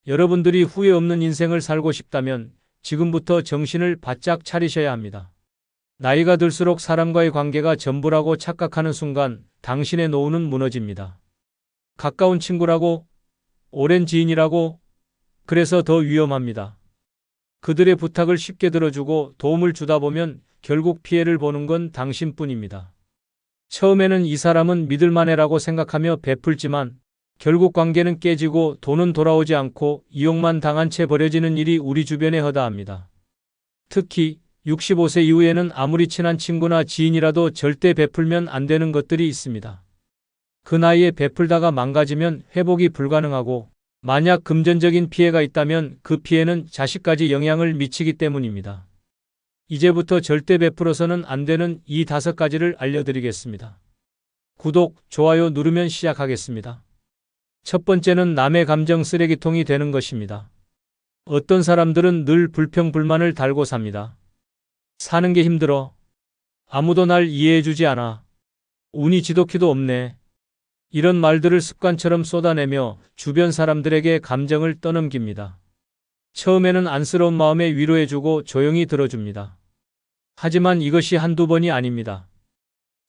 여러분들이 후회 없는 인생을 살고 싶다면 지금부터 정신을 바짝 차리셔야 합니다. 나이가 들수록 사람과의 관계가 전부라고 착각하는 순간 당신의 노후는 무너집니다. 가까운 친구라고, 오랜 지인이라고, 그래서 더 위험합니다. 그들의 부탁을 쉽게 들어주고 도움을 주다 보면 결국 피해를 보는 건 당신뿐입니다. 처음에는 이 사람은 믿을만해라고 생각하며 베풀지만 결국 관계는 깨지고 돈은 돌아오지 않고 이용만 당한 채 버려지는 일이 우리 주변에 허다합니다. 특히 65세 이후에는 아무리 친한 친구나 지인이라도 절대 베풀면 안 되는 것들이 있습니다. 그 나이에 베풀다가 망가지면 회복이 불가능하고 만약 금전적인 피해가 있다면 그 피해는 자식까지 영향을 미치기 때문입니다. 이제부터 절대 베풀어서는 안 되는 이 5가지를 알려드리겠습니다. 구독, 좋아요 누르면 시작하겠습니다. 첫 번째는 남의 감정 쓰레기통이 되는 것입니다. 어떤 사람들은 늘 불평불만을 달고 삽니다. 사는 게 힘들어. 아무도 날 이해해주지 않아. 운이 지독히도 없네. 이런 말들을 습관처럼 쏟아내며 주변 사람들에게 감정을 떠넘깁니다. 처음에는 안쓰러운 마음에 위로해주고 조용히 들어줍니다. 하지만 이것이 한두 번이 아닙니다.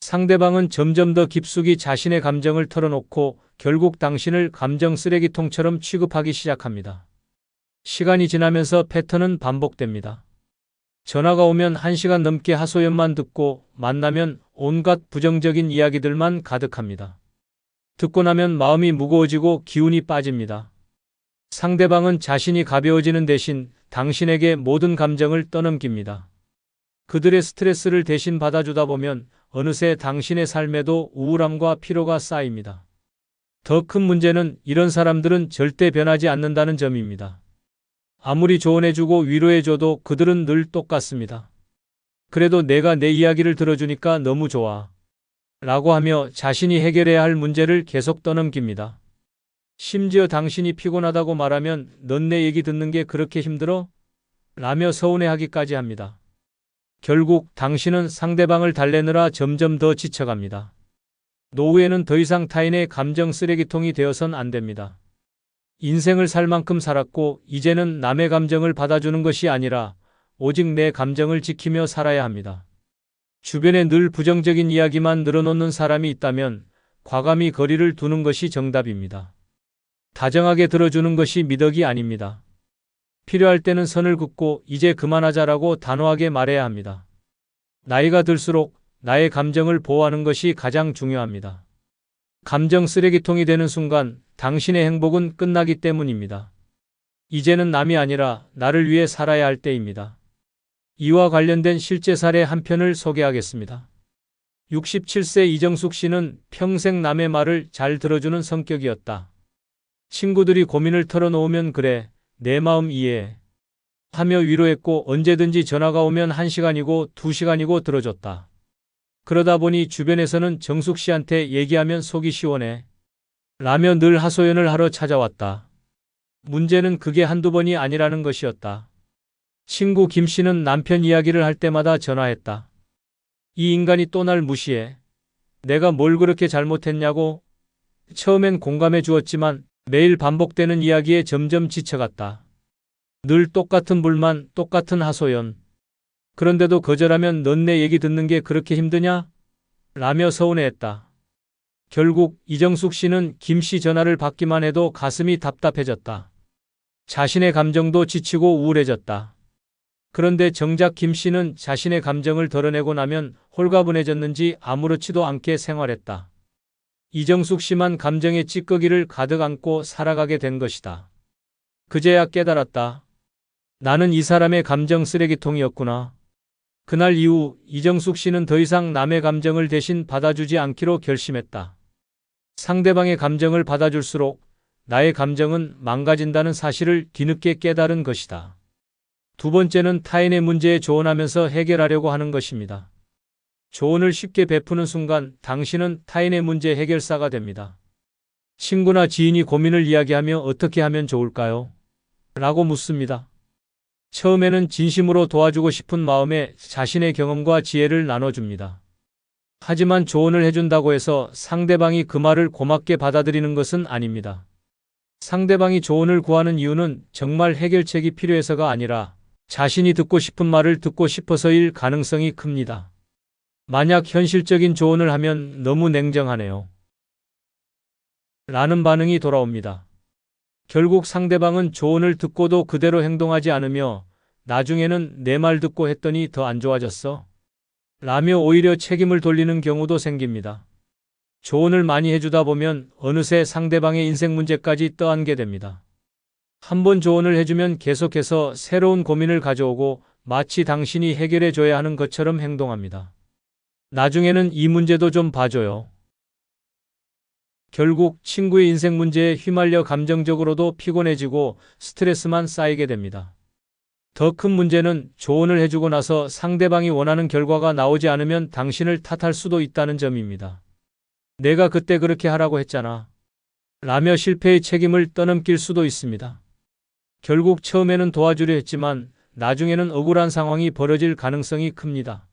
상대방은 점점 더 깊숙이 자신의 감정을 털어놓고 결국 당신을 감정 쓰레기통처럼 취급하기 시작합니다. 시간이 지나면서 패턴은 반복됩니다. 전화가 오면 1시간 넘게 하소연만 듣고 만나면 온갖 부정적인 이야기들만 가득합니다. 듣고 나면 마음이 무거워지고 기운이 빠집니다. 상대방은 자신이 가벼워지는 대신 당신에게 모든 감정을 떠넘깁니다. 그들의 스트레스를 대신 받아주다 보면 어느새 당신의 삶에도 우울함과 피로가 쌓입니다. 더 큰 문제는 이런 사람들은 절대 변하지 않는다는 점입니다. 아무리 조언해주고 위로해줘도 그들은 늘 똑같습니다. 그래도 내가 내 이야기를 들어주니까 너무 좋아. 라고 하며 자신이 해결해야 할 문제를 계속 떠넘깁니다. 심지어 당신이 피곤하다고 말하면 넌 내 얘기 듣는 게 그렇게 힘들어? 라며 서운해하기까지 합니다. 결국 당신은 상대방을 달래느라 점점 더 지쳐갑니다. 노후에는 더 이상 타인의 감정 쓰레기통이 되어선 안 됩니다. 인생을 살 만큼 살았고 이제는 남의 감정을 받아주는 것이 아니라 오직 내 감정을 지키며 살아야 합니다. 주변에 늘 부정적인 이야기만 늘어놓는 사람이 있다면 과감히 거리를 두는 것이 정답입니다. 다정하게 들어주는 것이 미덕이 아닙니다. 필요할 때는 선을 긋고 이제 그만하자라고 단호하게 말해야 합니다. 나이가 들수록 나의 감정을 보호하는 것이 가장 중요합니다. 감정 쓰레기통이 되는 순간 당신의 행복은 끝나기 때문입니다. 이제는 남이 아니라 나를 위해 살아야 할 때입니다. 이와 관련된 실제 사례 한 편을 소개하겠습니다. 67세 이정숙 씨는 평생 남의 말을 잘 들어주는 성격이었다. 친구들이 고민을 털어놓으면 그래, 내 마음 이해해 하며 위로했고 언제든지 전화가 오면 1시간이고 2시간이고 들어줬다. 그러다 보니 주변에서는 정숙 씨한테 얘기하면 속이 시원해 라며 늘 하소연을 하러 찾아왔다. 문제는 그게 한두 번이 아니라는 것이었다. 친구 김 씨는 남편 이야기를 할 때마다 전화했다. 이 인간이 또 날 무시해. 내가 뭘 그렇게 잘못했냐고. 처음엔 공감해 주었지만 매일 반복되는 이야기에 점점 지쳐갔다. 늘 똑같은 불만, 똑같은 하소연. 그런데도 거절하면 넌 내 얘기 듣는 게 그렇게 힘드냐? 라며 서운해했다. 결국 이정숙 씨는 김 씨 전화를 받기만 해도 가슴이 답답해졌다. 자신의 감정도 지치고 우울해졌다. 그런데 정작 김 씨는 자신의 감정을 덜어내고 나면 홀가분해졌는지 아무렇지도 않게 생활했다. 이정숙 씨만 감정의 찌꺼기를 가득 안고 살아가게 된 것이다. 그제야 깨달았다. 나는 이 사람의 감정 쓰레기통이었구나. 그날 이후 이정숙 씨는 더 이상 남의 감정을 대신 받아주지 않기로 결심했다. 상대방의 감정을 받아줄수록 나의 감정은 망가진다는 사실을 뒤늦게 깨달은 것이다. 두 번째는 타인의 문제에 조언하면서 해결하려고 하는 것입니다. 조언을 쉽게 베푸는 순간 당신은 타인의 문제 해결사가 됩니다. 친구나 지인이 고민을 이야기하며 어떻게 하면 좋을까요? 라고 묻습니다. 처음에는 진심으로 도와주고 싶은 마음에 자신의 경험과 지혜를 나눠줍니다. 하지만 조언을 해준다고 해서 상대방이 그 말을 고맙게 받아들이는 것은 아닙니다. 상대방이 조언을 구하는 이유는 정말 해결책이 필요해서가 아니라 자신이 듣고 싶은 말을 듣고 싶어서일 가능성이 큽니다. 만약 현실적인 조언을 하면 너무 냉정하네요. 라는 반응이 돌아옵니다. 결국 상대방은 조언을 듣고도 그대로 행동하지 않으며 나중에는 내 말 듣고 했더니 더 안 좋아졌어. 라며 오히려 책임을 돌리는 경우도 생깁니다. 조언을 많이 해주다 보면 어느새 상대방의 인생 문제까지 떠안게 됩니다. 한번 조언을 해주면 계속해서 새로운 고민을 가져오고 마치 당신이 해결해 줘야 하는 것처럼 행동합니다. 나중에는 이 문제도 좀 봐줘요. 결국 친구의 인생 문제에 휘말려 감정적으로도 피곤해지고 스트레스만 쌓이게 됩니다. 더 큰 문제는 조언을 해주고 나서 상대방이 원하는 결과가 나오지 않으면 당신을 탓할 수도 있다는 점입니다. 내가 그때 그렇게 하라고 했잖아. 라며 실패의 책임을 떠넘길 수도 있습니다. 결국 처음에는 도와주려 했지만 나중에는 억울한 상황이 벌어질 가능성이 큽니다.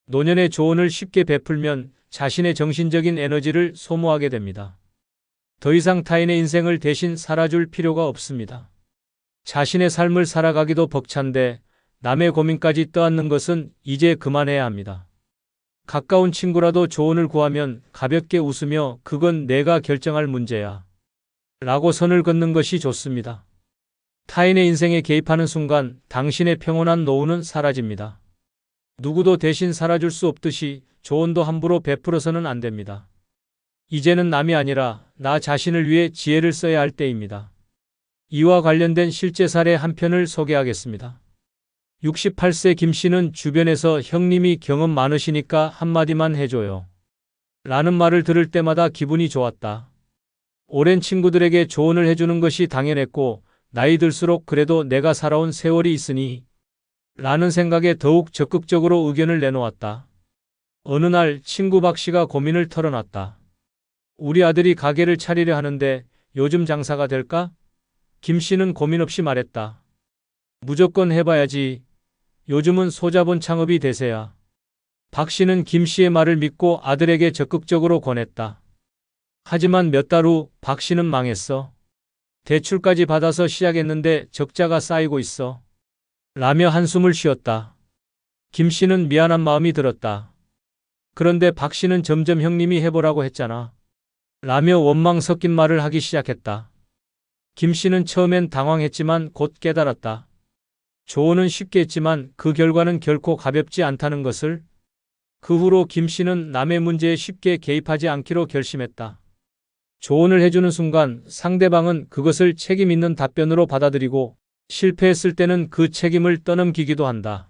노년의 조언을 쉽게 베풀면 자신의 정신적인 에너지를 소모하게 됩니다. 더 이상 타인의 인생을 대신 살아줄 필요가 없습니다. 자신의 삶을 살아가기도 벅찬데 남의 고민까지 떠안는 것은 이제 그만해야 합니다. 가까운 친구라도 조언을 구하면 가볍게 웃으며 그건 내가 결정할 문제야. 라고 선을 긋는 것이 좋습니다. 타인의 인생에 개입하는 순간 당신의 평온한 노후는 사라집니다. 누구도 대신 살아줄 수 없듯이 조언도 함부로 베풀어서는 안 됩니다. 이제는 남이 아니라 나 자신을 위해 지혜를 써야 할 때입니다. 이와 관련된 실제 사례 한 편을 소개하겠습니다. 68세 김 씨는 주변에서 형님이 경험 많으시니까 한마디만 해줘요. 라는 말을 들을 때마다 기분이 좋았다. 오랜 친구들에게 조언을 해주는 것이 당연했고 나이 들수록 그래도 내가 살아온 세월이 있으니 라는 생각에 더욱 적극적으로 의견을 내놓았다. 어느 날 친구 박 씨가 고민을 털어놨다. 우리 아들이 가게를 차리려 하는데 요즘 장사가 될까? 김 씨는 고민 없이 말했다. 무조건 해봐야지. 요즘은 소자본 창업이 대세야. 박 씨는 김 씨의 말을 믿고 아들에게 적극적으로 권했다. 하지만 몇 달 후 박 씨는 망했어. 대출까지 받아서 시작했는데 적자가 쌓이고 있어. 라며 한숨을 쉬었다. 김 씨는 미안한 마음이 들었다. 그런데 박 씨는 점점 형님이 해보라고 했잖아. 라며 원망 섞인 말을 하기 시작했다. 김 씨는 처음엔 당황했지만 곧 깨달았다. 조언은 쉽게 했지만 그 결과는 결코 가볍지 않다는 것을. 그 후로 김 씨는 남의 문제에 쉽게 개입하지 않기로 결심했다. 조언을 해주는 순간 상대방은 그것을 책임 있는 답변으로 받아들이고 실패했을 때는 그 책임을 떠넘기기도 한다.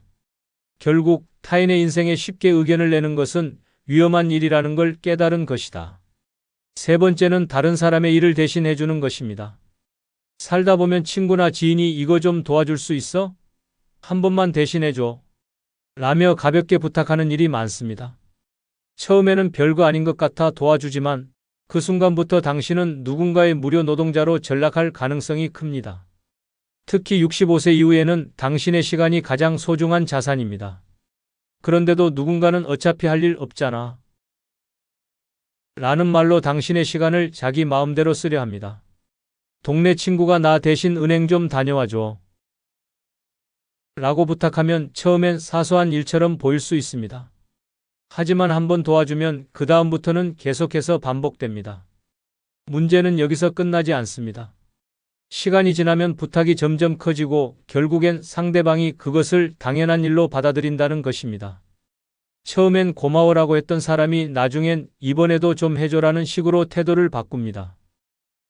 결국 타인의 인생에 쉽게 의견을 내는 것은 위험한 일이라는 걸 깨달은 것이다. 세 번째는 다른 사람의 일을 대신 해주는 것입니다. 살다 보면 친구나 지인이 이거 좀 도와줄 수 있어? 한 번만 대신해줘. 라며 가볍게 부탁하는 일이 많습니다. 처음에는 별거 아닌 것 같아 도와주지만 그 순간부터 당신은 누군가의 무료 노동자로 전락할 가능성이 큽니다. 특히 65세 이후에는 당신의 시간이 가장 소중한 자산입니다. 그런데도 누군가는 어차피 할 일 없잖아. 라는 말로 당신의 시간을 자기 마음대로 쓰려 합니다. 동네 친구가 나 대신 은행 좀 다녀와줘. 라고 부탁하면 처음엔 사소한 일처럼 보일 수 있습니다. 하지만 한번 도와주면 그 다음부터는 계속해서 반복됩니다. 문제는 여기서 끝나지 않습니다. 시간이 지나면 부탁이 점점 커지고 결국엔 상대방이 그것을 당연한 일로 받아들인다는 것입니다. 처음엔 고마워라고 했던 사람이 나중엔 이번에도 좀 해줘라는 식으로 태도를 바꿉니다.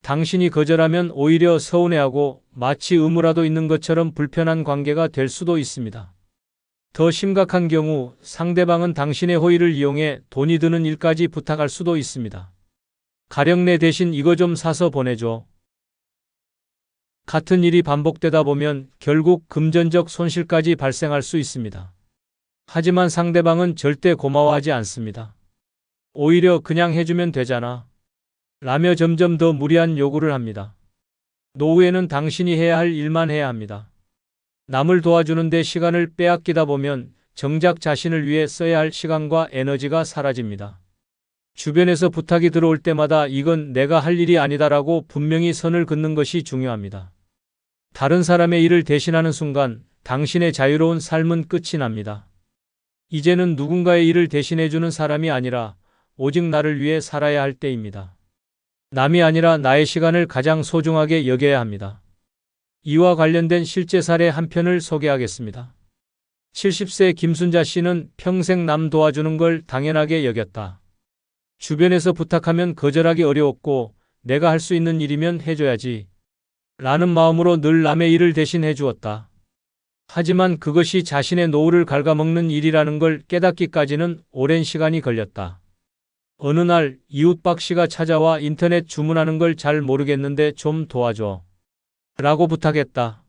당신이 거절하면 오히려 서운해하고 마치 의무라도 있는 것처럼 불편한 관계가 될 수도 있습니다. 더 심각한 경우 상대방은 당신의 호의를 이용해 돈이 드는 일까지 부탁할 수도 있습니다. 가령 내 대신 이거 좀 사서 보내줘. 같은 일이 반복되다 보면 결국 금전적 손실까지 발생할 수 있습니다. 하지만 상대방은 절대 고마워하지 않습니다. 오히려 그냥 해주면 되잖아. 라며 점점 더 무리한 요구를 합니다. 노후에는 당신이 해야 할 일만 해야 합니다. 남을 도와주는데 시간을 빼앗기다 보면 정작 자신을 위해 써야 할 시간과 에너지가 사라집니다. 주변에서 부탁이 들어올 때마다 이건 내가 할 일이 아니다라고 분명히 선을 긋는 것이 중요합니다. 다른 사람의 일을 대신하는 순간 당신의 자유로운 삶은 끝이 납니다. 이제는 누군가의 일을 대신해주는 사람이 아니라 오직 나를 위해 살아야 할 때입니다. 남이 아니라 나의 시간을 가장 소중하게 여겨야 합니다. 이와 관련된 실제 사례 한 편을 소개하겠습니다. 70세 김순자 씨는 평생 남 도와주는 걸 당연하게 여겼다. 주변에서 부탁하면 거절하기 어려웠고 내가 할 수 있는 일이면 해줘야지 라는 마음으로 늘 남의 일을 대신 해주었다. 하지만 그것이 자신의 노후를 갉아먹는 일이라는 걸 깨닫기까지는 오랜 시간이 걸렸다. 어느 날 이웃 박 씨가 찾아와 인터넷 주문하는 걸 잘 모르겠는데 좀 도와줘 라고 부탁했다.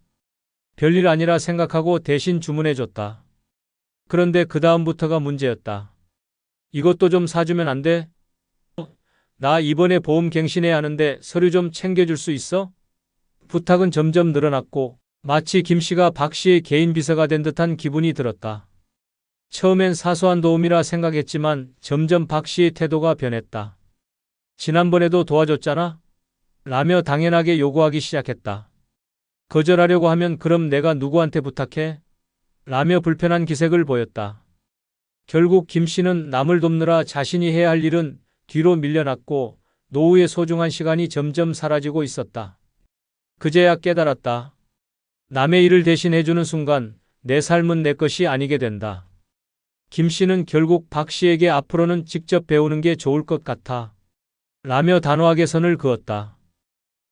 별일 아니라 생각하고 대신 주문해줬다. 그런데 그 다음부터가 문제였다. 이것도 좀 사주면 안 돼? 나 이번에 보험 갱신해야 하는데 서류 좀 챙겨줄 수 있어? 부탁은 점점 늘어났고 마치 김 씨가 박 씨의 개인 비서가 된 듯한 기분이 들었다. 처음엔 사소한 도움이라 생각했지만 점점 박 씨의 태도가 변했다. 지난번에도 도와줬잖아? 라며 당연하게 요구하기 시작했다. 거절하려고 하면 그럼 내가 누구한테 부탁해? 라며 불편한 기색을 보였다. 결국 김 씨는 남을 돕느라 자신이 해야 할 일은 뒤로 밀려났고 노후의 소중한 시간이 점점 사라지고 있었다. 그제야 깨달았다. 남의 일을 대신 해주는 순간 내 삶은 내 것이 아니게 된다. 김 씨는 결국 박 씨에게 앞으로는 직접 배우는 게 좋을 것 같아 라며 단호하게 선을 그었다.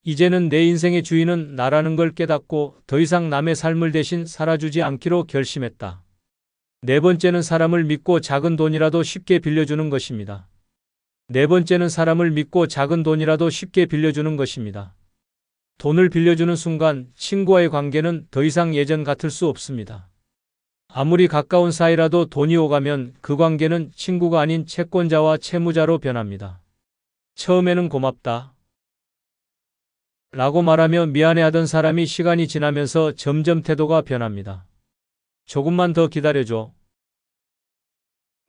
이제는 내 인생의 주인은 나라는 걸 깨닫고 더 이상 남의 삶을 대신 살아주지 않기로 결심했다. 네 번째는 사람을 믿고 작은 돈이라도 쉽게 빌려주는 것입니다. 네 번째는 사람을 믿고 작은 돈이라도 쉽게 빌려주는 것입니다. 돈을 빌려주는 순간 친구와의 관계는 더 이상 예전 같을 수 없습니다. 아무리 가까운 사이라도 돈이 오가면 그 관계는 친구가 아닌 채권자와 채무자로 변합니다. 처음에는 고맙다 라고 말하며 미안해하던 사람이 시간이 지나면서 점점 태도가 변합니다. 조금만 더 기다려줘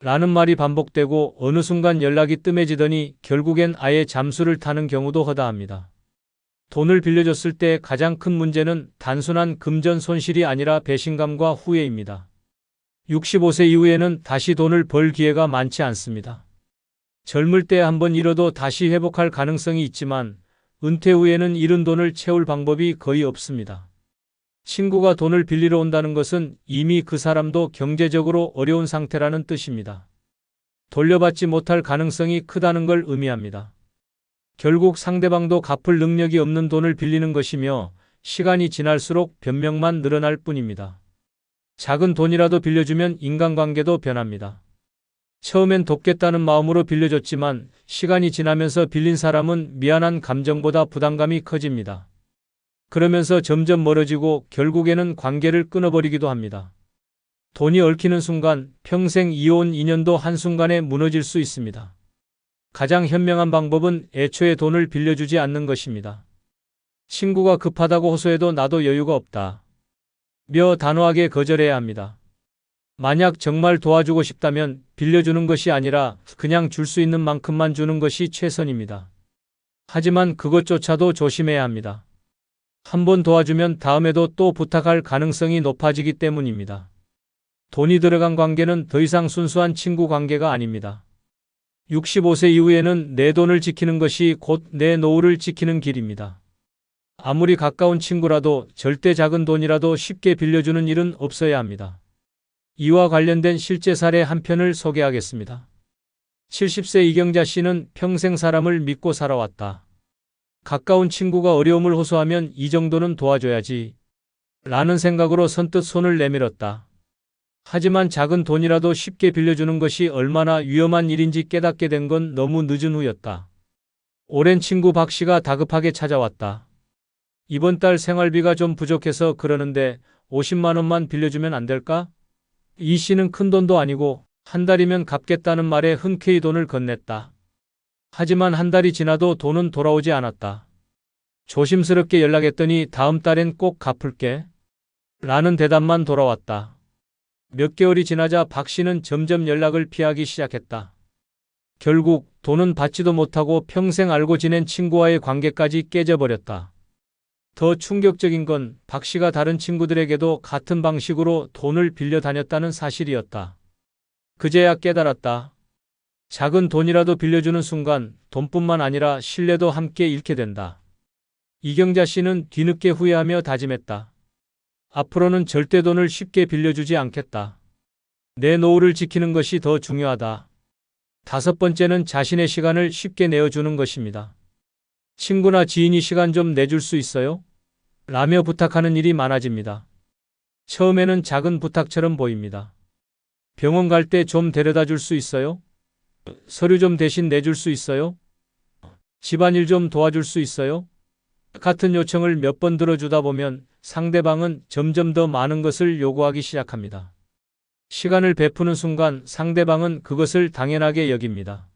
라는 말이 반복되고 어느 순간 연락이 뜸해지더니 결국엔 아예 잠수를 타는 경우도 허다합니다. 돈을 빌려줬을 때 가장 큰 문제는 단순한 금전 손실이 아니라 배신감과 후회입니다. 65세 이후에는 다시 돈을 벌 기회가 많지 않습니다. 젊을 때 한번 잃어도 다시 회복할 가능성이 있지만 은퇴 후에는 잃은 돈을 채울 방법이 거의 없습니다. 친구가 돈을 빌리러 온다는 것은 이미 그 사람도 경제적으로 어려운 상태라는 뜻입니다. 돌려받지 못할 가능성이 크다는 걸 의미합니다. 결국 상대방도 갚을 능력이 없는 돈을 빌리는 것이며 시간이 지날수록 변명만 늘어날 뿐입니다. 작은 돈이라도 빌려주면 인간관계도 변합니다. 처음엔 돕겠다는 마음으로 빌려줬지만 시간이 지나면서 빌린 사람은 미안한 감정보다 부담감이 커집니다. 그러면서 점점 멀어지고 결국에는 관계를 끊어버리기도 합니다. 돈이 얽히는 순간 평생 이어온 인연도 한순간에 무너질 수 있습니다. 가장 현명한 방법은 애초에 돈을 빌려주지 않는 것입니다. 친구가 급하다고 호소해도 나도 여유가 없다 며 단호하게 거절해야 합니다. 만약 정말 도와주고 싶다면 빌려주는 것이 아니라 그냥 줄 수 있는 만큼만 주는 것이 최선입니다. 하지만 그것조차도 조심해야 합니다. 한번 도와주면 다음에도 또 부탁할 가능성이 높아지기 때문입니다. 돈이 들어간 관계는 더 이상 순수한 친구 관계가 아닙니다. 65세 이후에는 내 돈을 지키는 것이 곧 내 노후를 지키는 길입니다. 아무리 가까운 친구라도 절대 작은 돈이라도 쉽게 빌려주는 일은 없어야 합니다. 이와 관련된 실제 사례 한 편을 소개하겠습니다. 70세 이경자 씨는 평생 사람을 믿고 살아왔다. 가까운 친구가 어려움을 호소하면 이 정도는 도와줘야지 라는 생각으로 선뜻 손을 내밀었다. 하지만 작은 돈이라도 쉽게 빌려주는 것이 얼마나 위험한 일인지 깨닫게 된 건 너무 늦은 후였다. 오랜 친구 박 씨가 다급하게 찾아왔다. 이번 달 생활비가 좀 부족해서 그러는데 50만 원만 빌려주면 안 될까? 이 씨는 큰 돈도 아니고 한 달이면 갚겠다는 말에 흔쾌히 돈을 건넸다. 하지만 한 달이 지나도 돈은 돌아오지 않았다. 조심스럽게 연락했더니 다음 달엔 꼭 갚을게 라는 대답만 돌아왔다. 몇 개월이 지나자 박 씨는 점점 연락을 피하기 시작했다. 결국 돈은 받지도 못하고 평생 알고 지낸 친구와의 관계까지 깨져버렸다. 더 충격적인 건 박 씨가 다른 친구들에게도 같은 방식으로 돈을 빌려 다녔다는 사실이었다. 그제야 깨달았다. 작은 돈이라도 빌려주는 순간 돈뿐만 아니라 신뢰도 함께 잃게 된다. 이경자 씨는 뒤늦게 후회하며 다짐했다. 앞으로는 절대 돈을 쉽게 빌려주지 않겠다. 내 노후를 지키는 것이 더 중요하다. 5번째는 자신의 시간을 쉽게 내어주는 것입니다. 친구나 지인이 시간 좀 내줄 수 있어요? 라며 부탁하는 일이 많아집니다. 처음에는 작은 부탁처럼 보입니다. 병원 갈 때 좀 데려다 줄 수 있어요? 서류 좀 대신 내줄 수 있어요? 집안일 좀 도와줄 수 있어요? 같은 요청을 몇 번 들어주다 보면 상대방은 점점 더 많은 것을 요구하기 시작합니다. 시간을 베푸는 순간 상대방은 그것을 당연하게 여깁니다.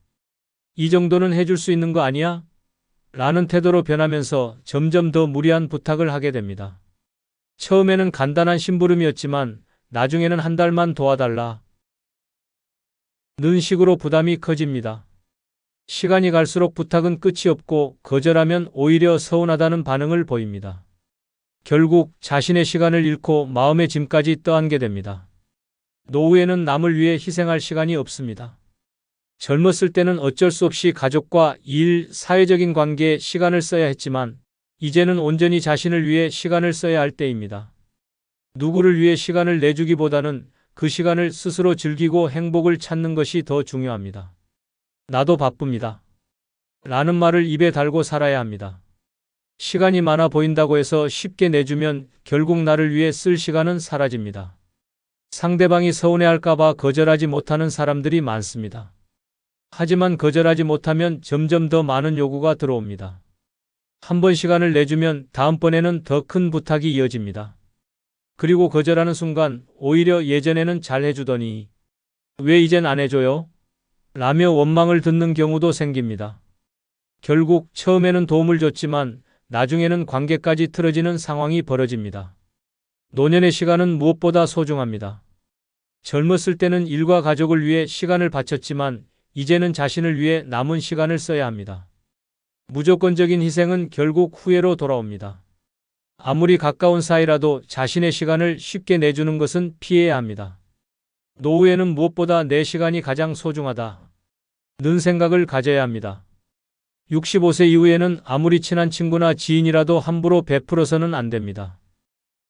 이 정도는 해줄 수 있는 거 아니야? 라는 태도로 변하면서 점점 더 무리한 부탁을 하게 됩니다. 처음에는 간단한 심부름이었지만 나중에는 한 달만 도와달라 는 식으로 부담이 커집니다. 시간이 갈수록 부탁은 끝이 없고 거절하면 오히려 서운하다는 반응을 보입니다. 결국 자신의 시간을 잃고 마음의 짐까지 떠안게 됩니다. 노후에는 남을 위해 희생할 시간이 없습니다. 젊었을 때는 어쩔 수 없이 가족과 일, 사회적인 관계에 시간을 써야 했지만 이제는 온전히 자신을 위해 시간을 써야 할 때입니다. 누구를 위해 시간을 내주기보다는 그 시간을 스스로 즐기고 행복을 찾는 것이 더 중요합니다. 나도 바쁩니다. 라는 말을 입에 달고 살아야 합니다. 시간이 많아 보인다고 해서 쉽게 내주면 결국 나를 위해 쓸 시간은 사라집니다. 상대방이 서운해할까봐 거절하지 못하는 사람들이 많습니다. 하지만 거절하지 못하면 점점 더 많은 요구가 들어옵니다. 한 번 시간을 내주면 다음번에는 더 큰 부탁이 이어집니다. 그리고 거절하는 순간 오히려 예전에는 잘 해주더니 왜 이젠 안 해줘요? 라며 원망을 듣는 경우도 생깁니다. 결국 처음에는 도움을 줬지만 나중에는 관계까지 틀어지는 상황이 벌어집니다. 노년의 시간은 무엇보다 소중합니다. 젊었을 때는 일과 가족을 위해 시간을 바쳤지만 이제는 자신을 위해 남은 시간을 써야 합니다. 무조건적인 희생은 결국 후회로 돌아옵니다. 아무리 가까운 사이라도 자신의 시간을 쉽게 내주는 것은 피해야 합니다. 노후에는 무엇보다 내 시간이 가장 소중하다 는 생각을 가져야 합니다. 65세 이후에는 아무리 친한 친구나 지인이라도 함부로 베풀어서는 안 됩니다.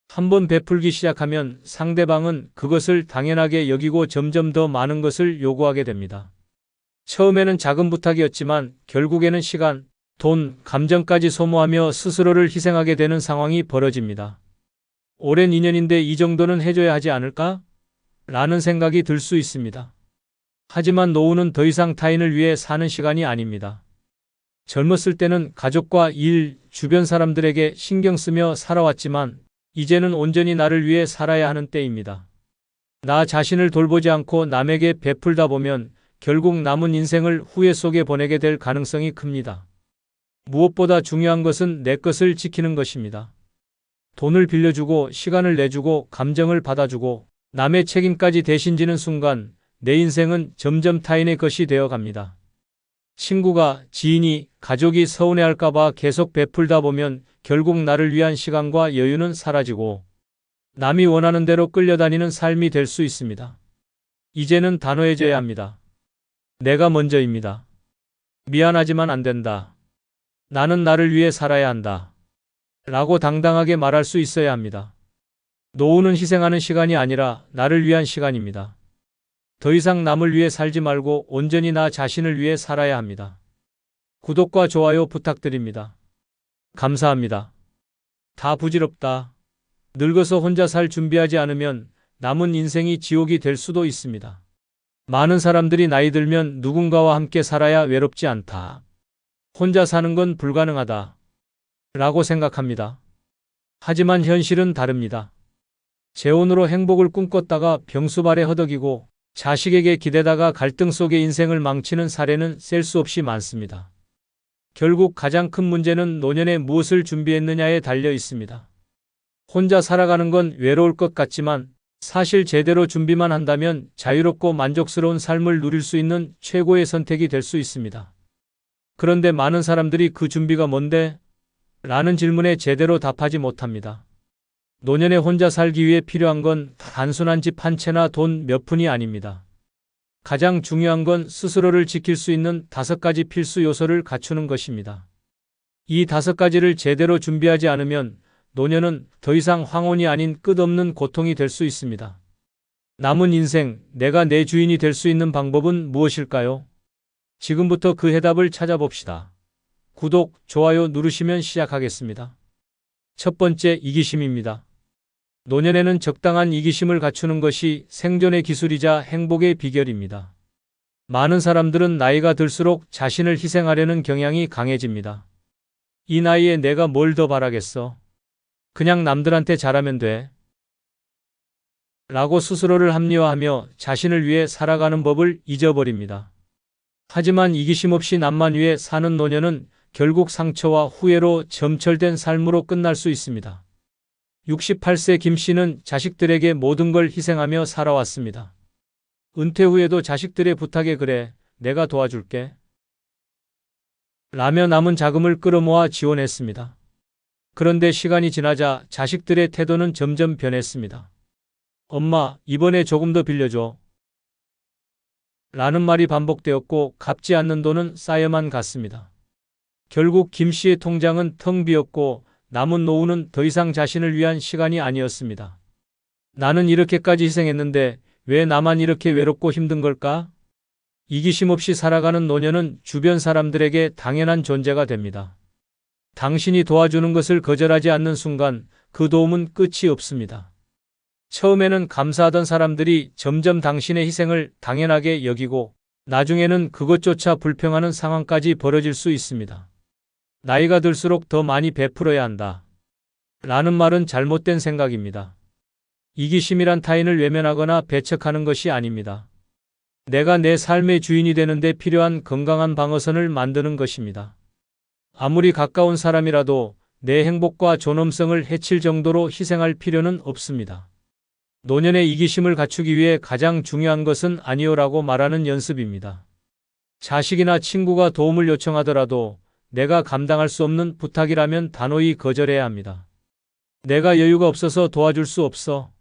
한번 베풀기 시작하면 상대방은 그것을 당연하게 여기고 점점 더 많은 것을 요구하게 됩니다. 처음에는 작은 부탁이었지만 결국에는 시간, 돈, 감정까지 소모하며 스스로를 희생하게 되는 상황이 벌어집니다. 오랜 인연인데 이 정도는 해줘야 하지 않을까? 라는 생각이 들 수 있습니다. 하지만 노후는 더 이상 타인을 위해 사는 시간이 아닙니다. 젊었을 때는 가족과 일, 주변 사람들에게 신경 쓰며 살아왔지만 이제는 온전히 나를 위해 살아야 하는 때입니다. 나 자신을 돌보지 않고 남에게 베풀다 보면 결국 남은 인생을 후회 속에 보내게 될 가능성이 큽니다. 무엇보다 중요한 것은 내 것을 지키는 것입니다. 돈을 빌려주고 시간을 내주고 감정을 받아주고 남의 책임까지 대신 지는 순간 내 인생은 점점 타인의 것이 되어 갑니다. 친구가, 지인이, 가족이 서운해할까봐 계속 베풀다 보면 결국 나를 위한 시간과 여유는 사라지고 남이 원하는 대로 끌려다니는 삶이 될 수 있습니다. 이제는 단호해져야 합니다. 내가 먼저입니다. 미안하지만 안 된다. 나는 나를 위해 살아야 한다. 라고 당당하게 말할 수 있어야 합니다. 노후는 희생하는 시간이 아니라 나를 위한 시간입니다. 더 이상 남을 위해 살지 말고 온전히 나 자신을 위해 살아야 합니다. 구독과 좋아요 부탁드립니다. 감사합니다. 다 부질없다. 늙어서 혼자 살 준비하지 않으면 남은 인생이 지옥이 될 수도 있습니다. 많은 사람들이 나이 들면 누군가와 함께 살아야 외롭지 않다. 혼자 사는 건 불가능하다. 라고 생각합니다. 하지만 현실은 다릅니다. 재혼으로 행복을 꿈꿨다가 병수발에 허덕이고 자식에게 기대다가 갈등 속에 인생을 망치는 사례는 셀 수 없이 많습니다. 결국 가장 큰 문제는 노년에 무엇을 준비했느냐에 달려 있습니다. 혼자 살아가는 건 외로울 것 같지만 사실 제대로 준비만 한다면 자유롭고 만족스러운 삶을 누릴 수 있는 최고의 선택이 될 수 있습니다. 그런데 많은 사람들이 그 준비가 뭔데? 라는 질문에 제대로 답하지 못합니다. 노년에 혼자 살기 위해 필요한 건 단순한 집 한 채나 돈 몇 푼이 아닙니다. 가장 중요한 건 스스로를 지킬 수 있는 5가지 필수 요소를 갖추는 것입니다. 이 5가지를 제대로 준비하지 않으면 노년은 더 이상 황혼이 아닌 끝없는 고통이 될 수 있습니다. 남은 인생, 내가 내 주인이 될 수 있는 방법은 무엇일까요? 지금부터 그 해답을 찾아봅시다. 구독, 좋아요 누르시면 시작하겠습니다. 첫 번째, 이기심입니다. 노년에는 적당한 이기심을 갖추는 것이 생존의 기술이자 행복의 비결입니다. 많은 사람들은 나이가 들수록 자신을 희생하려는 경향이 강해집니다. 이 나이에 내가 뭘 더 바라겠어? 그냥 남들한테 잘하면 돼. 라고 스스로를 합리화하며 자신을 위해 살아가는 법을 잊어버립니다. 하지만 이기심 없이 남만 위해 사는 노년은 결국 상처와 후회로 점철된 삶으로 끝날 수 있습니다. 68세 김 씨는 자식들에게 모든 걸 희생하며 살아왔습니다. 은퇴 후에도 자식들의 부탁에 그래, 내가 도와줄게. 라며 남은 자금을 끌어모아 지원했습니다. 그런데 시간이 지나자 자식들의 태도는 점점 변했습니다. 엄마, 이번에 조금 더 빌려줘. 라는 말이 반복되었고 갚지 않는 돈은 쌓여만 갔습니다. 결국 김 씨의 통장은 텅 비었고 남은 노후는 더 이상 자신을 위한 시간이 아니었습니다. 나는 이렇게까지 희생했는데 왜 나만 이렇게 외롭고 힘든 걸까? 이기심 없이 살아가는 노년은 주변 사람들에게 당연한 존재가 됩니다. 당신이 도와주는 것을 거절하지 않는 순간 그 도움은 끝이 없습니다. 처음에는 감사하던 사람들이 점점 당신의 희생을 당연하게 여기고 나중에는 그것조차 불평하는 상황까지 벌어질 수 있습니다. 나이가 들수록 더 많이 베풀어야 한다. 라는 말은 잘못된 생각입니다. 이기심이란 타인을 외면하거나 배척하는 것이 아닙니다. 내가 내 삶의 주인이 되는데 필요한 건강한 방어선을 만드는 것입니다. 아무리 가까운 사람이라도 내 행복과 존엄성을 해칠 정도로 희생할 필요는 없습니다. 노년의 이기심을 갖추기 위해 가장 중요한 것은 아니요라고 말하는 연습입니다. 자식이나 친구가 도움을 요청하더라도 내가 감당할 수 없는 부탁이라면 단호히 거절해야 합니다. 내가 여유가 없어서 도와줄 수 없어.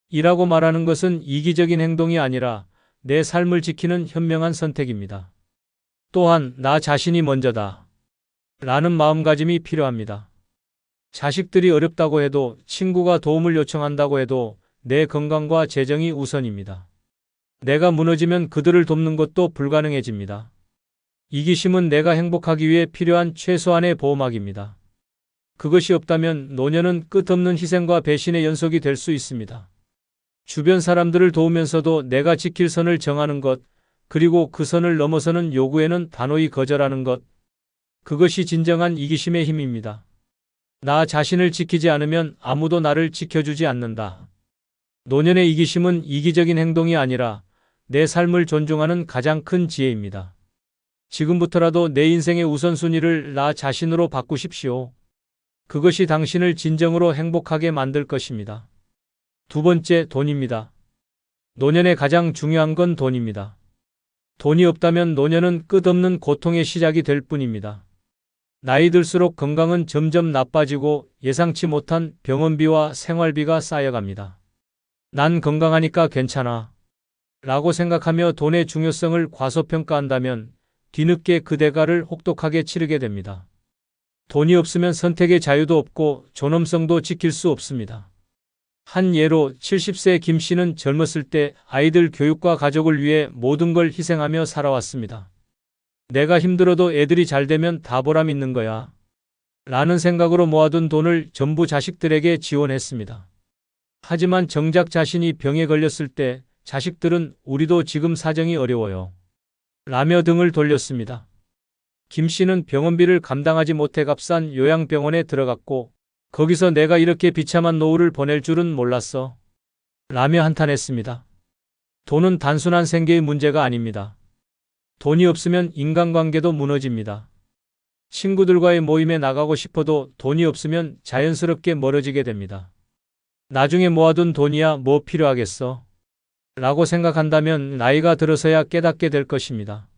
이라고 말하는 것은 이기적인 행동이 아니라 내 삶을 지키는 현명한 선택입니다. 또한 나 자신이 먼저다. 라는 마음가짐이 필요합니다. 자식들이 어렵다고 해도 친구가 도움을 요청한다고 해도 내 건강과 재정이 우선입니다. 내가 무너지면 그들을 돕는 것도 불가능해집니다. 이기심은 내가 행복하기 위해 필요한 최소한의 보호막입니다. 그것이 없다면 노년은 끝없는 희생과 배신의 연속이 될 수 있습니다. 주변 사람들을 도우면서도 내가 지킬 선을 정하는 것, 그리고 그 선을 넘어서는 요구에는 단호히 거절하는 것, 그것이 진정한 이기심의 힘입니다. 나 자신을 지키지 않으면 아무도 나를 지켜주지 않는다. 노년의 이기심은 이기적인 행동이 아니라 내 삶을 존중하는 가장 큰 지혜입니다. 지금부터라도 내 인생의 우선순위를 나 자신으로 바꾸십시오. 그것이 당신을 진정으로 행복하게 만들 것입니다. 두 번째, 돈입니다. 노년에 가장 중요한 건 돈입니다. 돈이 없다면 노년은 끝없는 고통의 시작이 될 뿐입니다. 나이 들수록 건강은 점점 나빠지고 예상치 못한 병원비와 생활비가 쌓여갑니다. 난 건강하니까 괜찮아. 라고 생각하며 돈의 중요성을 과소평가한다면 뒤늦게 그 대가를 혹독하게 치르게 됩니다. 돈이 없으면 선택의 자유도 없고 존엄성도 지킬 수 없습니다. 한 예로 70세 김 씨는 젊었을 때 아이들 교육과 가족을 위해 모든 걸 희생하며 살아왔습니다. 내가 힘들어도 애들이 잘 되면 다 보람 있는 거야. 라는 생각으로 모아둔 돈을 전부 자식들에게 지원했습니다. 하지만 정작 자신이 병에 걸렸을 때 자식들은 우리도 지금 사정이 어려워요. 라며 등을 돌렸습니다. 김 씨는 병원비를 감당하지 못해 값싼 요양병원에 들어갔고 거기서 내가 이렇게 비참한 노후를 보낼 줄은 몰랐어. 라며 한탄했습니다. 돈은 단순한 생계의 문제가 아닙니다. 돈이 없으면 인간관계도 무너집니다. 친구들과의 모임에 나가고 싶어도 돈이 없으면 자연스럽게 멀어지게 됩니다. 나중에 모아둔 돈이야 뭐 필요하겠어? 라고 생각한다면 나이가 들어서야 깨닫게 될 것입니다.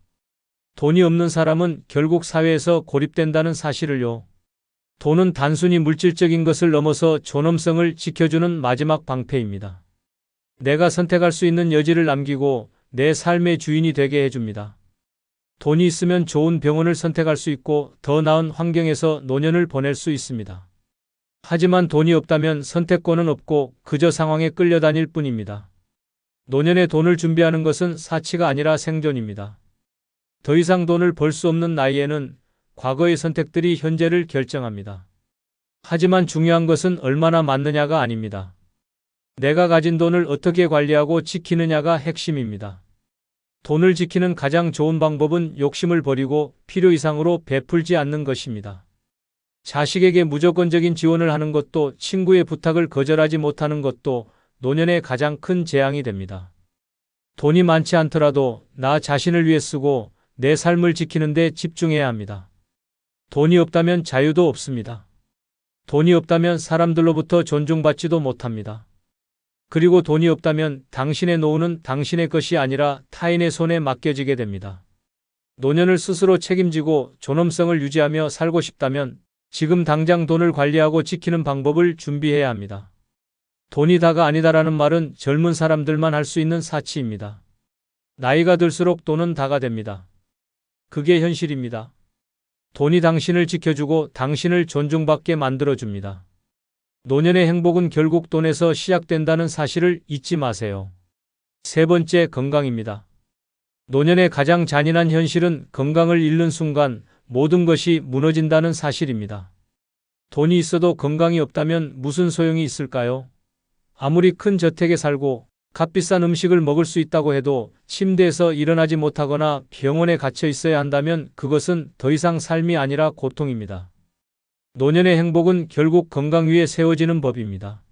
돈이 없는 사람은 결국 사회에서 고립된다는 사실을요. 돈은 단순히 물질적인 것을 넘어서 존엄성을 지켜주는 마지막 방패입니다. 내가 선택할 수 있는 여지를 남기고 내 삶의 주인이 되게 해줍니다. 돈이 있으면 좋은 병원을 선택할 수 있고 더 나은 환경에서 노년을 보낼 수 있습니다. 하지만 돈이 없다면 선택권은 없고 그저 상황에 끌려다닐 뿐입니다. 노년에 돈을 준비하는 것은 사치가 아니라 생존입니다. 더 이상 돈을 벌 수 없는 나이에는 과거의 선택들이 현재를 결정합니다. 하지만 중요한 것은 얼마나 많느냐가 아닙니다. 내가 가진 돈을 어떻게 관리하고 지키느냐가 핵심입니다. 돈을 지키는 가장 좋은 방법은 욕심을 버리고 필요 이상으로 베풀지 않는 것입니다. 자식에게 무조건적인 지원을 하는 것도 친구의 부탁을 거절하지 못하는 것도 노년의 가장 큰 재앙이 됩니다. 돈이 많지 않더라도 나 자신을 위해 쓰고 내 삶을 지키는 데 집중해야 합니다. 돈이 없다면 자유도 없습니다. 돈이 없다면 사람들로부터 존중받지도 못합니다. 그리고 돈이 없다면 당신의 노후는 당신의 것이 아니라 타인의 손에 맡겨지게 됩니다. 노년을 스스로 책임지고 존엄성을 유지하며 살고 싶다면 지금 당장 돈을 관리하고 지키는 방법을 준비해야 합니다. 돈이 다가 아니다라는 말은 젊은 사람들만 할 수 있는 사치입니다. 나이가 들수록 돈은 다가 됩니다. 그게 현실입니다. 돈이 당신을 지켜주고 당신을 존중받게 만들어줍니다. 노년의 행복은 결국 돈에서 시작된다는 사실을 잊지 마세요. 세 번째, 건강입니다. 노년의 가장 잔인한 현실은 건강을 잃는 순간 모든 것이 무너진다는 사실입니다. 돈이 있어도 건강이 없다면 무슨 소용이 있을까요? 아무리 큰 저택에 살고 값비싼 음식을 먹을 수 있다고 해도 침대에서 일어나지 못하거나 병원에 갇혀 있어야 한다면 그것은 더 이상 삶이 아니라 고통입니다. 노년의 행복은 결국 건강 위에 세워지는 법입니다.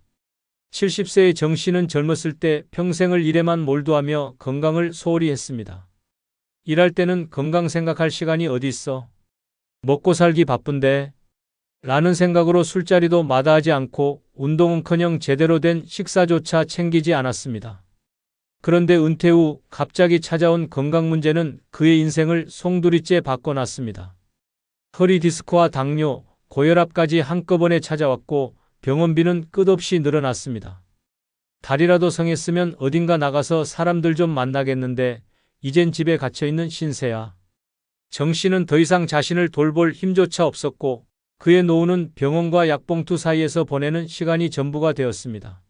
70세의 정 씨는 젊었을 때 평생을 일에만 몰두하며 건강을 소홀히 했습니다. 일할 때는 건강 생각할 시간이 어디 있어? 먹고 살기 바쁜데? 라는 생각으로 술자리도 마다하지 않고 운동은커녕 제대로 된 식사조차 챙기지 않았습니다. 그런데 은퇴 후 갑자기 찾아온 건강 문제는 그의 인생을 송두리째 바꿔놨습니다. 허리 디스크와 당뇨, 고혈압까지 한꺼번에 찾아왔고 병원비는 끝없이 늘어났습니다. 달이라도 성했으면 어딘가 나가서 사람들 좀 만나겠는데 이젠 집에 갇혀있는 신세야. 정 씨는 더 이상 자신을 돌볼 힘조차 없었고 그의 노후는 병원과 약봉투 사이에서 보내는 시간이 전부가 되었습니다.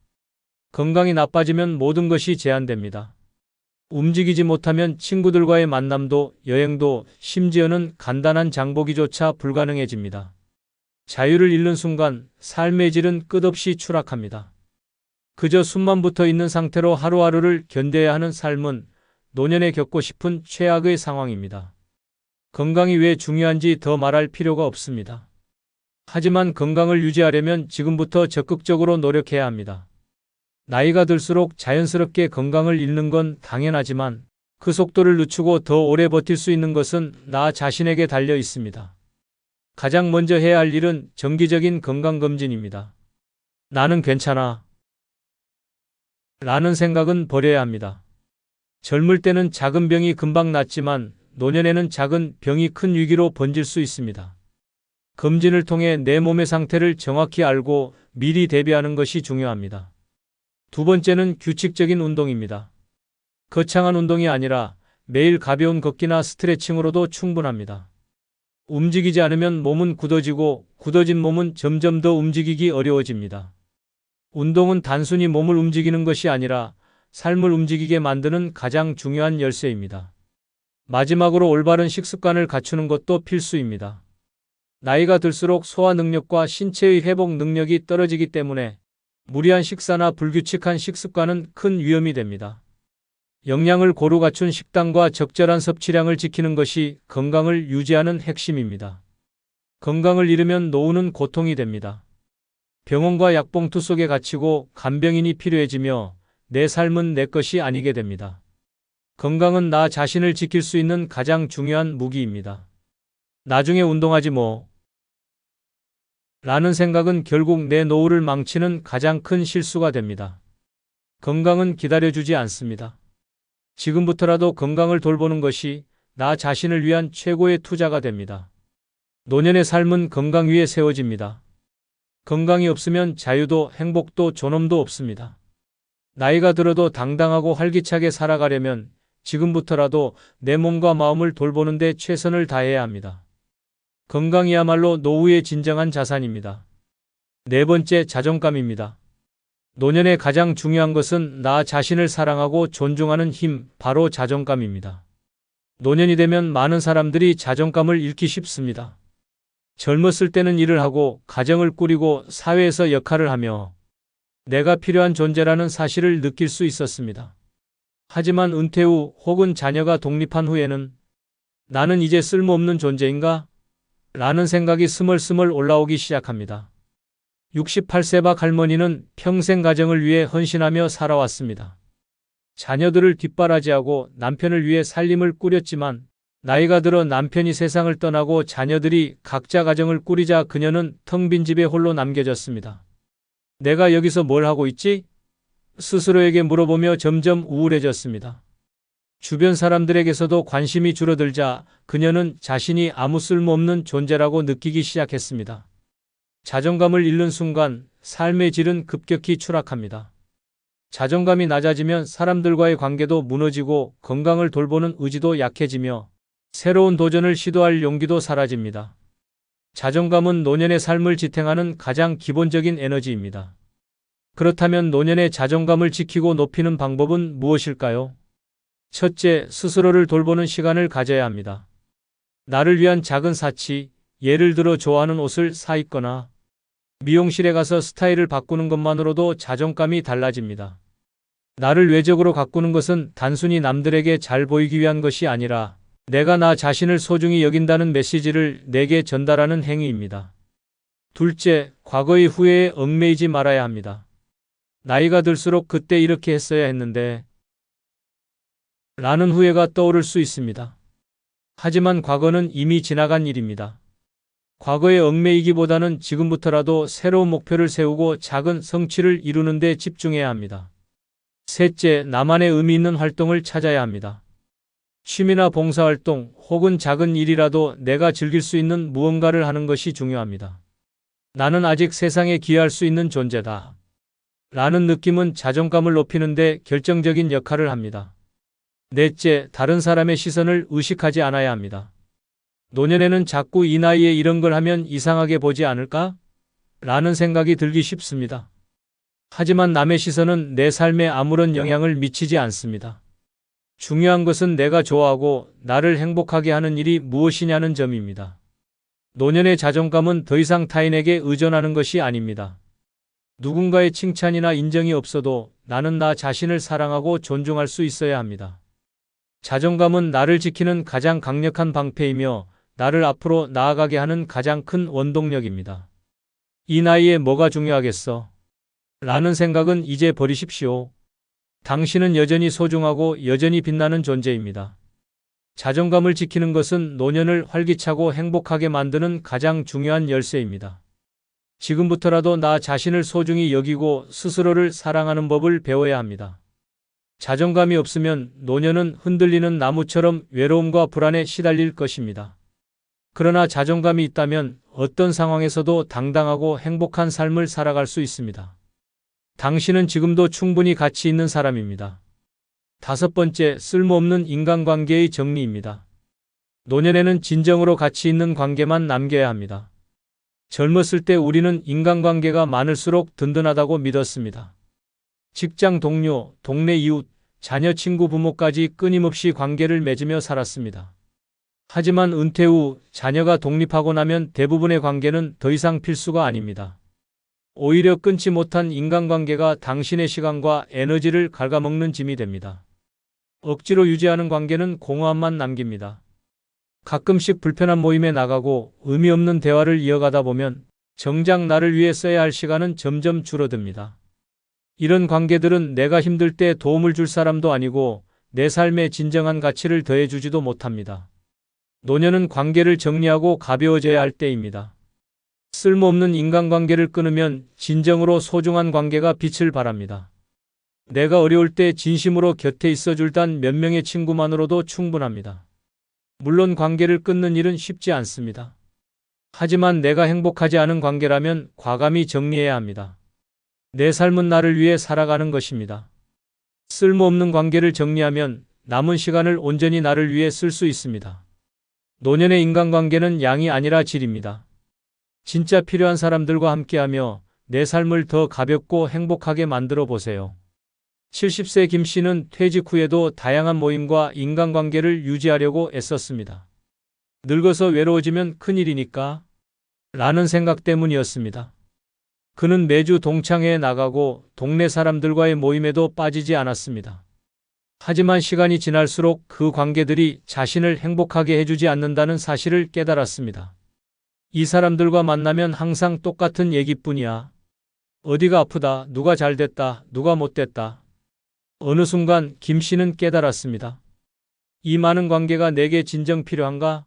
건강이 나빠지면 모든 것이 제한됩니다. 움직이지 못하면 친구들과의 만남도 여행도 심지어는 간단한 장보기조차 불가능해집니다. 자유를 잃는 순간 삶의 질은 끝없이 추락합니다. 그저 숨만 붙어 있는 상태로 하루하루를 견뎌야 하는 삶은 노년에 겪고 싶은 최악의 상황입니다. 건강이 왜 중요한지 더 말할 필요가 없습니다. 하지만 건강을 유지하려면 지금부터 적극적으로 노력해야 합니다. 나이가 들수록 자연스럽게 건강을 잃는 건 당연하지만 그 속도를 늦추고 더 오래 버틸 수 있는 것은 나 자신에게 달려 있습니다. 가장 먼저 해야 할 일은 정기적인 건강검진입니다. 나는 괜찮아. 라는 생각은 버려야 합니다. 젊을 때는 작은 병이 금방 낫지만 노년에는 작은 병이 큰 위기로 번질 수 있습니다. 검진을 통해 내 몸의 상태를 정확히 알고 미리 대비하는 것이 중요합니다. 두 번째는 규칙적인 운동입니다. 거창한 운동이 아니라 매일 가벼운 걷기나 스트레칭으로도 충분합니다. 움직이지 않으면 몸은 굳어지고 굳어진 몸은 점점 더 움직이기 어려워집니다. 운동은 단순히 몸을 움직이는 것이 아니라 삶을 움직이게 만드는 가장 중요한 열쇠입니다. 마지막으로 올바른 식습관을 갖추는 것도 필수입니다. 나이가 들수록 소화 능력과 신체의 회복 능력이 떨어지기 때문에 무리한 식사나 불규칙한 식습관은 큰 위험이 됩니다. 영양을 고루 갖춘 식단과 적절한 섭취량을 지키는 것이 건강을 유지하는 핵심입니다. 건강을 잃으면 노후는 고통이 됩니다. 병원과 약봉투 속에 갇히고 간병인이 필요해지며 내 삶은 내 것이 아니게 됩니다. 건강은 나 자신을 지킬 수 있는 가장 중요한 무기입니다. 나중에 운동하지 뭐. 라는 생각은 결국 내 노후를 망치는 가장 큰 실수가 됩니다. 건강은 기다려주지 않습니다. 지금부터라도 건강을 돌보는 것이 나 자신을 위한 최고의 투자가 됩니다. 노년의 삶은 건강 위에 세워집니다. 건강이 없으면 자유도 행복도 존엄도 없습니다. 나이가 들어도 당당하고 활기차게 살아가려면 지금부터라도 내 몸과 마음을 돌보는 데 최선을 다해야 합니다. 건강이야말로 노후의 진정한 자산입니다. 네 번째, 자존감입니다. 노년에 가장 중요한 것은 나 자신을 사랑하고 존중하는 힘, 바로 자존감입니다. 노년이 되면 많은 사람들이 자존감을 잃기 쉽습니다. 젊었을 때는 일을 하고 가정을 꾸리고 사회에서 역할을 하며 내가 필요한 존재라는 사실을 느낄 수 있었습니다. 하지만 은퇴 후 혹은 자녀가 독립한 후에는 나는 이제 쓸모없는 존재인가? 라는 생각이 스멀스멀 올라오기 시작합니다. 68세 박 할머니는 평생 가정을 위해 헌신하며 살아왔습니다. 자녀들을 뒷바라지하고 남편을 위해 살림을 꾸렸지만 나이가 들어 남편이 세상을 떠나고 자녀들이 각자 가정을 꾸리자 그녀는 텅 빈 집에 홀로 남겨졌습니다. 내가 여기서 뭘 하고 있지? 스스로에게 물어보며 점점 우울해졌습니다. 주변 사람들에게서도 관심이 줄어들자 그녀는 자신이 아무 쓸모없는 존재라고 느끼기 시작했습니다. 자존감을 잃는 순간 삶의 질은 급격히 추락합니다. 자존감이 낮아지면 사람들과의 관계도 무너지고 건강을 돌보는 의지도 약해지며 새로운 도전을 시도할 용기도 사라집니다. 자존감은 노년의 삶을 지탱하는 가장 기본적인 에너지입니다. 그렇다면 노년의 자존감을 지키고 높이는 방법은 무엇일까요? 첫째, 스스로를 돌보는 시간을 가져야 합니다. 나를 위한 작은 사치, 예를 들어 좋아하는 옷을 사 입거나 미용실에 가서 스타일을 바꾸는 것만으로도 자존감이 달라집니다. 나를 외적으로 가꾸는 것은 단순히 남들에게 잘 보이기 위한 것이 아니라 내가 나 자신을 소중히 여긴다는 메시지를 내게 전달하는 행위입니다. 둘째, 과거의 후회에 얽매이지 말아야 합니다. 나이가 들수록 그때 이렇게 했어야 했는데 라는 후회가 떠오를 수 있습니다. 하지만 과거는 이미 지나간 일입니다. 과거에 얽매이기보다는 지금부터라도 새로운 목표를 세우고 작은 성취를 이루는 데 집중해야 합니다. 셋째, 나만의 의미 있는 활동을 찾아야 합니다. 취미나 봉사활동 혹은 작은 일이라도 내가 즐길 수 있는 무언가를 하는 것이 중요합니다. 나는 아직 세상에 기여할 수 있는 존재다. 라는 느낌은 자존감을 높이는 데 결정적인 역할을 합니다. 넷째, 다른 사람의 시선을 의식하지 않아야 합니다. 노년에는 자꾸 이 나이에 이런 걸 하면 이상하게 보지 않을까? 라는 생각이 들기 쉽습니다. 하지만 남의 시선은 내 삶에 아무런 영향을 미치지 않습니다. 중요한 것은 내가 좋아하고 나를 행복하게 하는 일이 무엇이냐는 점입니다. 노년의 자존감은 더 이상 타인에게 의존하는 것이 아닙니다. 누군가의 칭찬이나 인정이 없어도 나는 나 자신을 사랑하고 존중할 수 있어야 합니다. 자존감은 나를 지키는 가장 강력한 방패이며 나를 앞으로 나아가게 하는 가장 큰 원동력입니다. 이 나이에 뭐가 중요하겠어? 라는 생각은 이제 버리십시오. 당신은 여전히 소중하고 여전히 빛나는 존재입니다. 자존감을 지키는 것은 노년을 활기차고 행복하게 만드는 가장 중요한 열쇠입니다. 지금부터라도 나 자신을 소중히 여기고 스스로를 사랑하는 법을 배워야 합니다. 자존감이 없으면 노년은 흔들리는 나무처럼 외로움과 불안에 시달릴 것입니다. 그러나 자존감이 있다면 어떤 상황에서도 당당하고 행복한 삶을 살아갈 수 있습니다. 당신은 지금도 충분히 가치 있는 사람입니다. 다섯 번째, 쓸모없는 인간관계의 정리입니다. 노년에는 진정으로 가치 있는 관계만 남겨야 합니다. 젊었을 때 우리는 인간관계가 많을수록 든든하다고 믿었습니다. 직장 동료, 동네 이웃, 자녀, 친구, 부모까지 끊임없이 관계를 맺으며 살았습니다. 하지만 은퇴 후 자녀가 독립하고 나면 대부분의 관계는 더 이상 필수가 아닙니다. 오히려 끊지 못한 인간관계가 당신의 시간과 에너지를 갉아먹는 짐이 됩니다. 억지로 유지하는 관계는 공허함만 남깁니다. 가끔씩 불편한 모임에 나가고 의미 없는 대화를 이어가다 보면 정작 나를 위해 써야 할 시간은 점점 줄어듭니다. 이런 관계들은 내가 힘들 때 도움을 줄 사람도 아니고 내 삶에 진정한 가치를 더해주지도 못합니다. 노년은 관계를 정리하고 가벼워져야 할 때입니다. 쓸모없는 인간관계를 끊으면 진정으로 소중한 관계가 빛을 발합니다. 내가 어려울 때 진심으로 곁에 있어줄 단 몇 명의 친구만으로도 충분합니다. 물론 관계를 끊는 일은 쉽지 않습니다. 하지만 내가 행복하지 않은 관계라면 과감히 정리해야 합니다. 내 삶은 나를 위해 살아가는 것입니다. 쓸모없는 관계를 정리하면 남은 시간을 온전히 나를 위해 쓸 수 있습니다. 노년의 인간관계는 양이 아니라 질입니다. 진짜 필요한 사람들과 함께하며 내 삶을 더 가볍고 행복하게 만들어 보세요. 70세 김 씨는 퇴직 후에도 다양한 모임과 인간관계를 유지하려고 애썼습니다. 늙어서 외로워지면 큰일이니까 라는 생각 때문이었습니다. 그는 매주 동창회에 나가고 동네 사람들과의 모임에도 빠지지 않았습니다. 하지만 시간이 지날수록 그 관계들이 자신을 행복하게 해주지 않는다는 사실을 깨달았습니다. 이 사람들과 만나면 항상 똑같은 얘기뿐이야. 어디가 아프다, 누가 잘됐다, 누가 못됐다. 어느 순간 김 씨는 깨달았습니다. 이 많은 관계가 내게 진정 필요한가?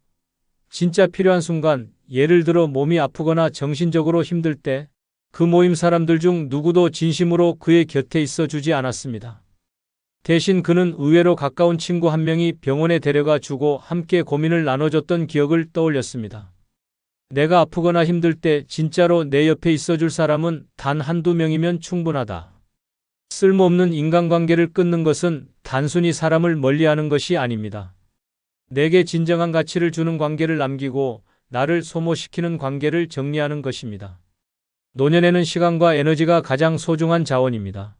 진짜 필요한 순간, 예를 들어 몸이 아프거나 정신적으로 힘들 때, 그 모임 사람들 중 누구도 진심으로 그의 곁에 있어 주지 않았습니다. 대신 그는 의외로 가까운 친구 한 명이 병원에 데려가 주고 함께 고민을 나눠줬던 기억을 떠올렸습니다. 내가 아프거나 힘들 때 진짜로 내 옆에 있어줄 사람은 단 한두 명이면 충분하다. 쓸모없는 인간관계를 끊는 것은 단순히 사람을 멀리하는 것이 아닙니다. 내게 진정한 가치를 주는 관계를 남기고 나를 소모시키는 관계를 정리하는 것입니다. 노년에는 시간과 에너지가 가장 소중한 자원입니다.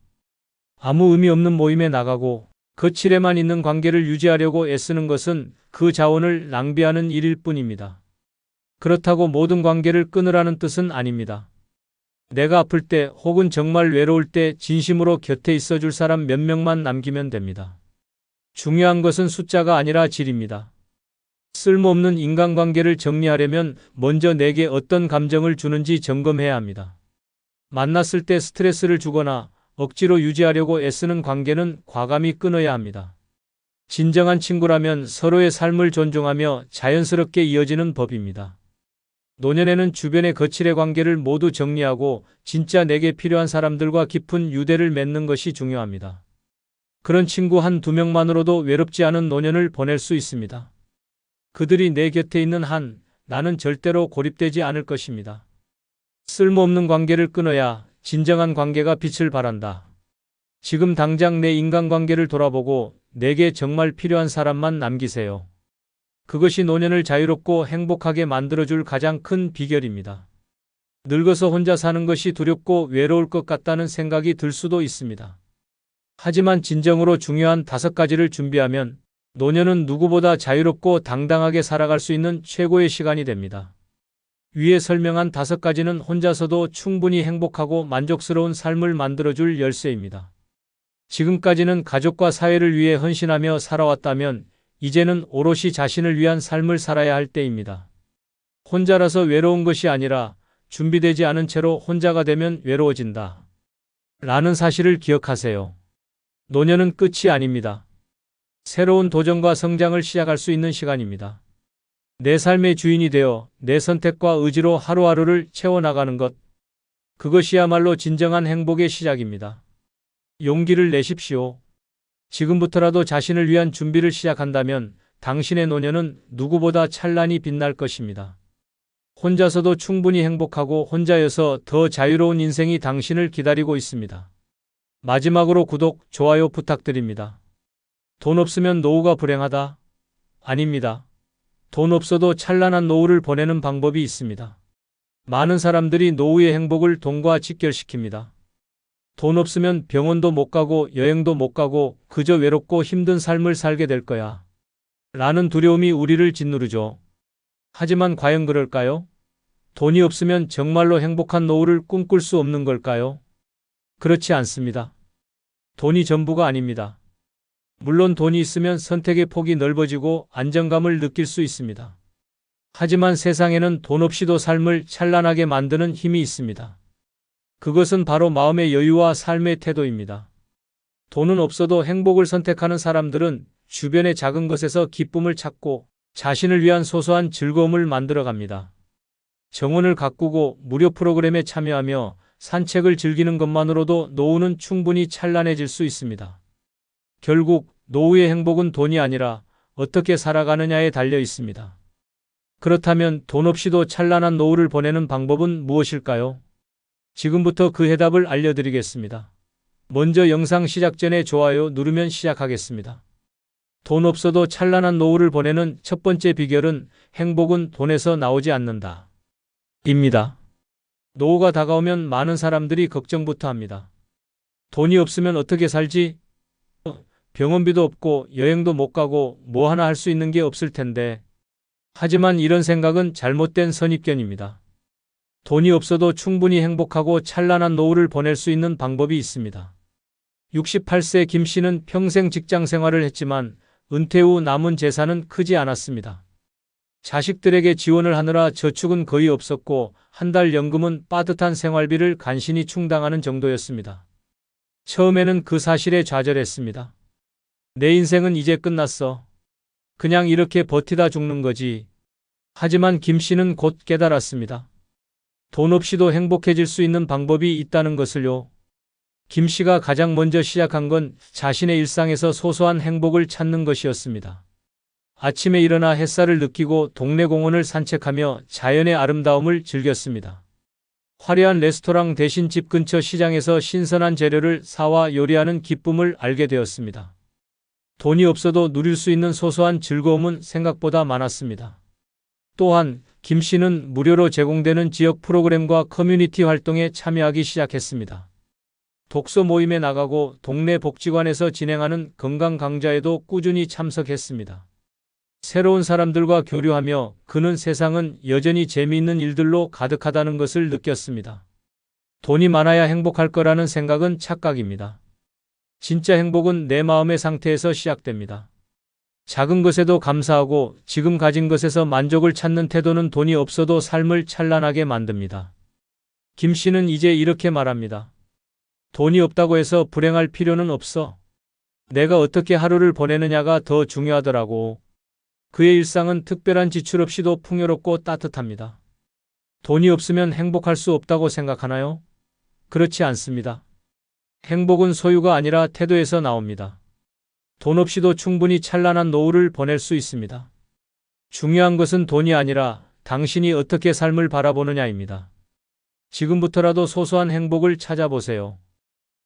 아무 의미 없는 모임에 나가고 거칠에만 있는 관계를 유지하려고 애쓰는 것은 그 자원을 낭비하는 일일 뿐입니다. 그렇다고 모든 관계를 끊으라는 뜻은 아닙니다. 내가 아플 때 혹은 정말 외로울 때 진심으로 곁에 있어줄 사람 몇 명만 남기면 됩니다. 중요한 것은 숫자가 아니라 질입니다. 쓸모없는 인간관계를 정리하려면 먼저 내게 어떤 감정을 주는지 점검해야 합니다. 만났을 때 스트레스를 주거나 억지로 유지하려고 애쓰는 관계는 과감히 끊어야 합니다. 진정한 친구라면 서로의 삶을 존중하며 자연스럽게 이어지는 법입니다. 노년에는 주변의 거칠의 관계를 모두 정리하고 진짜 내게 필요한 사람들과 깊은 유대를 맺는 것이 중요합니다. 그런 친구 한 두 명만으로도 외롭지 않은 노년을 보낼 수 있습니다. 그들이 내 곁에 있는 한 나는 절대로 고립되지 않을 것입니다. 쓸모없는 관계를 끊어야 진정한 관계가 빛을 발한다. 지금 당장 내 인간관계를 돌아보고 내게 정말 필요한 사람만 남기세요. 그것이 노년을 자유롭고 행복하게 만들어줄 가장 큰 비결입니다. 늙어서 혼자 사는 것이 두렵고 외로울 것 같다는 생각이 들 수도 있습니다. 하지만 진정으로 중요한 5가지를 준비하면 노년은 누구보다 자유롭고 당당하게 살아갈 수 있는 최고의 시간이 됩니다. 위에 설명한 5가지는 혼자서도 충분히 행복하고 만족스러운 삶을 만들어줄 열쇠입니다. 지금까지는 가족과 사회를 위해 헌신하며 살아왔다면 이제는 오롯이 자신을 위한 삶을 살아야 할 때입니다. 혼자라서 외로운 것이 아니라 준비되지 않은 채로 혼자가 되면 외로워진다. 라는 사실을 기억하세요. 노년은 끝이 아닙니다. 새로운 도전과 성장을 시작할 수 있는 시간입니다. 내 삶의 주인이 되어 내 선택과 의지로 하루하루를 채워나가는 것. 그것이야말로 진정한 행복의 시작입니다. 용기를 내십시오. 지금부터라도 자신을 위한 준비를 시작한다면 당신의 노년은 누구보다 찬란히 빛날 것입니다. 혼자서도 충분히 행복하고 혼자여서 더 자유로운 인생이 당신을 기다리고 있습니다. 마지막으로 구독, 좋아요 부탁드립니다. 돈 없으면 노후가 불행하다? 아닙니다. 돈 없어도 찬란한 노후를 보내는 방법이 있습니다. 많은 사람들이 노후의 행복을 돈과 직결시킵니다. 돈 없으면 병원도 못 가고 여행도 못 가고 그저 외롭고 힘든 삶을 살게 될 거야. 라는 두려움이 우리를 짓누르죠. 하지만 과연 그럴까요? 돈이 없으면 정말로 행복한 노후를 꿈꿀 수 없는 걸까요? 그렇지 않습니다. 돈이 전부가 아닙니다. 물론 돈이 있으면 선택의 폭이 넓어지고 안정감을 느낄 수 있습니다. 하지만 세상에는 돈 없이도 삶을 찬란하게 만드는 힘이 있습니다. 그것은 바로 마음의 여유와 삶의 태도입니다. 돈은 없어도 행복을 선택하는 사람들은 주변의 작은 것에서 기쁨을 찾고 자신을 위한 소소한 즐거움을 만들어갑니다. 정원을 가꾸고 무료 프로그램에 참여하며 산책을 즐기는 것만으로도 노후는 충분히 찬란해질 수 있습니다. 결국 노후의 행복은 돈이 아니라 어떻게 살아가느냐에 달려 있습니다. 그렇다면 돈 없이도 찬란한 노후를 보내는 방법은 무엇일까요? 지금부터 그 해답을 알려드리겠습니다. 먼저 영상 시작 전에 좋아요 누르면 시작하겠습니다. 돈 없어도 찬란한 노후를 보내는 첫 번째 비결은 행복은 돈에서 나오지 않는다. 입니다. 노후가 다가오면 많은 사람들이 걱정부터 합니다. 돈이 없으면 어떻게 살지? 병원비도 없고 여행도 못 가고 뭐 하나 할 수 있는 게 없을 텐데. 하지만 이런 생각은 잘못된 선입견입니다. 돈이 없어도 충분히 행복하고 찬란한 노후를 보낼 수 있는 방법이 있습니다. 68세 김 씨는 평생 직장 생활을 했지만 은퇴 후 남은 재산은 크지 않았습니다. 자식들에게 지원을 하느라 저축은 거의 없었고 한 달 연금은 빠듯한 생활비를 간신히 충당하는 정도였습니다. 처음에는 그 사실에 좌절했습니다. 내 인생은 이제 끝났어. 그냥 이렇게 버티다 죽는 거지. 하지만 김 씨는 곧 깨달았습니다. 돈 없이도 행복해질 수 있는 방법이 있다는 것을요. 김 씨가 가장 먼저 시작한 건 자신의 일상에서 소소한 행복을 찾는 것이었습니다. 아침에 일어나 햇살을 느끼고 동네 공원을 산책하며 자연의 아름다움을 즐겼습니다. 화려한 레스토랑 대신 집 근처 시장에서 신선한 재료를 사와 요리하는 기쁨을 알게 되었습니다. 돈이 없어도 누릴 수 있는 소소한 즐거움은 생각보다 많았습니다. 또한 김 씨는 무료로 제공되는 지역 프로그램과 커뮤니티 활동에 참여하기 시작했습니다. 독서 모임에 나가고 동네 복지관에서 진행하는 건강 강좌에도 꾸준히 참석했습니다. 새로운 사람들과 교류하며 그는 세상은 여전히 재미있는 일들로 가득하다는 것을 느꼈습니다. 돈이 많아야 행복할 거라는 생각은 착각입니다. 진짜 행복은 내 마음의 상태에서 시작됩니다. 작은 것에도 감사하고 지금 가진 것에서 만족을 찾는 태도는 돈이 없어도 삶을 찬란하게 만듭니다. 김 씨는 이제 이렇게 말합니다. 돈이 없다고 해서 불행할 필요는 없어. 내가 어떻게 하루를 보내느냐가 더 중요하더라고. 그의 일상은 특별한 지출 없이도 풍요롭고 따뜻합니다. 돈이 없으면 행복할 수 없다고 생각하나요? 그렇지 않습니다. 행복은 소유가 아니라 태도에서 나옵니다. 돈 없이도 충분히 찬란한 노후를 보낼 수 있습니다. 중요한 것은 돈이 아니라 당신이 어떻게 삶을 바라보느냐입니다. 지금부터라도 소소한 행복을 찾아보세요.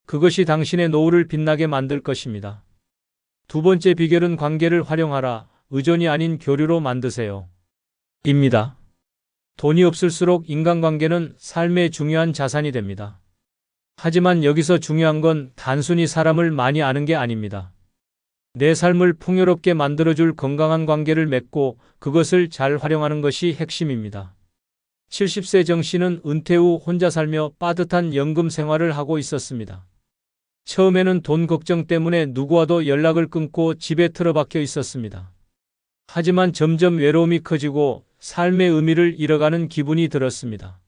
그것이 당신의 노후를 빛나게 만들 것입니다. 두 번째 비결은 관계를 활용하라. 의존이 아닌 교류로 만드세요. 입니다. 돈이 없을수록 인간관계는 삶의 중요한 자산이 됩니다. 하지만 여기서 중요한 건 단순히 사람을 많이 아는 게 아닙니다. 내 삶을 풍요롭게 만들어줄 건강한 관계를 맺고 그것을 잘 활용하는 것이 핵심입니다. 70세 정 씨는 은퇴 후 혼자 살며 빠듯한 연금 생활을 하고 있었습니다. 처음에는 돈 걱정 때문에 누구와도 연락을 끊고 집에 틀어박혀 있었습니다. 하지만 점점 외로움이 커지고 삶의 의미를 잃어가는 기분이 들었습니다.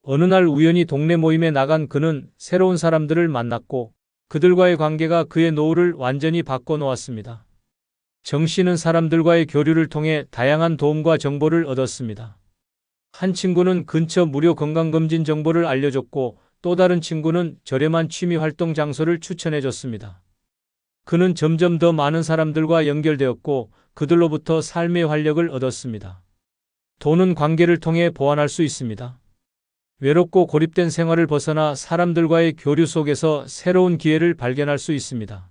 어느 날 우연히 동네 모임에 나간 그는 새로운 사람들을 만났고 그들과의 관계가 그의 노후를 완전히 바꿔놓았습니다. 정 씨는 사람들과의 교류를 통해 다양한 도움과 정보를 얻었습니다. 한 친구는 근처 무료 건강검진 정보를 알려줬고 또 다른 친구는 저렴한 취미활동 장소를 추천해줬습니다. 그는 점점 더 많은 사람들과 연결되었고 그들로부터 삶의 활력을 얻었습니다. 돈은 관계를 통해 보완할 수 있습니다. 외롭고 고립된 생활을 벗어나 사람들과의 교류 속에서 새로운 기회를 발견할 수 있습니다.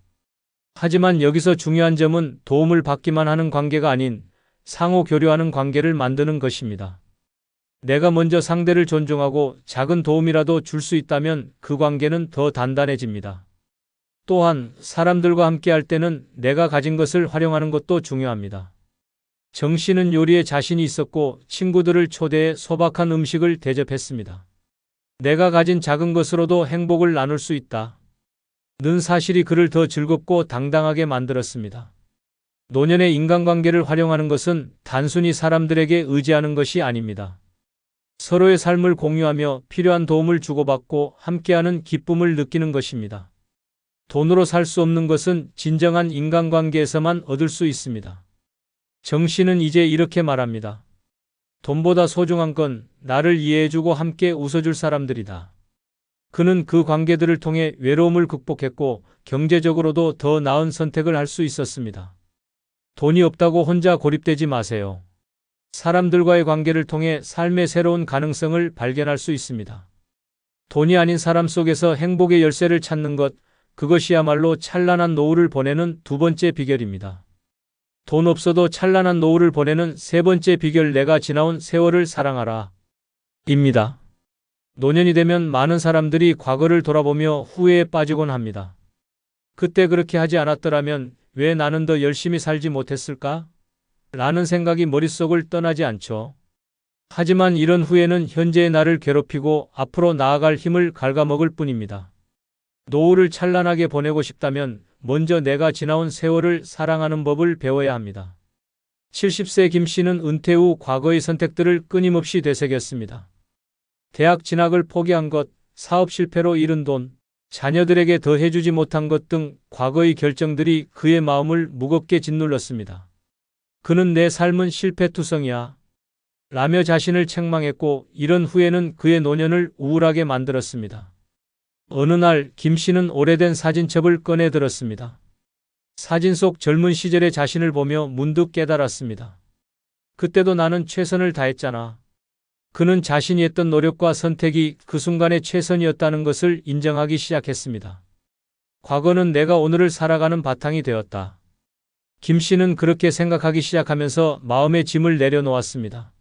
하지만 여기서 중요한 점은 도움을 받기만 하는 관계가 아닌 상호 교류하는 관계를 만드는 것입니다. 내가 먼저 상대를 존중하고 작은 도움이라도 줄 수 있다면 그 관계는 더 단단해집니다. 또한 사람들과 함께할 때는 내가 가진 것을 활용하는 것도 중요합니다. 정 씨는 요리에 자신이 있었고 친구들을 초대해 소박한 음식을 대접했습니다. 내가 가진 작은 것으로도 행복을 나눌 수 있다. 는 사실이 그를 더 즐겁고 당당하게 만들었습니다. 노년의 인간관계를 활용하는 것은 단순히 사람들에게 의지하는 것이 아닙니다. 서로의 삶을 공유하며 필요한 도움을 주고받고 함께하는 기쁨을 느끼는 것입니다. 돈으로 살 수 없는 것은 진정한 인간관계에서만 얻을 수 있습니다. 정 씨는 이제 이렇게 말합니다. 돈보다 소중한 건 나를 이해해주고 함께 웃어줄 사람들이다. 그는 그 관계들을 통해 외로움을 극복했고 경제적으로도 더 나은 선택을 할 수 있었습니다. 돈이 없다고 혼자 고립되지 마세요. 사람들과의 관계를 통해 삶의 새로운 가능성을 발견할 수 있습니다. 돈이 아닌 사람 속에서 행복의 열쇠를 찾는 것, 그것이야말로 찬란한 노후를 보내는 두 번째 비결입니다. 돈 없어도 찬란한 노후를 보내는 세 번째 비결, 내가 지나온 세월을 사랑하라. 입니다. 노년이 되면 많은 사람들이 과거를 돌아보며 후회에 빠지곤 합니다. 그때 그렇게 하지 않았더라면 왜 나는 더 열심히 살지 못했을까? 라는 생각이 머릿속을 떠나지 않죠. 하지만 이런 후회는 현재의 나를 괴롭히고 앞으로 나아갈 힘을 갉아먹을 뿐입니다. 노후를 찬란하게 보내고 싶다면 먼저 내가 지나온 세월을 사랑하는 법을 배워야 합니다. 70세 김 씨는 은퇴 후 과거의 선택들을 끊임없이 되새겼습니다. 대학 진학을 포기한 것, 사업 실패로 잃은 돈, 자녀들에게 더 해주지 못한 것 등 과거의 결정들이 그의 마음을 무겁게 짓눌렀습니다. 그는 내 삶은 실패투성이야 라며 자신을 책망했고, 이런 후회는 그의 노년을 우울하게 만들었습니다. 어느 날 김 씨는 오래된 사진첩을 꺼내 들었습니다. 사진 속 젊은 시절의 자신을 보며 문득 깨달았습니다. 그때도 나는 최선을 다했잖아. 그는 자신이 했던 노력과 선택이 그 순간의 최선이었다는 것을 인정하기 시작했습니다. 과거는 내가 오늘을 살아가는 바탕이 되었다. 김 씨는 그렇게 생각하기 시작하면서 마음의 짐을 내려놓았습니다.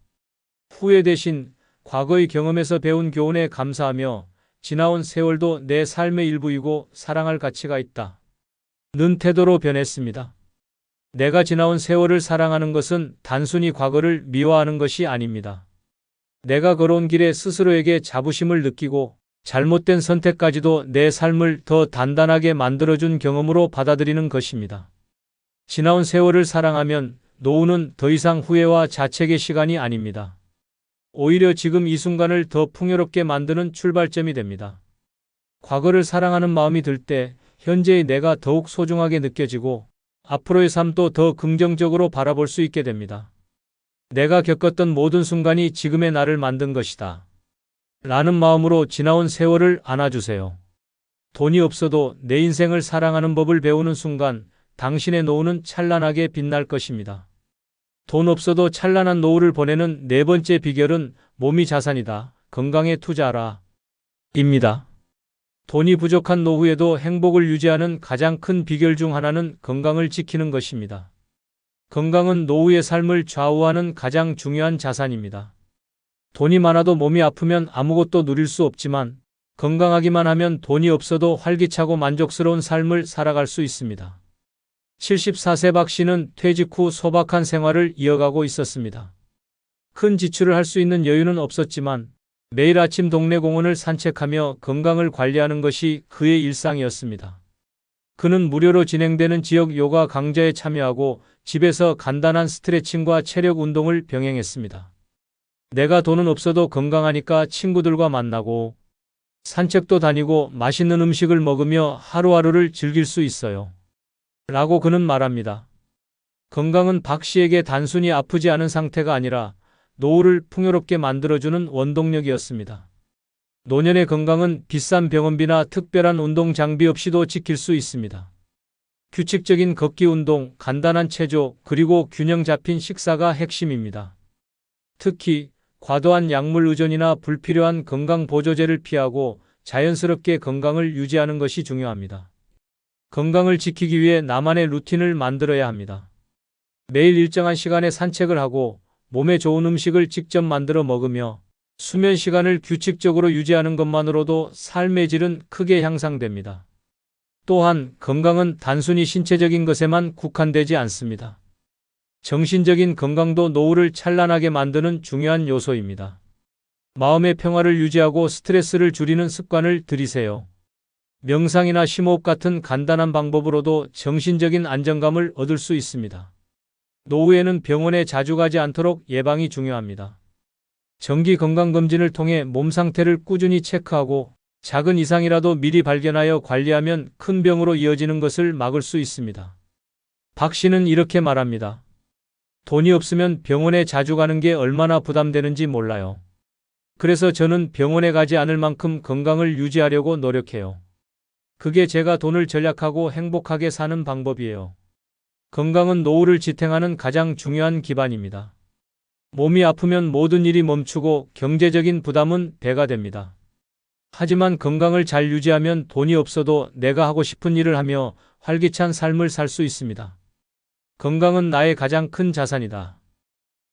후회 대신 과거의 경험에서 배운 교훈에 감사하며 지나온 세월도 내 삶의 일부이고 사랑할 가치가 있다. 는 태도로 변했습니다. 내가 지나온 세월을 사랑하는 것은 단순히 과거를 미워하는 것이 아닙니다. 내가 걸어온 길에 스스로에게 자부심을 느끼고 잘못된 선택까지도 내 삶을 더 단단하게 만들어준 경험으로 받아들이는 것입니다. 지나온 세월을 사랑하면 노후는 더 이상 후회와 자책의 시간이 아닙니다. 오히려 지금 이 순간을 더 풍요롭게 만드는 출발점이 됩니다. 과거를 사랑하는 마음이 들 때 현재의 내가 더욱 소중하게 느껴지고 앞으로의 삶도 더 긍정적으로 바라볼 수 있게 됩니다. 내가 겪었던 모든 순간이 지금의 나를 만든 것이다. 라는 마음으로 지나온 세월을 안아주세요. 돈이 없어도 내 인생을 사랑하는 법을 배우는 순간 당신의 노후는 찬란하게 빛날 것입니다. 돈 없어도 찬란한 노후를 보내는 네 번째 비결은 몸이 자산이다. 건강에 투자하라. 입니다. 돈이 부족한 노후에도 행복을 유지하는 가장 큰 비결 중 하나는 건강을 지키는 것입니다. 건강은 노후의 삶을 좌우하는 가장 중요한 자산입니다. 돈이 많아도 몸이 아프면 아무것도 누릴 수 없지만 건강하기만 하면 돈이 없어도 활기차고 만족스러운 삶을 살아갈 수 있습니다. 74세 박 씨는 퇴직 후 소박한 생활을 이어가고 있었습니다. 큰 지출을 할 수 있는 여유는 없었지만 매일 아침 동네 공원을 산책하며 건강을 관리하는 것이 그의 일상이었습니다. 그는 무료로 진행되는 지역 요가 강좌에 참여하고 집에서 간단한 스트레칭과 체력 운동을 병행했습니다. 내가 돈은 없어도 건강하니까 친구들과 만나고 산책도 다니고 맛있는 음식을 먹으며 하루하루를 즐길 수 있어요. 라고 그는 말합니다. 건강은 박 씨에게 단순히 아프지 않은 상태가 아니라 노후를 풍요롭게 만들어주는 원동력이었습니다. 노년의 건강은 비싼 병원비나 특별한 운동 장비 없이도 지킬 수 있습니다. 규칙적인 걷기 운동, 간단한 체조, 그리고 균형 잡힌 식사가 핵심입니다. 특히 과도한 약물 의존이나 불필요한 건강 보조제를 피하고 자연스럽게 건강을 유지하는 것이 중요합니다. 건강을 지키기 위해 나만의 루틴을 만들어야 합니다. 매일 일정한 시간에 산책을 하고 몸에 좋은 음식을 직접 만들어 먹으며 수면 시간을 규칙적으로 유지하는 것만으로도 삶의 질은 크게 향상됩니다. 또한 건강은 단순히 신체적인 것에만 국한되지 않습니다. 정신적인 건강도 노후를 찬란하게 만드는 중요한 요소입니다. 마음의 평화를 유지하고 스트레스를 줄이는 습관을 들이세요. 명상이나 심호흡 같은 간단한 방법으로도 정신적인 안정감을 얻을 수 있습니다. 노후에는 병원에 자주 가지 않도록 예방이 중요합니다. 정기 건강검진을 통해 몸 상태를 꾸준히 체크하고 작은 이상이라도 미리 발견하여 관리하면 큰 병으로 이어지는 것을 막을 수 있습니다. 박 씨는 이렇게 말합니다. 돈이 없으면 병원에 자주 가는 게 얼마나 부담되는지 몰라요. 그래서 저는 병원에 가지 않을 만큼 건강을 유지하려고 노력해요. 그게 제가 돈을 절약하고 행복하게 사는 방법이에요. 건강은 노후를 지탱하는 가장 중요한 기반입니다. 몸이 아프면 모든 일이 멈추고 경제적인 부담은 배가 됩니다. 하지만 건강을 잘 유지하면 돈이 없어도 내가 하고 싶은 일을 하며 활기찬 삶을 살 수 있습니다. 건강은 나의 가장 큰 자산이다.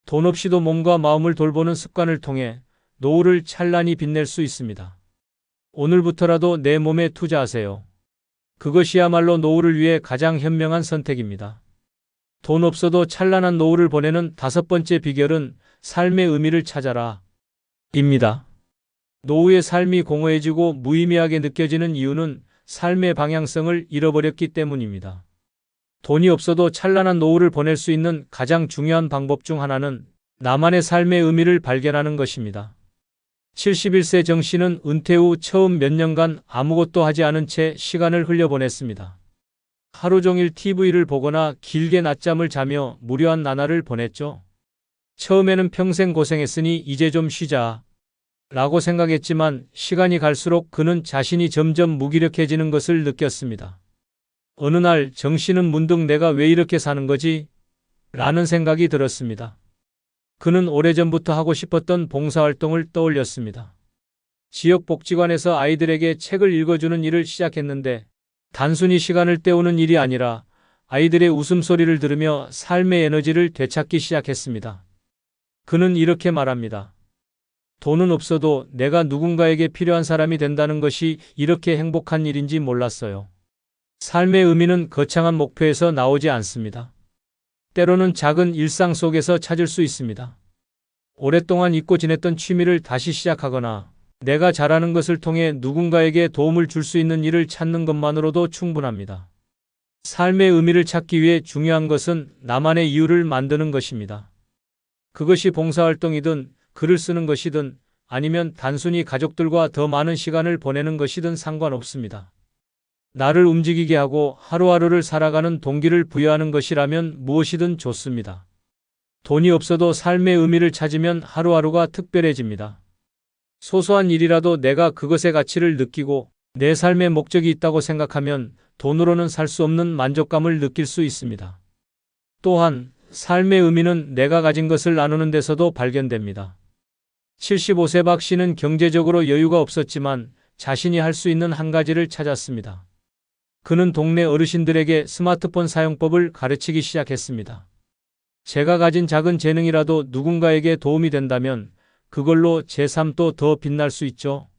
돈 없이도 몸과 마음을 돌보는 습관을 통해 노후를 찬란히 빛낼 수 있습니다. 오늘부터라도 내 몸에 투자하세요. 그것이야말로 노후를 위해 가장 현명한 선택입니다. 돈 없어도 찬란한 노후를 보내는 5번째 비결은 삶의 의미를 찾아라. 입니다. 노후의 삶이 공허해지고 무의미하게 느껴지는 이유는 삶의 방향성을 잃어버렸기 때문입니다. 돈이 없어도 찬란한 노후를 보낼 수 있는 가장 중요한 방법 중 하나는 나만의 삶의 의미를 발견하는 것입니다. 71세 정 씨는 은퇴 후 처음 몇 년간 아무것도 하지 않은 채 시간을 흘려보냈습니다. 하루 종일 TV를 보거나 길게 낮잠을 자며 무료한 나날을 보냈죠. 처음에는 평생 고생했으니 이제 좀 쉬자 라고 생각했지만 시간이 갈수록 그는 자신이 점점 무기력해지는 것을 느꼈습니다. 어느 날 정 씨는 문득 내가 왜 이렇게 사는 거지? 라는 생각이 들었습니다. 그는 오래전부터 하고 싶었던 봉사활동을 떠올렸습니다. 지역복지관에서 아이들에게 책을 읽어주는 일을 시작했는데 단순히 시간을 때우는 일이 아니라 아이들의 웃음소리를 들으며 삶의 에너지를 되찾기 시작했습니다. 그는 이렇게 말합니다. 돈은 없어도 내가 누군가에게 필요한 사람이 된다는 것이 이렇게 행복한 일인지 몰랐어요. 삶의 의미는 거창한 목표에서 나오지 않습니다. 때로는 작은 일상 속에서 찾을 수 있습니다. 오랫동안 잊고 지냈던 취미를 다시 시작하거나 내가 잘하는 것을 통해 누군가에게 도움을 줄 수 있는 일을 찾는 것만으로도 충분합니다. 삶의 의미를 찾기 위해 중요한 것은 나만의 이유를 만드는 것입니다. 그것이 봉사활동이든 글을 쓰는 것이든 아니면 단순히 가족들과 더 많은 시간을 보내는 것이든 상관없습니다. 나를 움직이게 하고 하루하루를 살아가는 동기를 부여하는 것이라면 무엇이든 좋습니다. 돈이 없어도 삶의 의미를 찾으면 하루하루가 특별해집니다. 소소한 일이라도 내가 그것의 가치를 느끼고 내 삶의 목적이 있다고 생각하면 돈으로는 살 수 없는 만족감을 느낄 수 있습니다. 또한 삶의 의미는 내가 가진 것을 나누는 데서도 발견됩니다. 75세 박 씨는 경제적으로 여유가 없었지만 자신이 할 수 있는 한 가지를 찾았습니다. 그는 동네 어르신들에게 스마트폰 사용법을 가르치기 시작했습니다. 제가 가진 작은 재능이라도 누군가에게 도움이 된다면 그걸로 제 삶도 더 빛날 수 있죠.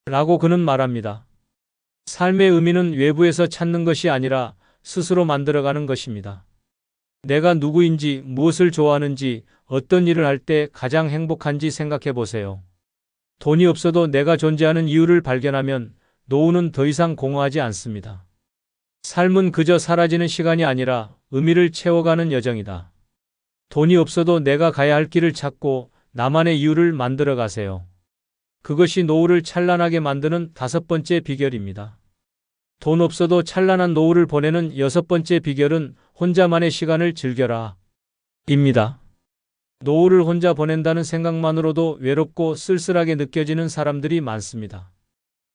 라고 그는 말합니다. 삶의 의미는 외부에서 찾는 것이 아니라 스스로 만들어가는 것입니다. 내가 누구인지, 무엇을 좋아하는지, 어떤 일을 할 때 가장 행복한지 생각해 보세요. 돈이 없어도 내가 존재하는 이유를 발견하면 노후는 더 이상 공허하지 않습니다. 삶은 그저 사라지는 시간이 아니라 의미를 채워가는 여정이다. 돈이 없어도 내가 가야 할 길을 찾고 나만의 이유를 만들어 가세요. 그것이 노후를 찬란하게 만드는 5번째 비결입니다. 돈 없어도 찬란한 노후를 보내는 6번째 비결은 혼자만의 시간을 즐겨라. 입니다. 노후를 혼자 보낸다는 생각만으로도 외롭고 쓸쓸하게 느껴지는 사람들이 많습니다.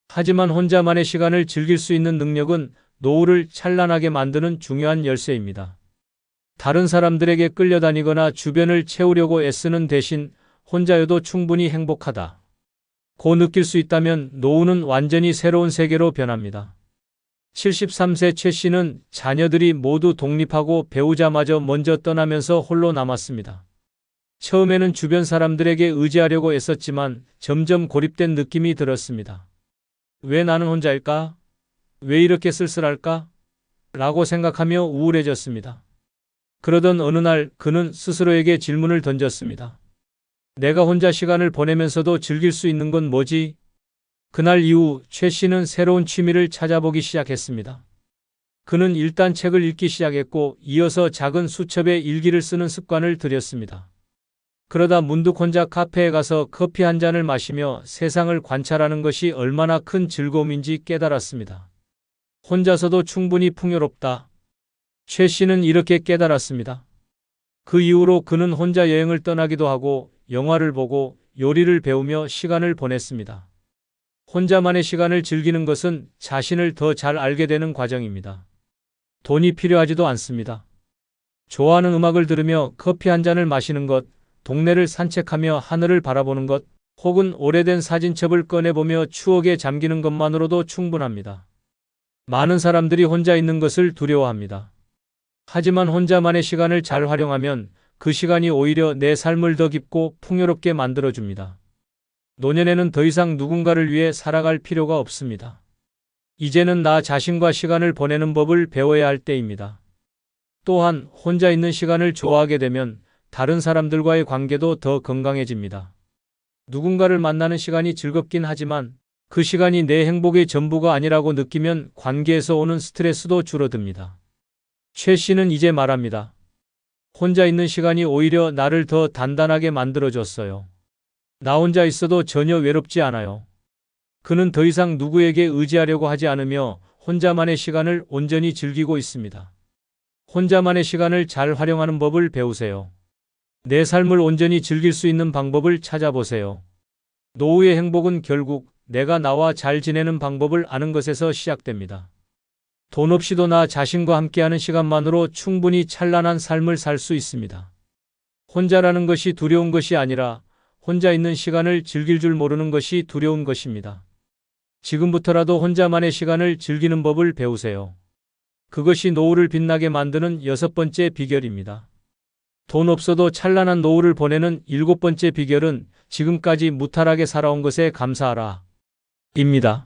하지만 혼자만의 시간을 즐길 수 있는 능력은 노후를 찬란하게 만드는 중요한 열쇠입니다. 다른 사람들에게 끌려다니거나 주변을 채우려고 애쓰는 대신 혼자여도 충분히 행복하다 고 느낄 수 있다면 노후는 완전히 새로운 세계로 변합니다. 73세 최 씨는 자녀들이 모두 독립하고 배우자마저 먼저 떠나면서 홀로 남았습니다. 처음에는 주변 사람들에게 의지하려고 애썼지만 점점 고립된 느낌이 들었습니다. 왜 나는 혼자일까? 왜 이렇게 쓸쓸할까? 라고 생각하며 우울해졌습니다. 그러던 어느 날 그는 스스로에게 질문을 던졌습니다. 내가 혼자 시간을 보내면서도 즐길 수 있는 건 뭐지? 그날 이후 최 씨는 새로운 취미를 찾아보기 시작했습니다. 그는 일단 책을 읽기 시작했고 이어서 작은 수첩에 일기를 쓰는 습관을 들였습니다. 그러다 문득 혼자 카페에 가서 커피 한 잔을 마시며 세상을 관찰하는 것이 얼마나 큰 즐거움인지 깨달았습니다. 혼자서도 충분히 풍요롭다. 최 씨는 이렇게 깨달았습니다. 그 이후로 그는 혼자 여행을 떠나기도 하고 영화를 보고 요리를 배우며 시간을 보냈습니다. 혼자만의 시간을 즐기는 것은 자신을 더 잘 알게 되는 과정입니다. 돈이 필요하지도 않습니다. 좋아하는 음악을 들으며 커피 한 잔을 마시는 것, 동네를 산책하며 하늘을 바라보는 것, 혹은 오래된 사진첩을 꺼내보며 추억에 잠기는 것만으로도 충분합니다. 많은 사람들이 혼자 있는 것을 두려워합니다. 하지만 혼자만의 시간을 잘 활용하면 그 시간이 오히려 내 삶을 더 깊고 풍요롭게 만들어줍니다. 노년에는 더 이상 누군가를 위해 살아갈 필요가 없습니다. 이제는 나 자신과 시간을 보내는 법을 배워야 할 때입니다. 또한 혼자 있는 시간을 좋아하게 되면 다른 사람들과의 관계도 더 건강해집니다. 누군가를 만나는 시간이 즐겁긴 하지만 그 시간이 내 행복의 전부가 아니라고 느끼면 관계에서 오는 스트레스도 줄어듭니다. 최 씨는 이제 말합니다. 혼자 있는 시간이 오히려 나를 더 단단하게 만들어줬어요. 나 혼자 있어도 전혀 외롭지 않아요. 그는 더 이상 누구에게 의지하려고 하지 않으며 혼자만의 시간을 온전히 즐기고 있습니다. 혼자만의 시간을 잘 활용하는 법을 배우세요. 내 삶을 온전히 즐길 수 있는 방법을 찾아보세요. 노후의 행복은 결국 내가 나와 잘 지내는 방법을 아는 것에서 시작됩니다. 돈 없이도 나 자신과 함께하는 시간만으로 충분히 찬란한 삶을 살 수 있습니다. 혼자라는 것이 두려운 것이 아니라 혼자 있는 시간을 즐길 줄 모르는 것이 두려운 것입니다. 지금부터라도 혼자만의 시간을 즐기는 법을 배우세요. 그것이 노후를 빛나게 만드는 6번째 비결입니다. 돈 없어도 찬란한 노후를 보내는 7번째 비결은 지금까지 무탈하게 살아온 것에 감사하라. 입니다.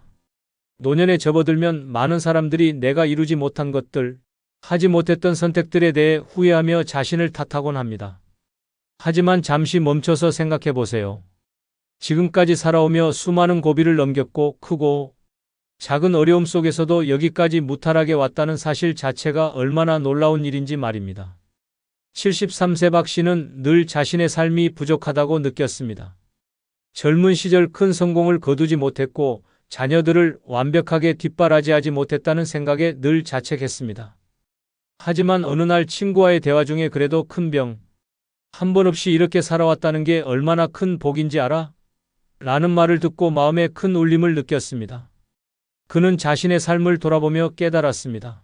노년에 접어들면 많은 사람들이 내가 이루지 못한 것들, 하지 못했던 선택들에 대해 후회하며 자신을 탓하곤 합니다. 하지만 잠시 멈춰서 생각해 보세요. 지금까지 살아오며 수많은 고비를 넘겼고 크고 작은 어려움 속에서도 여기까지 무탈하게 왔다는 사실 자체가 얼마나 놀라운 일인지 말입니다. 73세 박 씨는 늘 자신의 삶이 부족하다고 느꼈습니다. 젊은 시절 큰 성공을 거두지 못했고 자녀들을 완벽하게 뒷바라지하지 못했다는 생각에 늘 자책했습니다. 하지만 어느 날 친구와의 대화 중에 그래도 큰 병, 한 번 없이 이렇게 살아왔다는 게 얼마나 큰 복인지 알아? 라는 말을 듣고 마음에 큰 울림을 느꼈습니다. 그는 자신의 삶을 돌아보며 깨달았습니다.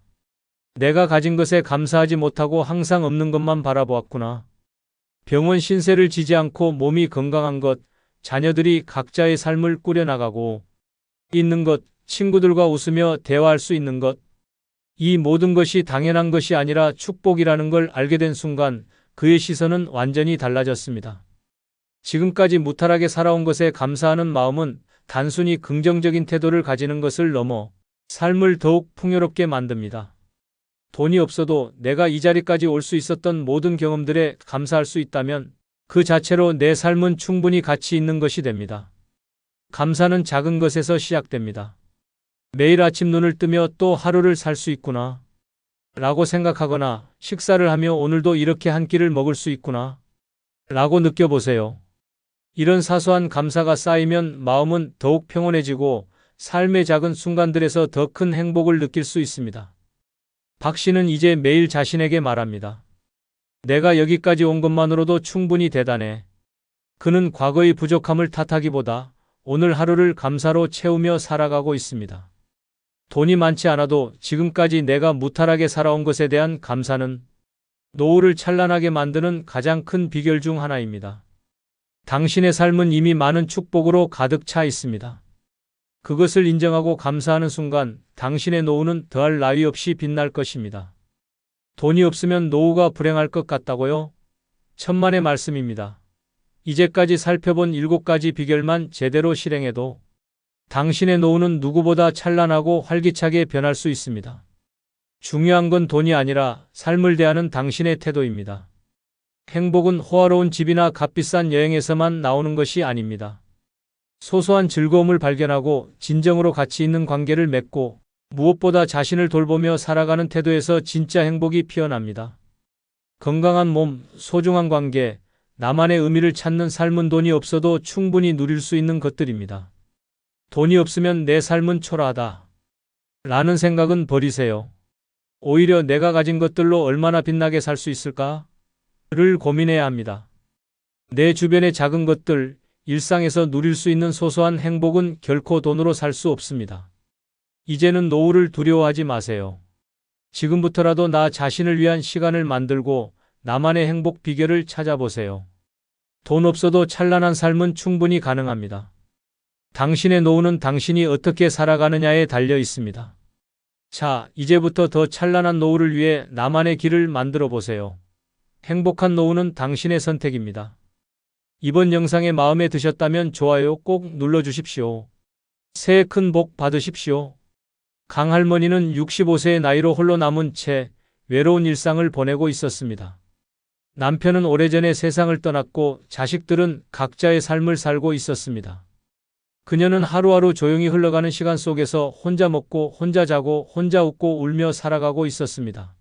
내가 가진 것에 감사하지 못하고 항상 없는 것만 바라보았구나. 병원 신세를 지지 않고 몸이 건강한 것, 자녀들이 각자의 삶을 꾸려나가고 있는 것, 친구들과 웃으며 대화할 수 있는 것, 이 모든 것이 당연한 것이 아니라 축복이라는 걸 알게 된 순간 그의 시선은 완전히 달라졌습니다. 지금까지 무탈하게 살아온 것에 감사하는 마음은 단순히 긍정적인 태도를 가지는 것을 넘어 삶을 더욱 풍요롭게 만듭니다. 돈이 없어도 내가 이 자리까지 올 수 있었던 모든 경험들에 감사할 수 있다면 그 자체로 내 삶은 충분히 가치 있는 것이 됩니다. 감사는 작은 것에서 시작됩니다. 매일 아침 눈을 뜨며 또 하루를 살 수 있구나 라고 생각하거나 식사를 하며 오늘도 이렇게 한 끼를 먹을 수 있구나 라고 느껴보세요. 이런 사소한 감사가 쌓이면 마음은 더욱 평온해지고 삶의 작은 순간들에서 더 큰 행복을 느낄 수 있습니다. 박 씨는 이제 매일 자신에게 말합니다. 내가 여기까지 온 것만으로도 충분히 대단해. 그는 과거의 부족함을 탓하기보다 오늘 하루를 감사로 채우며 살아가고 있습니다. 돈이 많지 않아도 지금까지 내가 무탈하게 살아온 것에 대한 감사는 노후를 찬란하게 만드는 가장 큰 비결 중 하나입니다. 당신의 삶은 이미 많은 축복으로 가득 차 있습니다. 그것을 인정하고 감사하는 순간 당신의 노후는 더할 나위 없이 빛날 것입니다. 돈이 없으면 노후가 불행할 것 같다고요? 천만의 말씀입니다. 이제까지 살펴본 7가지 비결만 제대로 실행해도 당신의 노후는 누구보다 찬란하고 활기차게 변할 수 있습니다. 중요한 건 돈이 아니라 삶을 대하는 당신의 태도입니다. 행복은 호화로운 집이나 값비싼 여행에서만 나오는 것이 아닙니다. 소소한 즐거움을 발견하고 진정으로 가치 있는 관계를 맺고 무엇보다 자신을 돌보며 살아가는 태도에서 진짜 행복이 피어납니다. 건강한 몸, 소중한 관계, 나만의 의미를 찾는 삶은 돈이 없어도 충분히 누릴 수 있는 것들입니다. 돈이 없으면 내 삶은 초라하다 라는 생각은 버리세요. 오히려 내가 가진 것들로 얼마나 빛나게 살 수 있을까? 고민해야 합니다. 내 주변의 작은 것들, 일상에서 누릴 수 있는 소소한 행복은 결코 돈으로 살 수 없습니다. 이제는 노후를 두려워하지 마세요. 지금부터라도 나 자신을 위한 시간을 만들고 나만의 행복 비결을 찾아보세요. 돈 없어도 찬란한 삶은 충분히 가능합니다. 당신의 노후는 당신이 어떻게 살아가느냐에 달려 있습니다. 자, 이제부터 더 찬란한 노후를 위해 나만의 길을 만들어 보세요. 행복한 노후는 당신의 선택입니다. 이번 영상이 마음에 드셨다면 좋아요 꼭 눌러주십시오. 새해 큰 복 받으십시오. 강할머니는 65세의 나이로 홀로 남은 채 외로운 일상을 보내고 있었습니다. 남편은 오래전에 세상을 떠났고 자식들은 각자의 삶을 살고 있었습니다. 그녀는 하루하루 조용히 흘러가는 시간 속에서 혼자 먹고 혼자 자고 혼자 웃고 울며 살아가고 있었습니다.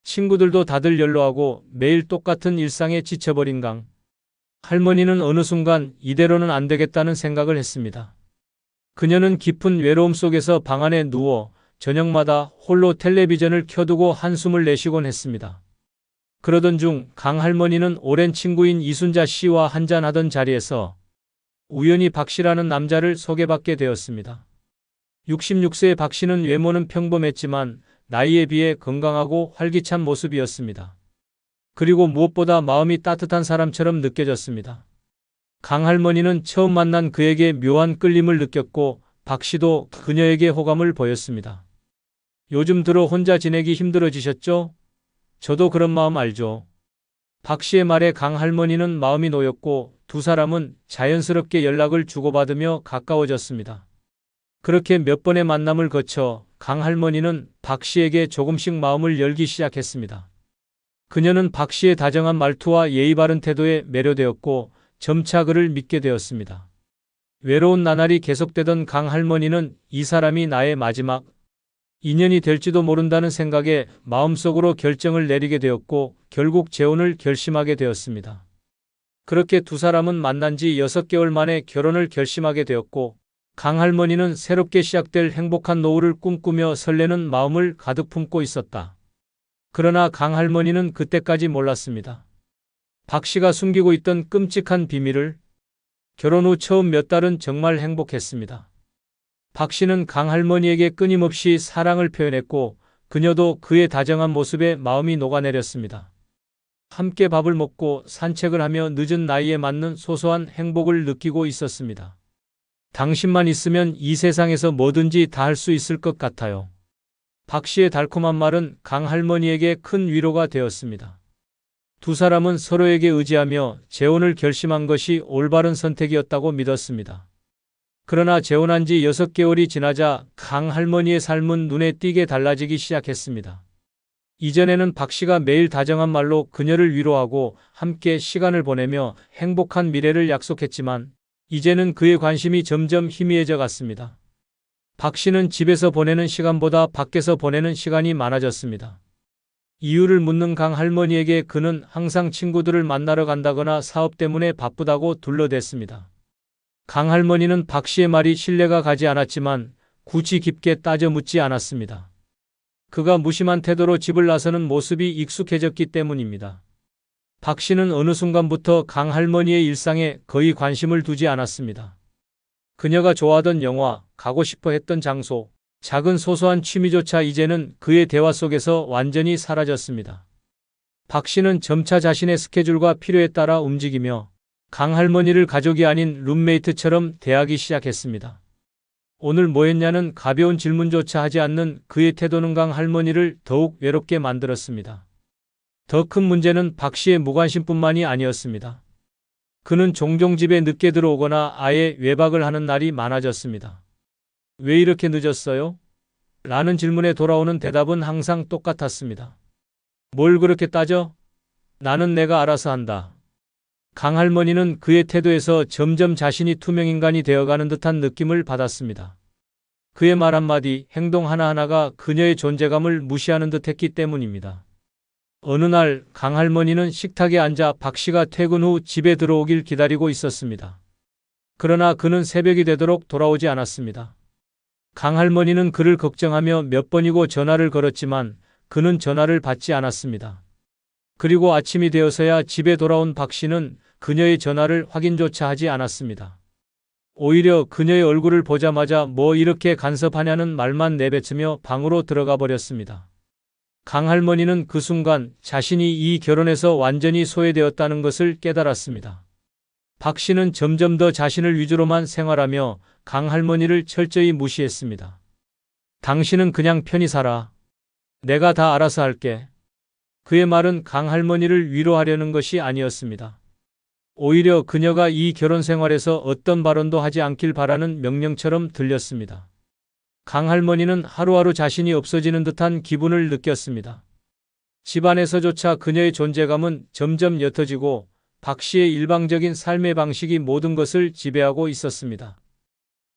친구들도 다들 연로하고 매일 똑같은 일상에 지쳐버린 할머니는 어느 순간 이대로는 안 되겠다는 생각을 했습니다. 그녀는 깊은 외로움 속에서 방 안에 누워 저녁마다 홀로 텔레비전을 켜두고 한숨을 내쉬곤 했습니다. 그러던 중 강할머니는 오랜 친구인 이순자 씨와 한잔하던 자리에서 우연히 박 씨라는 남자를 소개받게 되었습니다. 66세의 박 씨는 외모는 평범했지만 나이에 비해 건강하고 활기찬 모습이었습니다. 그리고 무엇보다 마음이 따뜻한 사람처럼 느껴졌습니다. 강할머니는 처음 만난 그에게 묘한 끌림을 느꼈고 박 씨도 그녀에게 호감을 보였습니다. 요즘 들어 혼자 지내기 힘들어지셨죠? 저도 그런 마음 알죠. 박 씨의 말에 강할머니는 마음이 놓였고 두 사람은 자연스럽게 연락을 주고받으며 가까워졌습니다. 그렇게 몇 번의 만남을 거쳐 강할머니는 박 씨에게 조금씩 마음을 열기 시작했습니다. 그녀는 박 씨의 다정한 말투와 예의 바른 태도에 매료되었고 점차 그를 믿게 되었습니다. 외로운 나날이 계속되던 강할머니는 이 사람이 나의 마지막 인연이 될지도 모른다는 생각에 마음속으로 결정을 내리게 되었고 결국 재혼을 결심하게 되었습니다. 그렇게 두 사람은 만난 지 6개월 만에 결혼을 결심하게 되었고 강할머니는 새롭게 시작될 행복한 노후를 꿈꾸며 설레는 마음을 가득 품고 있었다. 그러나 강할머니는 그때까지 몰랐습니다. 박 씨가 숨기고 있던 끔찍한 비밀을. 결혼 후 처음 몇 달은 정말 행복했습니다. 박 씨는 강할머니에게 끊임없이 사랑을 표현했고 그녀도 그의 다정한 모습에 마음이 녹아내렸습니다. 함께 밥을 먹고 산책을 하며 늦은 나이에 맞는 소소한 행복을 느끼고 있었습니다. 당신만 있으면 이 세상에서 뭐든지 다 할 수 있을 것 같아요. 박 씨의 달콤한 말은 강할머니에게 큰 위로가 되었습니다. 두 사람은 서로에게 의지하며 재혼을 결심한 것이 올바른 선택이었다고 믿었습니다. 그러나 재혼한 지 6개월이 지나자 강할머니의 삶은 눈에 띄게 달라지기 시작했습니다. 이전에는 박 씨가 매일 다정한 말로 그녀를 위로하고 함께 시간을 보내며 행복한 미래를 약속했지만 이제는 그의 관심이 점점 희미해져 갔습니다. 박 씨는 집에서 보내는 시간보다 밖에서 보내는 시간이 많아졌습니다. 이유를 묻는 강할머니에게 그는 항상 친구들을 만나러 간다거나 사업 때문에 바쁘다고 둘러댔습니다. 강할머니는 박 씨의 말이 신뢰가 가지 않았지만 굳이 깊게 따져 묻지 않았습니다. 그가 무심한 태도로 집을 나서는 모습이 익숙해졌기 때문입니다. 박 씨는 어느 순간부터 강할머니의 일상에 거의 관심을 두지 않았습니다. 그녀가 좋아하던 영화, 가고 싶어 했던 장소, 작은 소소한 취미조차 이제는 그의 대화 속에서 완전히 사라졌습니다. 박 씨는 점차 자신의 스케줄과 필요에 따라 움직이며 강할머니를 가족이 아닌 룸메이트처럼 대하기 시작했습니다. 오늘 뭐 했냐는 가벼운 질문조차 하지 않는 그의 태도는 강할머니를 더욱 외롭게 만들었습니다. 더 큰 문제는 박 씨의 무관심뿐만이 아니었습니다. 그는 종종 집에 늦게 들어오거나 아예 외박을 하는 날이 많아졌습니다. 왜 이렇게 늦었어요? 라는 질문에 돌아오는 대답은 항상 똑같았습니다. 뭘 그렇게 따져? 나는 내가 알아서 한다. 강할머니는 그의 태도에서 점점 자신이 투명인간이 되어가는 듯한 느낌을 받았습니다. 그의 말 한마디, 행동 하나하나가 그녀의 존재감을 무시하는 듯 했기 때문입니다. 어느 날 강할머니는 식탁에 앉아 박 씨가 퇴근 후 집에 들어오길 기다리고 있었습니다. 그러나 그는 새벽이 되도록 돌아오지 않았습니다. 강할머니는 그를 걱정하며 몇 번이고 전화를 걸었지만 그는 전화를 받지 않았습니다. 그리고 아침이 되어서야 집에 돌아온 박 씨는 그녀의 전화를 확인조차 하지 않았습니다. 오히려 그녀의 얼굴을 보자마자 뭐 이렇게 간섭하냐는 말만 내뱉으며 방으로 들어가 버렸습니다. 강 할머니는 그 순간 자신이 이 결혼에서 완전히 소외되었다는 것을 깨달았습니다. 박 씨는 점점 더 자신을 위주로만 생활하며 강 할머니를 철저히 무시했습니다. 당신은 그냥 편히 살아. 내가 다 알아서 할게. 그의 말은 강 할머니를 위로하려는 것이 아니었습니다. 오히려 그녀가 이 결혼 생활에서 어떤 발언도 하지 않길 바라는 명령처럼 들렸습니다. 강 할머니는 하루하루 자신이 없어지는 듯한 기분을 느꼈습니다. 집안에서조차 그녀의 존재감은 점점 옅어지고 박 씨의 일방적인 삶의 방식이 모든 것을 지배하고 있었습니다.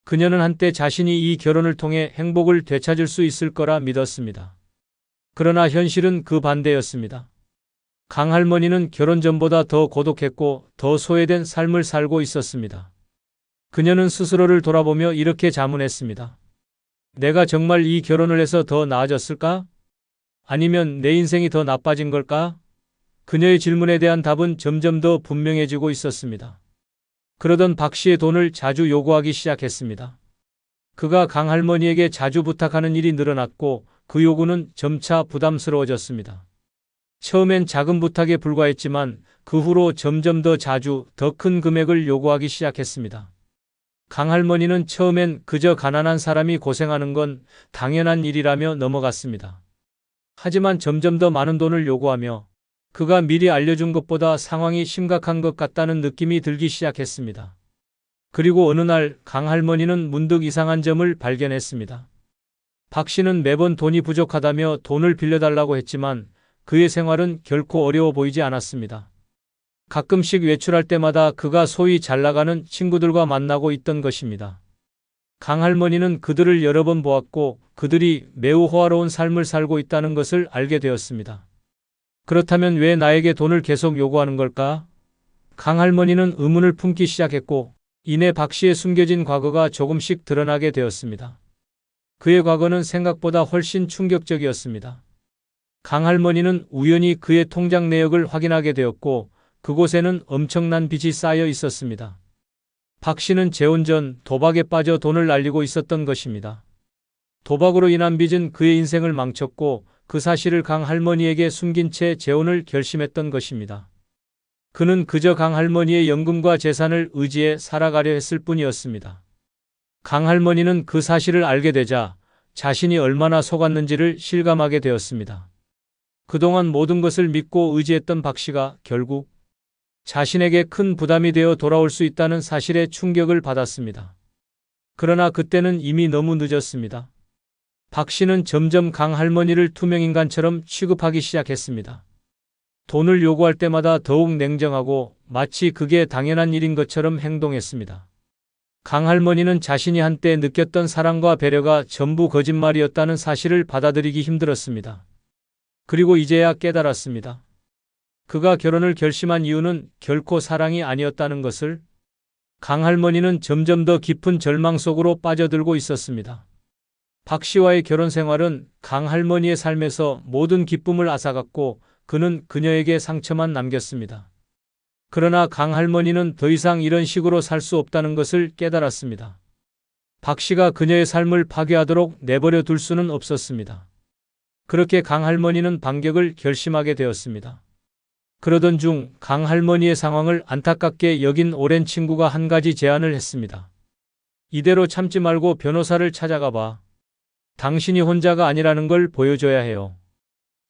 그녀는 한때 자신이 이 결혼을 통해 행복을 되찾을 수 있을 거라 믿었습니다. 그러나 현실은 그 반대였습니다. 강 할머니는 결혼 전보다 더 고독했고 더 소외된 삶을 살고 있었습니다. 그녀는 스스로를 돌아보며 이렇게 자문했습니다. 내가 정말 이 결혼을 해서 더 나아졌을까? 아니면 내 인생이 더 나빠진 걸까? 그녀의 질문에 대한 답은 점점 더 분명해지고 있었습니다. 그러던 박 씨의 돈을 자주 요구하기 시작했습니다. 그가 강 할머니에게 자주 부탁하는 일이 늘어났고 그 요구는 점차 부담스러워졌습니다. 처음엔 작은 부탁에 불과했지만 그 후로 점점 더 자주 더 큰 금액을 요구하기 시작했습니다. 강 할머니는 처음엔 그저 가난한 사람이 고생하는 건 당연한 일이라며 넘어갔습니다. 하지만 점점 더 많은 돈을 요구하며 그가 미리 알려준 것보다 상황이 심각한 것 같다는 느낌이 들기 시작했습니다. 그리고 어느 날 강 할머니는 문득 이상한 점을 발견했습니다. 박 씨는 매번 돈이 부족하다며 돈을 빌려달라고 했지만 그의 생활은 결코 어려워 보이지 않았습니다. 가끔씩 외출할 때마다 그가 소위 잘 나가는 친구들과 만나고 있던 것입니다. 강 할머니는 그들을 여러 번 보았고 그들이 매우 호화로운 삶을 살고 있다는 것을 알게 되었습니다. 그렇다면 왜 나에게 돈을 계속 요구하는 걸까? 강 할머니는 의문을 품기 시작했고 이내 박 씨의 숨겨진 과거가 조금씩 드러나게 되었습니다. 그의 과거는 생각보다 훨씬 충격적이었습니다. 강 할머니는 우연히 그의 통장 내역을 확인하게 되었고 그곳에는 엄청난 빚이 쌓여 있었습니다. 박 씨는 재혼전, 도박에 빠져 돈을 날리고 있었던 것입니다. 도박으로 인한 빚은 그의 인생을 망쳤고 그 사실을 강 할머니에게 숨긴 채 재혼을 결심했던 것입니다. 그는 그저 강 할머니의 연금과 재산을 의지해 살아가려 했을 뿐이었습니다. 강 할머니는 그 사실을 알게 되자 자신이 얼마나 속았는지를 실감하게 되었습니다. 그동안 모든 것을 믿고 의지했던 박 씨가 결국 자신에게 큰 부담이 되어 돌아올 수 있다는 사실에 충격을 받았습니다. 그러나 그때는 이미 너무 늦었습니다. 박 씨는 점점 강 할머니를 투명인간처럼 취급하기 시작했습니다. 돈을 요구할 때마다 더욱 냉정하고 마치 그게 당연한 일인 것처럼 행동했습니다. 강 할머니는 자신이 한때 느꼈던 사랑과 배려가 전부 거짓말이었다는 사실을 받아들이기 힘들었습니다. 그리고 이제야 깨달았습니다. 그가 결혼을 결심한 이유는 결코 사랑이 아니었다는 것을. 강 할머니는 점점 더 깊은 절망 속으로 빠져들고 있었습니다. 박 씨와의 결혼 생활은 강 할머니의 삶에서 모든 기쁨을 앗아갔고 그는 그녀에게 상처만 남겼습니다. 그러나 강 할머니는 더 이상 이런 식으로 살 수 없다는 것을 깨달았습니다. 박 씨가 그녀의 삶을 파괴하도록 내버려 둘 수는 없었습니다. 그렇게 강 할머니는 반격을 결심하게 되었습니다. 그러던 중 강 할머니의 상황을 안타깝게 여긴 오랜 친구가 한 가지 제안을 했습니다. 이대로 참지 말고 변호사를 찾아가 봐. 당신이 혼자가 아니라는 걸 보여줘야 해요.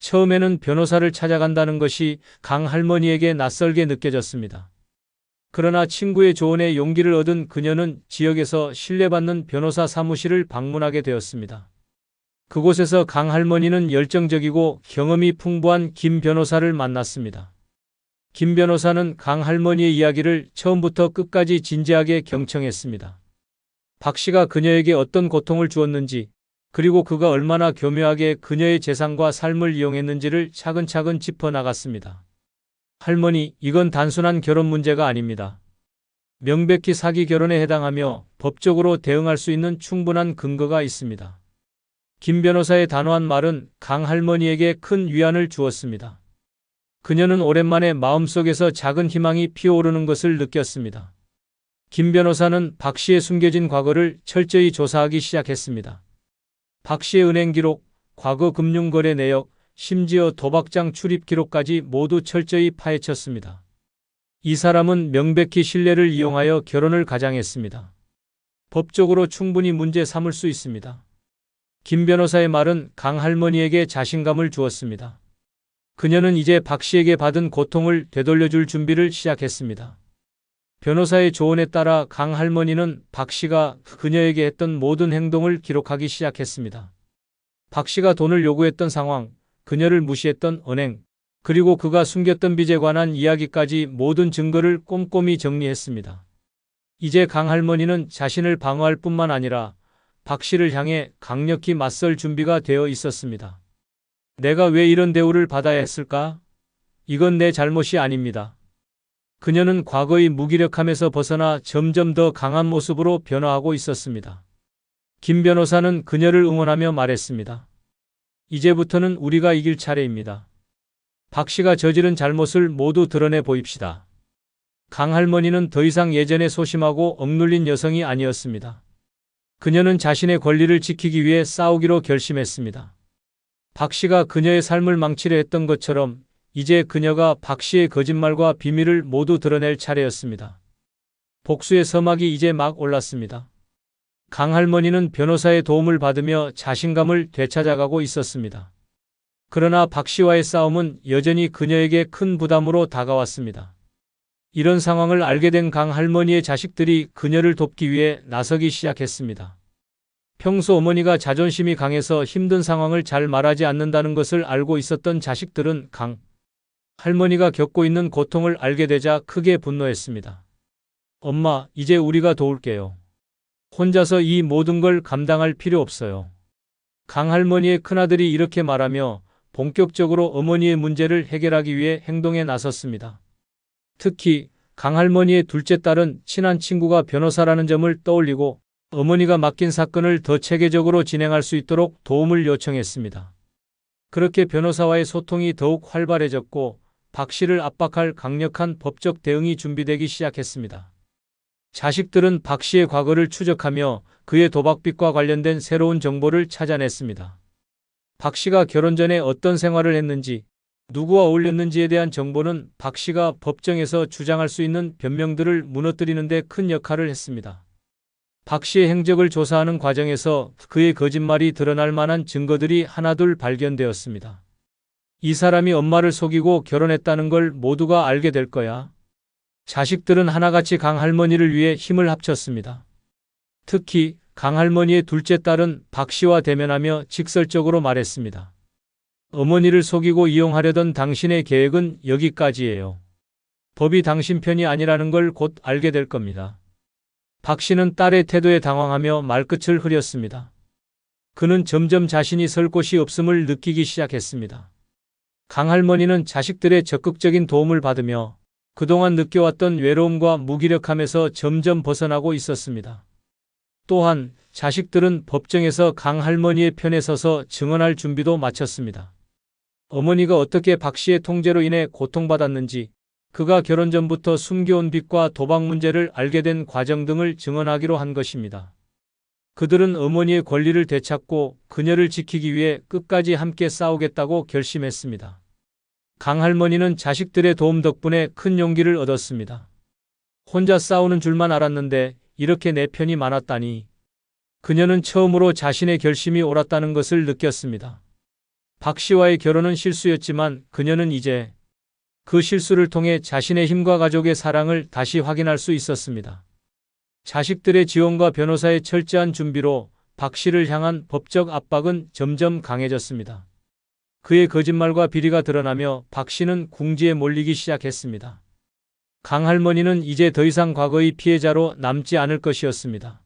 처음에는 변호사를 찾아간다는 것이 강 할머니에게 낯설게 느껴졌습니다. 그러나 친구의 조언에 용기를 얻은 그녀는 지역에서 신뢰받는 변호사 사무실을 방문하게 되었습니다. 그곳에서 강 할머니는 열정적이고 경험이 풍부한 김 변호사를 만났습니다. 김 변호사는 강 할머니의 이야기를 처음부터 끝까지 진지하게 경청했습니다. 박 씨가 그녀에게 어떤 고통을 주었는지, 그리고 그가 얼마나 교묘하게 그녀의 재산과 삶을 이용했는지를 차근차근 짚어나갔습니다. 할머니, 이건 단순한 결혼 문제가 아닙니다. 명백히 사기 결혼에 해당하며 법적으로 대응할 수 있는 충분한 근거가 있습니다. 김 변호사의 단호한 말은 강 할머니에게 큰 위안을 주었습니다. 그녀는 오랜만에 마음속에서 작은 희망이 피어오르는 것을 느꼈습니다. 김 변호사는 박 씨의 숨겨진 과거를 철저히 조사하기 시작했습니다. 박 씨의 은행 기록, 과거 금융거래 내역, 심지어 도박장 출입 기록까지 모두 철저히 파헤쳤습니다. 이 사람은 명백히 신뢰를 이용하여 결혼을 가장했습니다. 법적으로 충분히 문제 삼을 수 있습니다. 김 변호사의 말은 강 할머니에게 자신감을 주었습니다. 그녀는 이제 박 씨에게 받은 고통을 되돌려줄 준비를 시작했습니다. 변호사의 조언에 따라 강 할머니는 박 씨가 그녀에게 했던 모든 행동을 기록하기 시작했습니다. 박 씨가 돈을 요구했던 상황, 그녀를 무시했던 은행, 그리고 그가 숨겼던 빚에 관한 이야기까지 모든 증거를 꼼꼼히 정리했습니다. 이제 강 할머니는 자신을 방어할 뿐만 아니라 박 씨를 향해 강력히 맞설 준비가 되어 있었습니다. 내가 왜 이런 대우를 받아야 했을까? 이건 내 잘못이 아닙니다. 그녀는 과거의 무기력함에서 벗어나 점점 더 강한 모습으로 변화하고 있었습니다. 김 변호사는 그녀를 응원하며 말했습니다. 이제부터는 우리가 이길 차례입니다. 박 씨가 저지른 잘못을 모두 드러내 보입시다. 강 할머니는 더 이상 예전에 소심하고 억눌린 여성이 아니었습니다. 그녀는 자신의 권리를 지키기 위해 싸우기로 결심했습니다. 박 씨가 그녀의 삶을 망치려 했던 것처럼 이제 그녀가 박 씨의 거짓말과 비밀을 모두 드러낼 차례였습니다. 복수의 서막이 이제 막 올랐습니다. 강 할머니는 변호사의 도움을 받으며 자신감을 되찾아가고 있었습니다. 그러나 박 씨와의 싸움은 여전히 그녀에게 큰 부담으로 다가왔습니다. 이런 상황을 알게 된 강 할머니의 자식들이 그녀를 돕기 위해 나서기 시작했습니다. 평소 어머니가 자존심이 강해서 힘든 상황을 잘 말하지 않는다는 것을 알고 있었던 자식들은 강 할머니가 겪고 있는 고통을 알게 되자 크게 분노했습니다. 엄마, 이제 우리가 도울게요. 혼자서 이 모든 걸 감당할 필요 없어요. 강 할머니의 큰아들이 이렇게 말하며 본격적으로 어머니의 문제를 해결하기 위해 행동에 나섰습니다. 특히 강 할머니의 둘째 딸은 친한 친구가 변호사라는 점을 떠올리고 어머니가 맡긴 사건을 더 체계적으로 진행할 수 있도록 도움을 요청했습니다. 그렇게 변호사와의 소통이 더욱 활발해졌고 박 씨를 압박할 강력한 법적 대응이 준비되기 시작했습니다. 자식들은 박 씨의 과거를 추적하며 그의 도박빚과 관련된 새로운 정보를 찾아냈습니다. 박 씨가 결혼 전에 어떤 생활을 했는지, 누구와 어울렸는지에 대한 정보는 박 씨가 법정에서 주장할 수 있는 변명들을 무너뜨리는 데 큰 역할을 했습니다. 박 씨의 행적을 조사하는 과정에서 그의 거짓말이 드러날 만한 증거들이 하나둘 발견되었습니다. 이 사람이 엄마를 속이고 결혼했다는 걸 모두가 알게 될 거야. 자식들은 하나같이 강 할머니를 위해 힘을 합쳤습니다. 특히 강 할머니의 둘째 딸은 박 씨와 대면하며 직설적으로 말했습니다. 어머니를 속이고 이용하려던 당신의 계획은 여기까지예요. 법이 당신 편이 아니라는 걸 곧 알게 될 겁니다. 박 씨는 딸의 태도에 당황하며 말끝을 흐렸습니다. 그는 점점 자신이 설 곳이 없음을 느끼기 시작했습니다. 강 할머니는 자식들의 적극적인 도움을 받으며 그동안 느껴왔던 외로움과 무기력함에서 점점 벗어나고 있었습니다. 또한 자식들은 법정에서 강 할머니의 편에 서서 증언할 준비도 마쳤습니다. 어머니가 어떻게 박 씨의 통제로 인해 고통받았는지, 그가 결혼 전부터 숨겨온 빚과 도박 문제를 알게 된 과정 등을 증언하기로 한 것입니다. 그들은 어머니의 권리를 되찾고 그녀를 지키기 위해 끝까지 함께 싸우겠다고 결심했습니다. 강 할머니는 자식들의 도움 덕분에 큰 용기를 얻었습니다. 혼자 싸우는 줄만 알았는데 이렇게 내 편이 많았다니. 그녀는 처음으로 자신의 결심이 옳았다는 것을 느꼈습니다. 박 씨와의 결혼은 실수였지만 그녀는 이제 그 실수를 통해 자신의 힘과 가족의 사랑을 다시 확인할 수 있었습니다. 자식들의 지원과 변호사의 철저한 준비로 박 씨를 향한 법적 압박은 점점 강해졌습니다. 그의 거짓말과 비리가 드러나며 박 씨는 궁지에 몰리기 시작했습니다. 강 할머니는 이제 더 이상 과거의 피해자로 남지 않을 것이었습니다.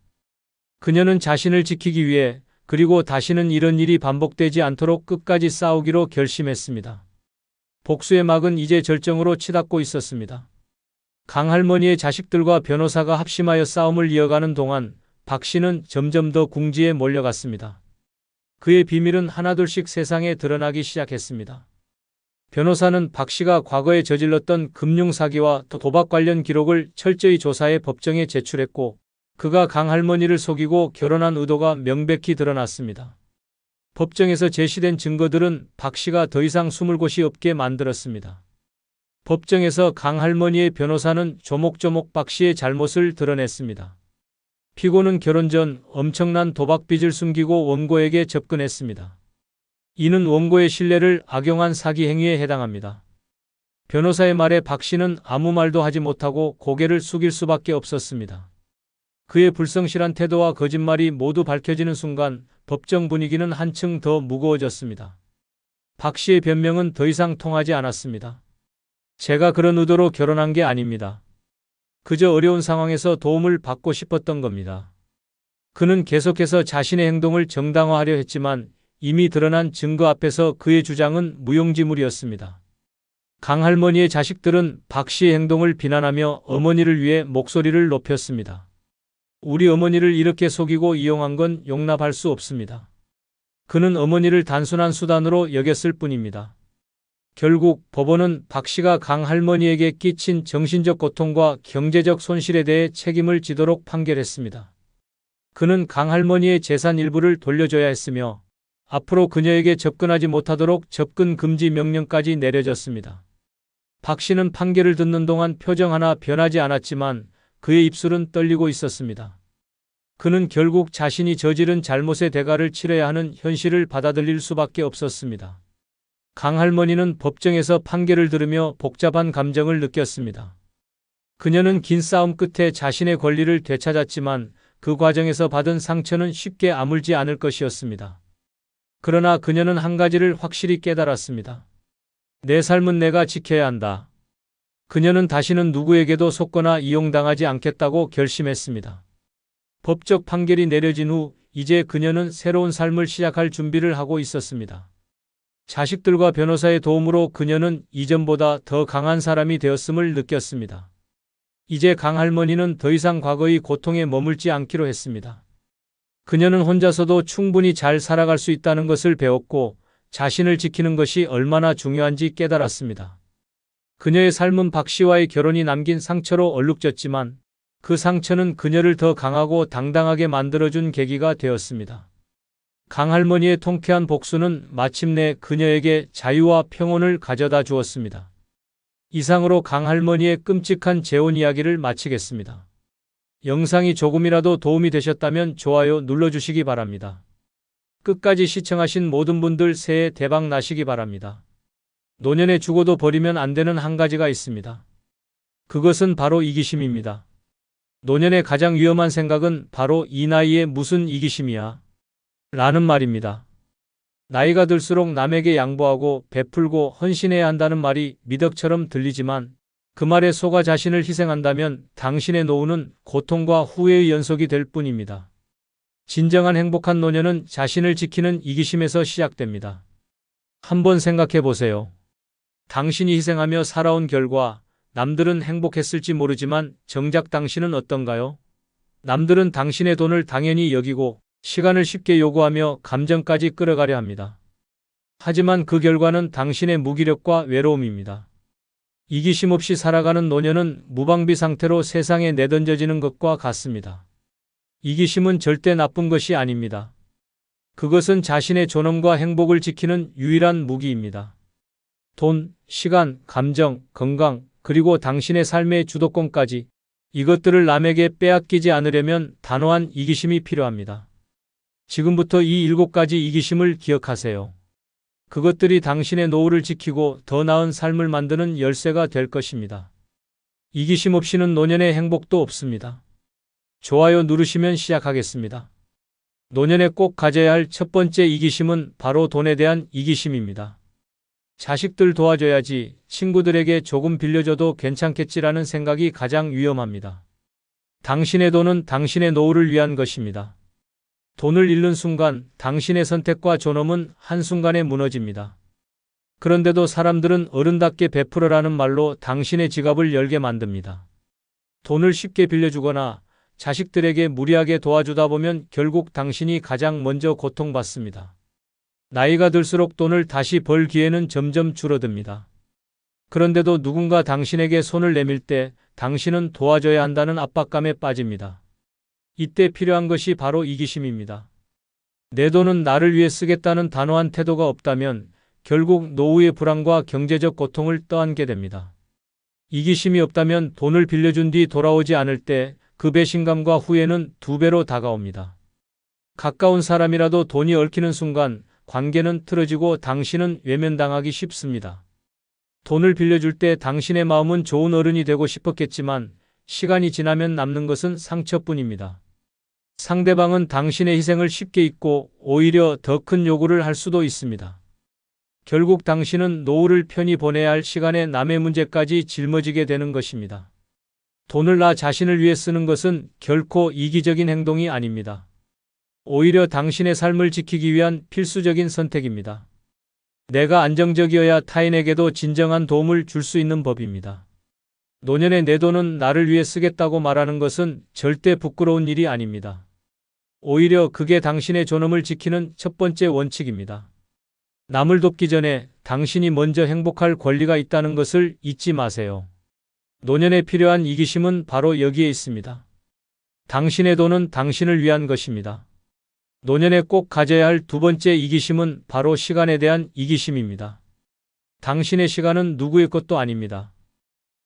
그녀는 자신을 지키기 위해 그리고 다시는 이런 일이 반복되지 않도록 끝까지 싸우기로 결심했습니다. 복수의 막은 이제 절정으로 치닫고 있었습니다. 강 할머니의 자식들과 변호사가 합심하여 싸움을 이어가는 동안 박 씨는 점점 더 궁지에 몰려갔습니다. 그의 비밀은 하나둘씩 세상에 드러나기 시작했습니다. 변호사는 박 씨가 과거에 저질렀던 금융사기와 도박 관련 기록을 철저히 조사해 법정에 제출했고, 그가 강 할머니를 속이고 결혼한 의도가 명백히 드러났습니다. 법정에서 제시된 증거들은 박 씨가 더 이상 숨을 곳이 없게 만들었습니다. 법정에서 강 할머니의 변호사는 조목조목 박 씨의 잘못을 드러냈습니다. 피고는 결혼 전 엄청난 도박 빚을 숨기고 원고에게 접근했습니다. 이는 원고의 신뢰를 악용한 사기 행위에 해당합니다. 변호사의 말에 박 씨는 아무 말도 하지 못하고 고개를 숙일 수밖에 없었습니다. 그의 불성실한 태도와 거짓말이 모두 밝혀지는 순간 법정 분위기는 한층 더 무거워졌습니다. 박 씨의 변명은 더 이상 통하지 않았습니다. 제가 그런 의도로 결혼한 게 아닙니다. 그저 어려운 상황에서 도움을 받고 싶었던 겁니다. 그는 계속해서 자신의 행동을 정당화하려 했지만 이미 드러난 증거 앞에서 그의 주장은 무용지물이었습니다. 강 할머니의 자식들은 박 씨의 행동을 비난하며 어머니를 위해 목소리를 높였습니다. 우리 어머니를 이렇게 속이고 이용한 건 용납할 수 없습니다. 그는 어머니를 단순한 수단으로 여겼을 뿐입니다. 결국 법원은 박 씨가 강 할머니에게 끼친 정신적 고통과 경제적 손실에 대해 책임을 지도록 판결했습니다. 그는 강 할머니의 재산 일부를 돌려줘야 했으며 앞으로 그녀에게 접근하지 못하도록 접근 금지 명령까지 내려졌습니다. 박 씨는 판결을 듣는 동안 표정 하나 변하지 않았지만 그의 입술은 떨리고 있었습니다. 그는 결국 자신이 저지른 잘못의 대가를 치러야 하는 현실을 받아들일 수밖에 없었습니다. 강 할머니는 법정에서 판결을 들으며 복잡한 감정을 느꼈습니다. 그녀는 긴 싸움 끝에 자신의 권리를 되찾았지만 그 과정에서 받은 상처는 쉽게 아물지 않을 것이었습니다. 그러나 그녀는 한 가지를 확실히 깨달았습니다. 내 삶은 내가 지켜야 한다. 그녀는 다시는 누구에게도 속거나 이용당하지 않겠다고 결심했습니다. 법적 판결이 내려진 후 이제 그녀는 새로운 삶을 시작할 준비를 하고 있었습니다. 자식들과 변호사의 도움으로 그녀는 이전보다 더 강한 사람이 되었음을 느꼈습니다. 이제 강 할머니는 더 이상 과거의 고통에 머물지 않기로 했습니다. 그녀는 혼자서도 충분히 잘 살아갈 수 있다는 것을 배웠고 자신을 지키는 것이 얼마나 중요한지 깨달았습니다. 그녀의 삶은 박 씨와의 결혼이 남긴 상처로 얼룩졌지만 그 상처는 그녀를 더 강하고 당당하게 만들어준 계기가 되었습니다. 강 할머니의 통쾌한 복수는 마침내 그녀에게 자유와 평온을 가져다 주었습니다. 이상으로 강 할머니의 끔찍한 재혼 이야기를 마치겠습니다. 영상이 조금이라도 도움이 되셨다면 좋아요 눌러주시기 바랍니다. 끝까지 시청하신 모든 분들 새해 대박 나시기 바랍니다. 노년에 죽어도 버리면 안 되는 한 가지가 있습니다. 그것은 바로 이기심입니다. 노년의 가장 위험한 생각은 바로 이 나이에 무슨 이기심이야? 라는 말입니다. 나이가 들수록 남에게 양보하고 베풀고 헌신해야 한다는 말이 미덕처럼 들리지만 그 말에 속아 자신을 희생한다면 당신의 노후는 고통과 후회의 연속이 될 뿐입니다. 진정한 행복한 노년은 자신을 지키는 이기심에서 시작됩니다. 한번 생각해 보세요. 당신이 희생하며 살아온 결과 남들은 행복했을지 모르지만 정작 당신은 어떤가요? 남들은 당신의 돈을 당연히 여기고 시간을 쉽게 요구하며 감정까지 끌어가려 합니다. 하지만 그 결과는 당신의 무기력과 외로움입니다. 이기심 없이 살아가는 노년은 무방비 상태로 세상에 내던져지는 것과 같습니다. 이기심은 절대 나쁜 것이 아닙니다. 그것은 자신의 존엄과 행복을 지키는 유일한 무기입니다. 돈, 시간, 감정, 건강, 그리고 당신의 삶의 주도권까지 이것들을 남에게 빼앗기지 않으려면 단호한 이기심이 필요합니다. 지금부터 이 7가지 이기심을 기억하세요. 그것들이 당신의 노후를 지키고 더 나은 삶을 만드는 열쇠가 될 것입니다. 이기심 없이는 노년의 행복도 없습니다. 좋아요 누르시면 시작하겠습니다. 노년에 꼭 가져야 할 첫 번째 이기심은 바로 돈에 대한 이기심입니다. 자식들 도와줘야지, 친구들에게 조금 빌려줘도 괜찮겠지라는 생각이 가장 위험합니다. 당신의 돈은 당신의 노후를 위한 것입니다. 돈을 잃는 순간 당신의 선택과 존엄은 한순간에 무너집니다. 그런데도 사람들은 어른답게 베풀어라는 말로 당신의 지갑을 열게 만듭니다. 돈을 쉽게 빌려주거나 자식들에게 무리하게 도와주다 보면 결국 당신이 가장 먼저 고통받습니다. 나이가 들수록 돈을 다시 벌 기회는 점점 줄어듭니다. 그런데도 누군가 당신에게 손을 내밀 때 당신은 도와줘야 한다는 압박감에 빠집니다. 이때 필요한 것이 바로 이기심입니다. 내 돈은 나를 위해 쓰겠다는 단호한 태도가 없다면 결국 노후의 불안과 경제적 고통을 떠안게 됩니다. 이기심이 없다면 돈을 빌려준 뒤 돌아오지 않을 때 그 배신감과 후회는 2배로 다가옵니다. 가까운 사람이라도 돈이 얽히는 순간 관계는 틀어지고 당신은 외면당하기 쉽습니다. 돈을 빌려줄 때 당신의 마음은 좋은 어른이 되고 싶었겠지만 시간이 지나면 남는 것은 상처뿐입니다. 상대방은 당신의 희생을 쉽게 잊고 오히려 더 큰 요구를 할 수도 있습니다. 결국 당신은 노후를 편히 보내야 할 시간에 남의 문제까지 짊어지게 되는 것입니다. 돈을 나 자신을 위해 쓰는 것은 결코 이기적인 행동이 아닙니다. 오히려 당신의 삶을 지키기 위한 필수적인 선택입니다. 내가 안정적이어야 타인에게도 진정한 도움을 줄 수 있는 법입니다. 노년에 내 돈은 나를 위해 쓰겠다고 말하는 것은 절대 부끄러운 일이 아닙니다. 오히려 그게 당신의 존엄을 지키는 첫 번째 원칙입니다. 남을 돕기 전에 당신이 먼저 행복할 권리가 있다는 것을 잊지 마세요. 노년에 필요한 이기심은 바로 여기에 있습니다. 당신의 돈은 당신을 위한 것입니다. 노년에 꼭 가져야 할 2번째 이기심은 바로 시간에 대한 이기심입니다. 당신의 시간은 누구의 것도 아닙니다.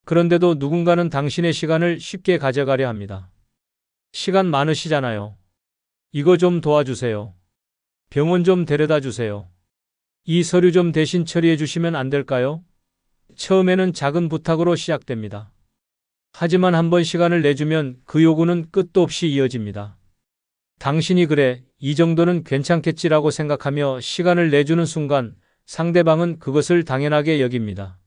그런데도 누군가는 당신의 시간을 쉽게 가져가려 합니다. 시간 많으시잖아요. 이거 좀 도와주세요. 병원 좀 데려다 주세요. 이 서류 좀 대신 처리해 주시면 안 될까요? 처음에는 작은 부탁으로 시작됩니다. 하지만 한번 시간을 내주면 그 요구는 끝도 없이 이어집니다. 당신이 그래, 이 정도는 괜찮겠지라고 생각하며 시간을 내주는 순간 상대방은 그것을 당연하게 여깁니다.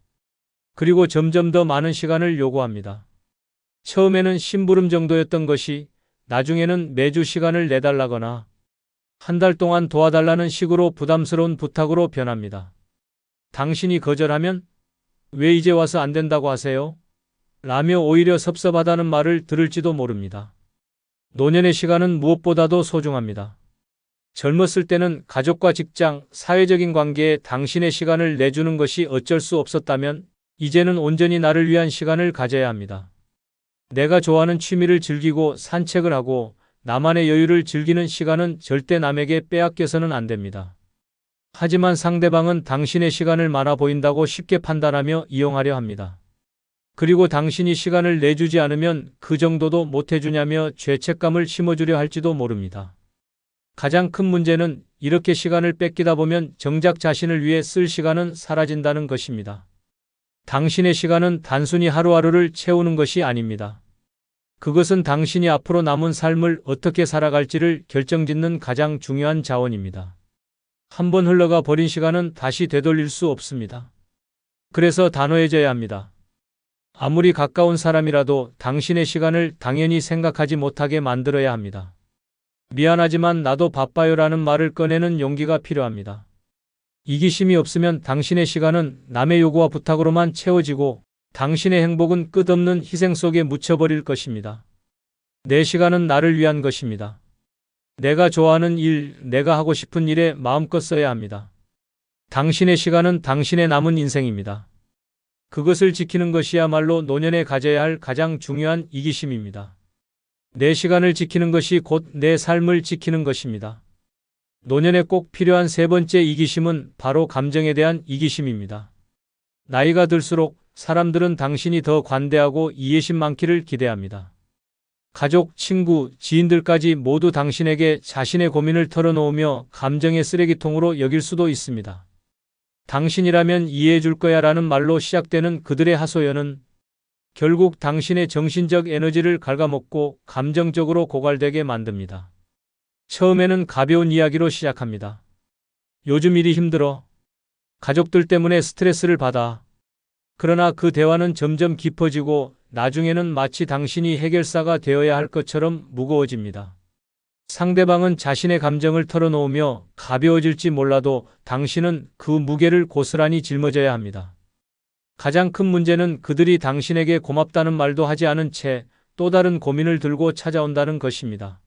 그리고 점점 더 많은 시간을 요구합니다. 처음에는 심부름 정도였던 것이 나중에는 매주 시간을 내달라거나 한 달 동안 도와달라는 식으로 부담스러운 부탁으로 변합니다. 당신이 거절하면 왜 이제 와서 안 된다고 하세요? 라며 오히려 섭섭하다는 말을 들을지도 모릅니다. 노년의 시간은 무엇보다도 소중합니다. 젊었을 때는 가족과 직장, 사회적인 관계에 당신의 시간을 내주는 것이 어쩔 수 없었다면 이제는 온전히 나를 위한 시간을 가져야 합니다. 내가 좋아하는 취미를 즐기고 산책을 하고 나만의 여유를 즐기는 시간은 절대 남에게 빼앗겨서는 안 됩니다. 하지만 상대방은 당신의 시간을 많아 보인다고 쉽게 판단하며 이용하려 합니다. 그리고 당신이 시간을 내주지 않으면 그 정도도 못해주냐며 죄책감을 심어주려 할지도 모릅니다. 가장 큰 문제는 이렇게 시간을 뺏기다 보면 정작 자신을 위해 쓸 시간은 사라진다는 것입니다. 당신의 시간은 단순히 하루하루를 채우는 것이 아닙니다. 그것은 당신이 앞으로 남은 삶을 어떻게 살아갈지를 결정짓는 가장 중요한 자원입니다. 한번 흘러가 버린 시간은 다시 되돌릴 수 없습니다. 그래서 단호해져야 합니다. 아무리 가까운 사람이라도 당신의 시간을 당연히 생각하지 못하게 만들어야 합니다. 미안하지만 나도 바빠요라는 말을 꺼내는 용기가 필요합니다. 이기심이 없으면 당신의 시간은 남의 요구와 부탁으로만 채워지고 당신의 행복은 끝없는 희생 속에 묻혀버릴 것입니다. 내 시간은 나를 위한 것입니다. 내가 좋아하는 일, 내가 하고 싶은 일에 마음껏 써야 합니다. 당신의 시간은 당신의 남은 인생입니다. 그것을 지키는 것이야말로 노년에 가져야 할 가장 중요한 이기심입니다. 내 시간을 지키는 것이 곧 내 삶을 지키는 것입니다. 노년에 꼭 필요한 3번째 이기심은 바로 감정에 대한 이기심입니다. 나이가 들수록 사람들은 당신이 더 관대하고 이해심 많기를 기대합니다. 가족, 친구, 지인들까지 모두 당신에게 자신의 고민을 털어놓으며 감정의 쓰레기통으로 여길 수도 있습니다. 당신이라면 이해해 줄 거야 라는 말로 시작되는 그들의 하소연은 결국 당신의 정신적 에너지를 갉아먹고 감정적으로 고갈되게 만듭니다. 처음에는 가벼운 이야기로 시작합니다. 요즘 일이 힘들어. 가족들 때문에 스트레스를 받아. 그러나 그 대화는 점점 깊어지고 나중에는 마치 당신이 해결사가 되어야 할 것처럼 무거워집니다. 상대방은 자신의 감정을 털어놓으며 가벼워질지 몰라도 당신은 그 무게를 고스란히 짊어져야 합니다. 가장 큰 문제는 그들이 당신에게 고맙다는 말도 하지 않은 채 또 다른 고민을 들고 찾아온다는 것입니다.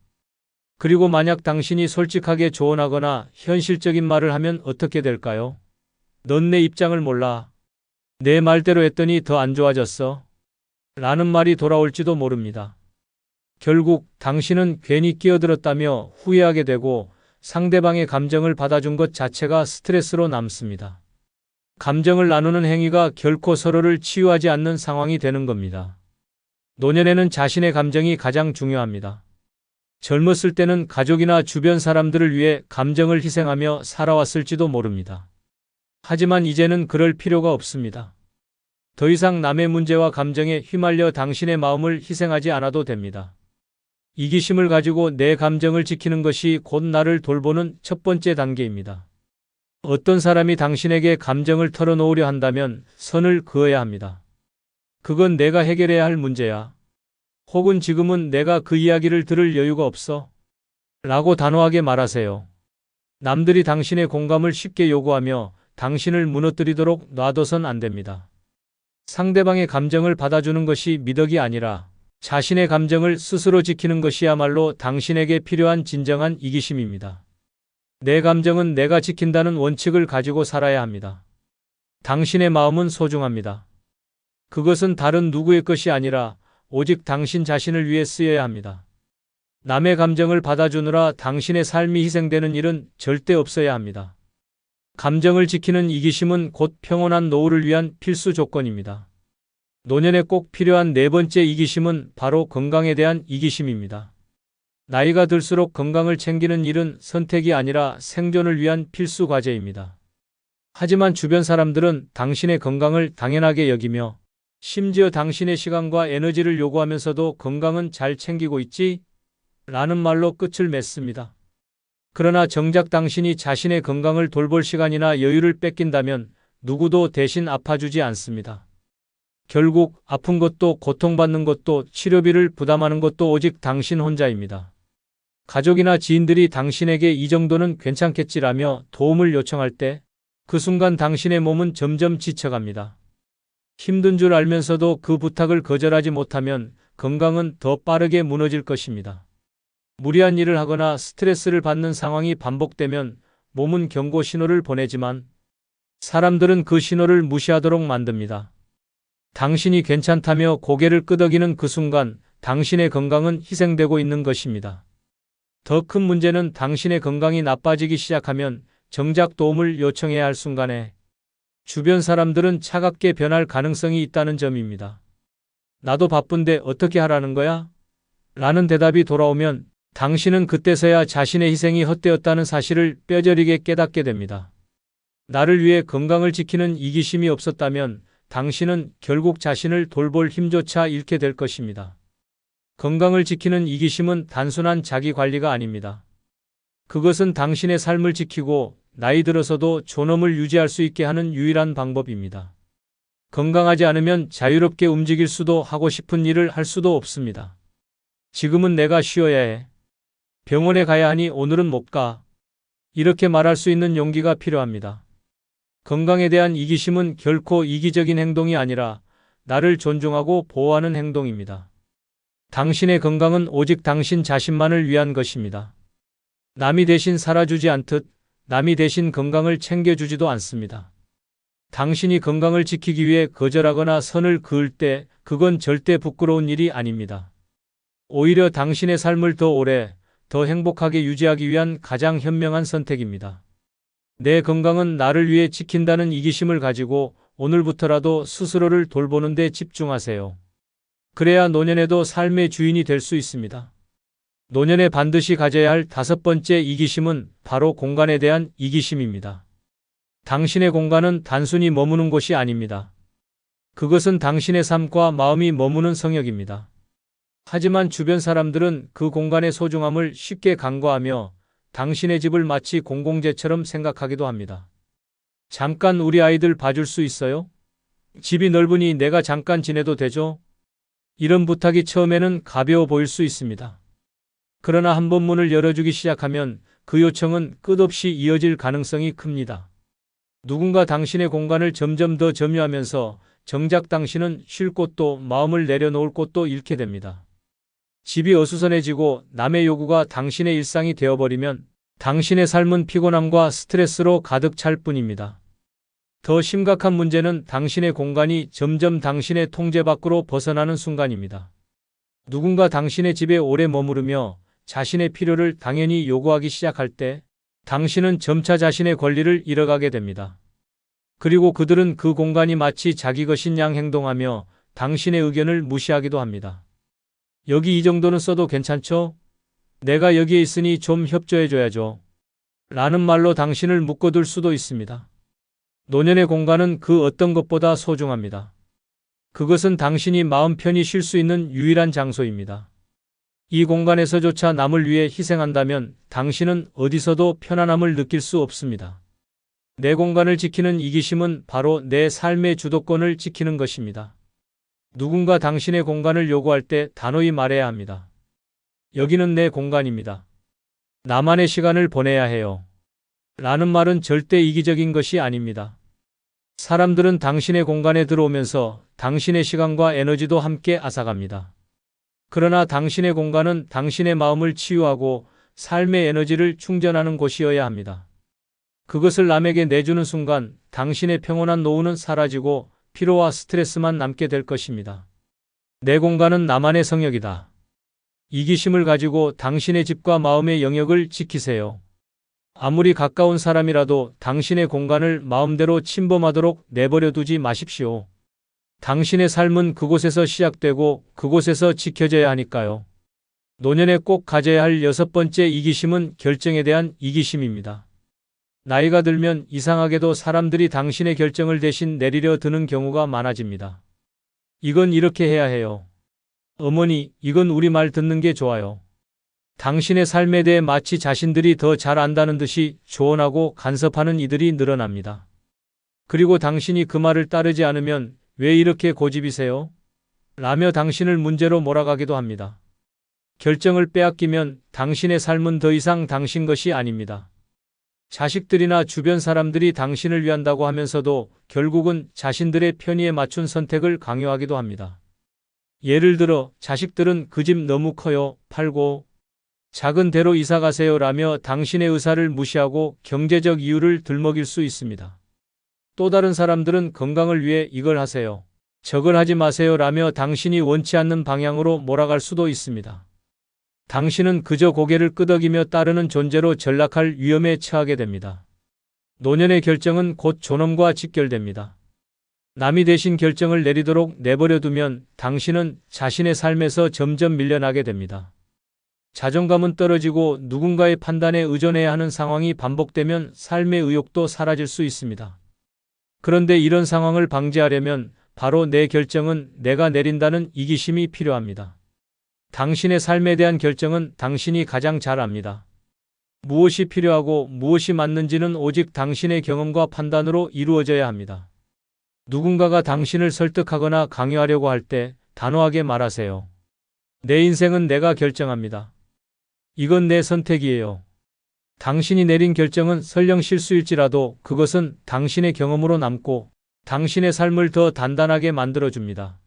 그리고 만약 당신이 솔직하게 조언하거나 현실적인 말을 하면 어떻게 될까요? 넌 내 입장을 몰라. 내 말대로 했더니 더 안 좋아졌어. 라는 말이 돌아올지도 모릅니다. 결국 당신은 괜히 끼어들었다며 후회하게 되고 상대방의 감정을 받아준 것 자체가 스트레스로 남습니다. 감정을 나누는 행위가 결코 서로를 치유하지 않는 상황이 되는 겁니다. 노년에는 자신의 감정이 가장 중요합니다. 젊었을 때는 가족이나 주변 사람들을 위해 감정을 희생하며 살아왔을지도 모릅니다. 하지만 이제는 그럴 필요가 없습니다. 더 이상 남의 문제와 감정에 휘말려 당신의 마음을 희생하지 않아도 됩니다. 이기심을 가지고 내 감정을 지키는 것이 곧 나를 돌보는 첫 번째 단계입니다. 어떤 사람이 당신에게 감정을 털어놓으려 한다면 선을 그어야 합니다. 그건 내가 해결해야 할 문제야. 혹은 지금은 내가 그 이야기를 들을 여유가 없어. 라고 단호하게 말하세요. 남들이 당신의 공감을 쉽게 요구하며 당신을 무너뜨리도록 놔둬선 안 됩니다. 상대방의 감정을 받아주는 것이 미덕이 아니라 자신의 감정을 스스로 지키는 것이야말로 당신에게 필요한 진정한 이기심입니다. 내 감정은 내가 지킨다는 원칙을 가지고 살아야 합니다. 당신의 마음은 소중합니다. 그것은 다른 누구의 것이 아니라 오직 당신 자신을 위해 쓰여야 합니다. 남의 감정을 받아주느라 당신의 삶이 희생되는 일은 절대 없어야 합니다. 감정을 지키는 이기심은 곧 평온한 노후를 위한 필수 조건입니다. 노년에 꼭 필요한 네 번째 이기심은 바로 건강에 대한 이기심입니다. 나이가 들수록 건강을 챙기는 일은 선택이 아니라 생존을 위한 필수 과제입니다. 하지만 주변 사람들은 당신의 건강을 당연하게 여기며 심지어 당신의 시간과 에너지를 요구하면서도 건강은 잘 챙기고 있지? 라는 말로 끝을 맺습니다. 그러나 정작 당신이 자신의 건강을 돌볼 시간이나 여유를 뺏긴다면 누구도 대신 아파주지 않습니다. 결국 아픈 것도 고통받는 것도 치료비를 부담하는 것도 오직 당신 혼자입니다. 가족이나 지인들이 당신에게 이 정도는 괜찮겠지라며 도움을 요청할 때 그 순간 당신의 몸은 점점 지쳐갑니다. 힘든 줄 알면서도 그 부탁을 거절하지 못하면 건강은 더 빠르게 무너질 것입니다. 무리한 일을 하거나 스트레스를 받는 상황이 반복되면 몸은 경고 신호를 보내지만 사람들은 그 신호를 무시하도록 만듭니다. 당신이 괜찮다며 고개를 끄덕이는 그 순간 당신의 건강은 희생되고 있는 것입니다. 더 큰 문제는 당신의 건강이 나빠지기 시작하면 정작 도움을 요청해야 할 순간에 주변 사람들은 차갑게 변할 가능성이 있다는 점입니다. 나도 바쁜데 어떻게 하라는 거야? 라는 대답이 돌아오면 당신은 그때서야 자신의 희생이 헛되었다는 사실을 뼈저리게 깨닫게 됩니다. 나를 위해 건강을 지키는 이기심이 없었다면 당신은 결국 자신을 돌볼 힘조차 잃게 될 것입니다. 건강을 지키는 이기심은 단순한 자기 관리가 아닙니다. 그것은 당신의 삶을 지키고 나이 들어서도 존엄을 유지할 수 있게 하는 유일한 방법입니다. 건강하지 않으면 자유롭게 움직일 수도 하고 싶은 일을 할 수도 없습니다. 지금은 내가 쉬어야 해. 병원에 가야 하니 오늘은 못 가. 이렇게 말할 수 있는 용기가 필요합니다. 건강에 대한 이기심은 결코 이기적인 행동이 아니라 나를 존중하고 보호하는 행동입니다. 당신의 건강은 오직 당신 자신만을 위한 것입니다. 남이 대신 살아주지 않듯 남이 대신 건강을 챙겨주지도 않습니다. 당신이 건강을 지키기 위해 거절하거나 선을 그을 때 그건 절대 부끄러운 일이 아닙니다. 오히려 당신의 삶을 더 오래, 더 행복하게 유지하기 위한 가장 현명한 선택입니다. 내 건강은 나를 위해 지킨다는 이기심을 가지고 오늘부터라도 스스로를 돌보는 데 집중하세요. 그래야 노년에도 삶의 주인이 될 수 있습니다. 노년에 반드시 가져야 할 다섯 번째 이기심은 바로 공간에 대한 이기심입니다. 당신의 공간은 단순히 머무는 곳이 아닙니다. 그것은 당신의 삶과 마음이 머무는 성역입니다. 하지만 주변 사람들은 그 공간의 소중함을 쉽게 간과하며 당신의 집을 마치 공공재처럼 생각하기도 합니다. 잠깐 우리 아이들 봐줄 수 있어요? 집이 넓으니 내가 잠깐 지내도 되죠? 이런 부탁이 처음에는 가벼워 보일 수 있습니다. 그러나 한번 문을 열어주기 시작하면 그 요청은 끝없이 이어질 가능성이 큽니다. 누군가 당신의 공간을 점점 더 점유하면서 정작 당신은 쉴 곳도 마음을 내려놓을 곳도 잃게 됩니다. 집이 어수선해지고 남의 요구가 당신의 일상이 되어버리면 당신의 삶은 피곤함과 스트레스로 가득 찰 뿐입니다. 더 심각한 문제는 당신의 공간이 점점 당신의 통제 밖으로 벗어나는 순간입니다. 누군가 당신의 집에 오래 머무르며 자신의 필요를 당연히 요구하기 시작할 때 당신은 점차 자신의 권리를 잃어가게 됩니다. 그리고 그들은 그 공간이 마치 자기 것인 양 행동하며 당신의 의견을 무시하기도 합니다. 여기 이 정도는 써도 괜찮죠? 내가 여기에 있으니 좀 협조해줘야죠. 라는 말로 당신을 묶어둘 수도 있습니다. 노년의 공간은 그 어떤 것보다 소중합니다. 그것은 당신이 마음 편히 쉴 수 있는 유일한 장소입니다. 이 공간에서조차 남을 위해 희생한다면 당신은 어디서도 편안함을 느낄 수 없습니다. 내 공간을 지키는 이기심은 바로 내 삶의 주도권을 지키는 것입니다. 누군가 당신의 공간을 요구할 때 단호히 말해야 합니다. 여기는 내 공간입니다. 나만의 시간을 보내야 해요. 라는 말은 절대 이기적인 것이 아닙니다. 사람들은 당신의 공간에 들어오면서 당신의 시간과 에너지도 함께 앗아갑니다. 그러나 당신의 공간은 당신의 마음을 치유하고 삶의 에너지를 충전하는 곳이어야 합니다. 그것을 남에게 내주는 순간 당신의 평온한 노후는 사라지고 피로와 스트레스만 남게 될 것입니다. 내 공간은 나만의 성역이다. 이기심을 가지고 당신의 집과 마음의 영역을 지키세요. 아무리 가까운 사람이라도 당신의 공간을 마음대로 침범하도록 내버려 두지 마십시오. 당신의 삶은 그곳에서 시작되고 그곳에서 지켜져야 하니까요. 노년에 꼭 가져야 할 6번째 이기심은 결정에 대한 이기심입니다. 나이가 들면 이상하게도 사람들이 당신의 결정을 대신 내리려 드는 경우가 많아집니다. 이건 이렇게 해야 해요. 어머니, 이건 우리 말 듣는 게 좋아요. 당신의 삶에 대해 마치 자신들이 더 잘 안다는 듯이 조언하고 간섭하는 이들이 늘어납니다. 그리고 당신이 그 말을 따르지 않으면 왜 이렇게 고집이세요? 라며 당신을 문제로 몰아가기도 합니다. 결정을 빼앗기면 당신의 삶은 더 이상 당신 것이 아닙니다. 자식들이나 주변 사람들이 당신을 위한다고 하면서도 결국은 자신들의 편의에 맞춘 선택을 강요하기도 합니다. 예를 들어 자식들은 그 집 너무 커요, 팔고 작은 데로 이사 가세요 라며 당신의 의사를 무시하고 경제적 이유를 들먹일 수 있습니다. 또 다른 사람들은 건강을 위해 이걸 하세요, 저걸 하지 마세요 라며 당신이 원치 않는 방향으로 몰아갈 수도 있습니다. 당신은 그저 고개를 끄덕이며 따르는 존재로 전락할 위험에 처하게 됩니다. 노년의 결정은 곧 존엄과 직결됩니다. 남이 대신 결정을 내리도록 내버려 두면 당신은 자신의 삶에서 점점 밀려나게 됩니다. 자존감은 떨어지고 누군가의 판단에 의존해야 하는 상황이 반복되면 삶의 의욕도 사라질 수 있습니다. 그런데 이런 상황을 방지하려면 바로 내 결정은 내가 내린다는 이기심이 필요합니다. 당신의 삶에 대한 결정은 당신이 가장 잘 압니다. 무엇이 필요하고 무엇이 맞는지는 오직 당신의 경험과 판단으로 이루어져야 합니다. 누군가가 당신을 설득하거나 강요하려고 할 때 단호하게 말하세요. 내 인생은 내가 결정합니다. 이건 내 선택이에요. 당신이 내린 결정은 설령 실수일지라도 그것은 당신의 경험으로 남고 당신의 삶을 더 단단하게 만들어줍니다.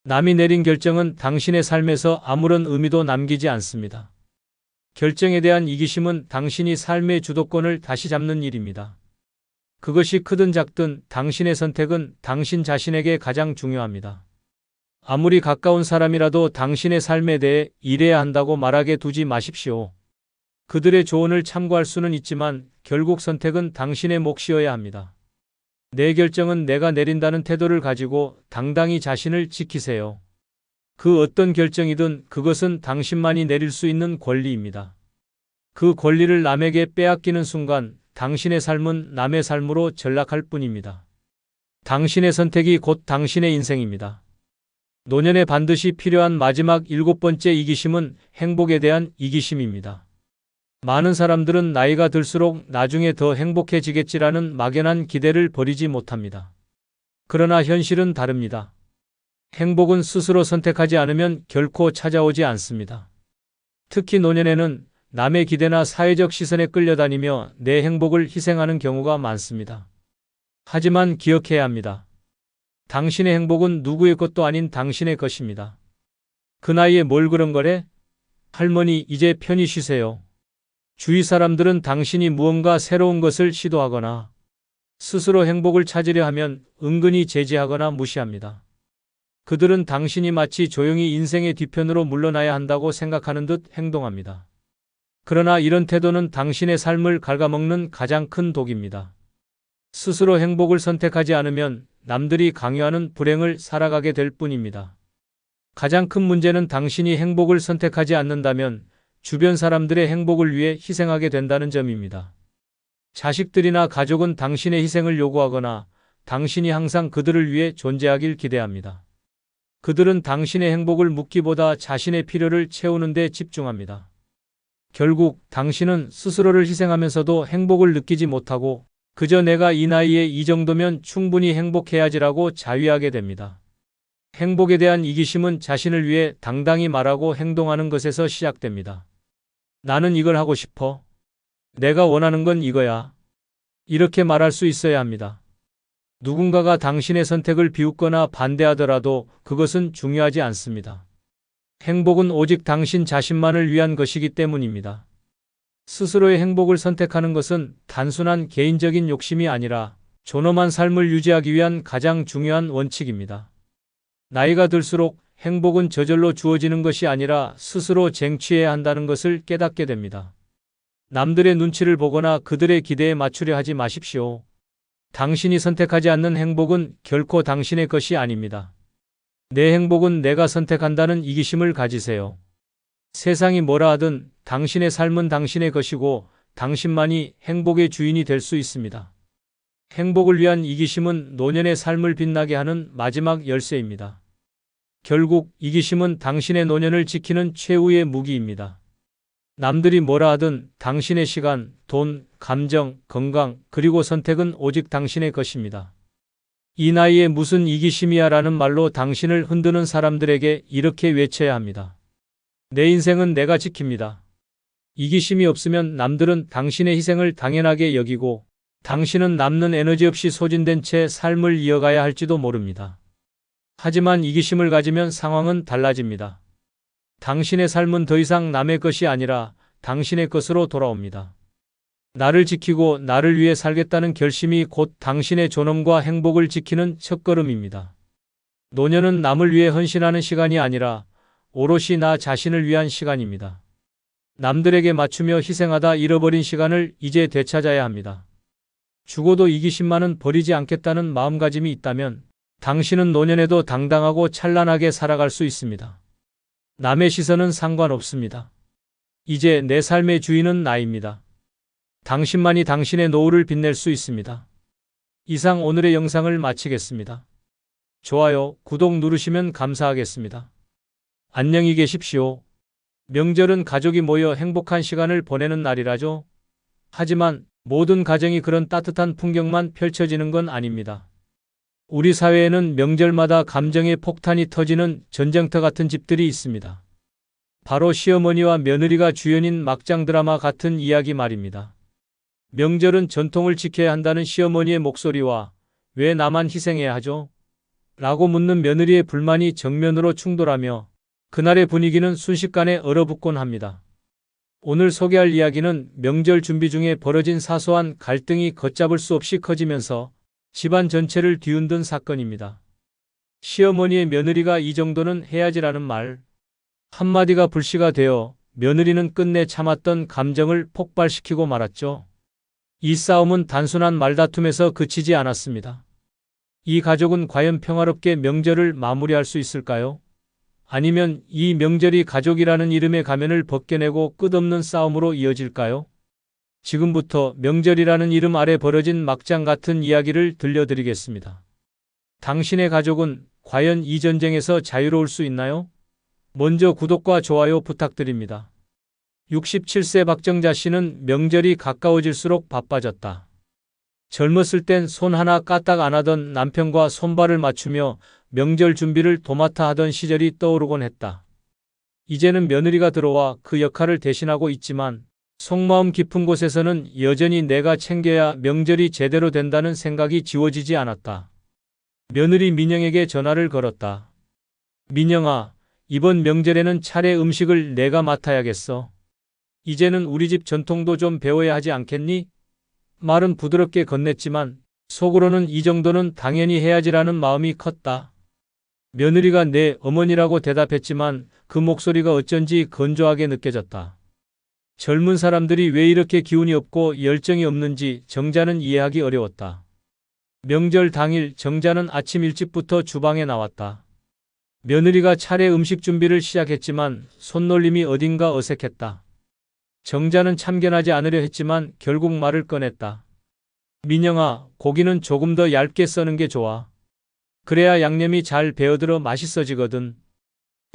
남이 내린 결정은 당신의 삶에서 아무런 의미도 남기지 않습니다. 결정에 대한 이기심은 당신이 삶의 주도권을 다시 잡는 일입니다. 그것이 크든 작든 당신의 선택은 당신 자신에게 가장 중요합니다. 아무리 가까운 사람이라도 당신의 삶에 대해 이래야 한다고 말하게 두지 마십시오. 그들의 조언을 참고할 수는 있지만 결국 선택은 당신의 몫이어야 합니다. 내 결정은 내가 내린다는 태도를 가지고 당당히 자신을 지키세요. 그 어떤 결정이든 그것은 당신만이 내릴 수 있는 권리입니다. 그 권리를 남에게 빼앗기는 순간 당신의 삶은 남의 삶으로 전락할 뿐입니다. 당신의 선택이 곧 당신의 인생입니다. 노년에 반드시 필요한 마지막 7번째 이기심은 행복에 대한 이기심입니다. 많은 사람들은 나이가 들수록 나중에 더 행복해지겠지라는 막연한 기대를 버리지 못합니다. 그러나 현실은 다릅니다. 행복은 스스로 선택하지 않으면 결코 찾아오지 않습니다. 특히 노년에는 남의 기대나 사회적 시선에 끌려다니며 내 행복을 희생하는 경우가 많습니다. 하지만 기억해야 합니다. 당신의 행복은 누구의 것도 아닌 당신의 것입니다. 그 나이에 뭘 그런 거래? 할머니, 이제 편히 쉬세요. 주위 사람들은 당신이 무언가 새로운 것을 시도하거나 스스로 행복을 찾으려 하면 은근히 제지하거나 무시합니다. 그들은 당신이 마치 조용히 인생의 뒤편으로 물러나야 한다고 생각하는 듯 행동합니다. 그러나 이런 태도는 당신의 삶을 갉아먹는 가장 큰 독입니다. 스스로 행복을 선택하지 않으면 남들이 강요하는 불행을 살아가게 될 뿐입니다. 가장 큰 문제는 당신이 행복을 선택하지 않는다면 주변 사람들의 행복을 위해 희생하게 된다는 점입니다. 자식들이나 가족은 당신의 희생을 요구하거나 당신이 항상 그들을 위해 존재하길 기대합니다. 그들은 당신의 행복을 묻기보다 자신의 필요를 채우는 데 집중합니다. 결국 당신은 스스로를 희생하면서도 행복을 느끼지 못하고 그저 내가 이 나이에 이 정도면 충분히 행복해야지라고 자위하게 됩니다. 행복에 대한 이기심은 자신을 위해 당당히 말하고 행동하는 것에서 시작됩니다. 나는 이걸 하고 싶어. 내가 원하는 건 이거야. 이렇게 말할 수 있어야 합니다. 누군가가 당신의 선택을 비웃거나 반대하더라도 그것은 중요하지 않습니다. 행복은 오직 당신 자신만을 위한 것이기 때문입니다. 스스로의 행복을 선택하는 것은 단순한 개인적인 욕심이 아니라 존엄한 삶을 유지하기 위한 가장 중요한 원칙입니다. 나이가 들수록 행복은 저절로 주어지는 것이 아니라 스스로 쟁취해야 한다는 것을 깨닫게 됩니다. 남들의 눈치를 보거나 그들의 기대에 맞추려 하지 마십시오. 당신이 선택하지 않는 행복은 결코 당신의 것이 아닙니다. 내 행복은 내가 선택한다는 이기심을 가지세요. 세상이 뭐라 하든 당신의 삶은 당신의 것이고 당신만이 행복의 주인이 될 수 있습니다. 행복을 위한 이기심은 노년의 삶을 빛나게 하는 마지막 열쇠입니다. 결국 이기심은 당신의 노년을 지키는 최후의 무기입니다. 남들이 뭐라 하든 당신의 시간, 돈, 감정, 건강, 그리고 선택은 오직 당신의 것입니다. 이 나이에 무슨 이기심이야 라는 말로 당신을 흔드는 사람들에게 이렇게 외쳐야 합니다. 내 인생은 내가 지킵니다. 이기심이 없으면 남들은 당신의 희생을 당연하게 여기고 당신은 남는 에너지 없이 소진된 채 삶을 이어가야 할지도 모릅니다. 하지만 이기심을 가지면 상황은 달라집니다. 당신의 삶은 더 이상 남의 것이 아니라 당신의 것으로 돌아옵니다. 나를 지키고 나를 위해 살겠다는 결심이 곧 당신의 존엄과 행복을 지키는 첫걸음입니다. 노년은 남을 위해 헌신하는 시간이 아니라 오롯이 나 자신을 위한 시간입니다. 남들에게 맞추며 희생하다 잃어버린 시간을 이제 되찾아야 합니다. 죽어도 이기심만은 버리지 않겠다는 마음가짐이 있다면 당신은 노년에도 당당하고 찬란하게 살아갈 수 있습니다. 남의 시선은 상관없습니다. 이제 내 삶의 주인은 나입니다. 당신만이 당신의 노후를 빛낼 수 있습니다. 이상 오늘의 영상을 마치겠습니다. 좋아요, 구독 누르시면 감사하겠습니다. 안녕히 계십시오. 명절은 가족이 모여 행복한 시간을 보내는 날이라죠. 하지만 모든 가정이 그런 따뜻한 풍경만 펼쳐지는 건 아닙니다. 우리 사회에는 명절마다 감정의 폭탄이 터지는 전쟁터 같은 집들이 있습니다. 바로 시어머니와 며느리가 주연인 막장 드라마 같은 이야기 말입니다. 명절은 전통을 지켜야 한다는 시어머니의 목소리와 왜 나만 희생해야 하죠? 라고 묻는 며느리의 불만이 정면으로 충돌하며 그날의 분위기는 순식간에 얼어붙곤 합니다. 오늘 소개할 이야기는 명절 준비 중에 벌어진 사소한 갈등이 걷잡을 수 없이 커지면서 집안 전체를 뒤흔든 사건입니다. 시어머니의 며느리가 이 정도는 해야지라는 말 한마디가 불씨가 되어 며느리는 끝내 참았던 감정을 폭발시키고 말았죠. 이 싸움은 단순한 말다툼에서 그치지 않았습니다. 이 가족은 과연 평화롭게 명절을 마무리할 수 있을까요? 아니면 이 명절이 가족이라는 이름의 가면을 벗겨내고 끝없는 싸움으로 이어질까요? 지금부터 명절이라는 이름 아래 벌어진 막장 같은 이야기를 들려드리겠습니다. 당신의 가족은 과연 이 전쟁에서 자유로울 수 있나요? 먼저 구독과 좋아요 부탁드립니다. 67세 박정자 씨는 명절이 가까워질수록 바빠졌다. 젊었을 땐 손 하나 까딱 안 하던 남편과 손발을 맞추며 명절 준비를 도맡아 하던 시절이 떠오르곤 했다. 이제는 며느리가 들어와 그 역할을 대신하고 있지만 속마음 깊은 곳에서는 여전히 내가 챙겨야 명절이 제대로 된다는 생각이 지워지지 않았다. 며느리 민영에게 전화를 걸었다. 민영아, 이번 명절에는 차례 음식을 내가 맡아야겠어. 이제는 우리 집 전통도 좀 배워야 하지 않겠니? 말은 부드럽게 건넸지만 속으로는 이 정도는 당연히 해야지라는 마음이 컸다. 며느리가 내 어머니라고 대답했지만 그 목소리가 어쩐지 건조하게 느껴졌다. 젊은 사람들이 왜 이렇게 기운이 없고 열정이 없는지 정자는 이해하기 어려웠다. 명절 당일 정자는 아침 일찍부터 주방에 나왔다. 며느리가 차례 음식 준비를 시작했지만 손놀림이 어딘가 어색했다. 정자는 참견하지 않으려 했지만 결국 말을 꺼냈다. 민영아, 고기는 조금 더 얇게 써는 게 좋아. 그래야 양념이 잘 배어들어 맛있어지거든.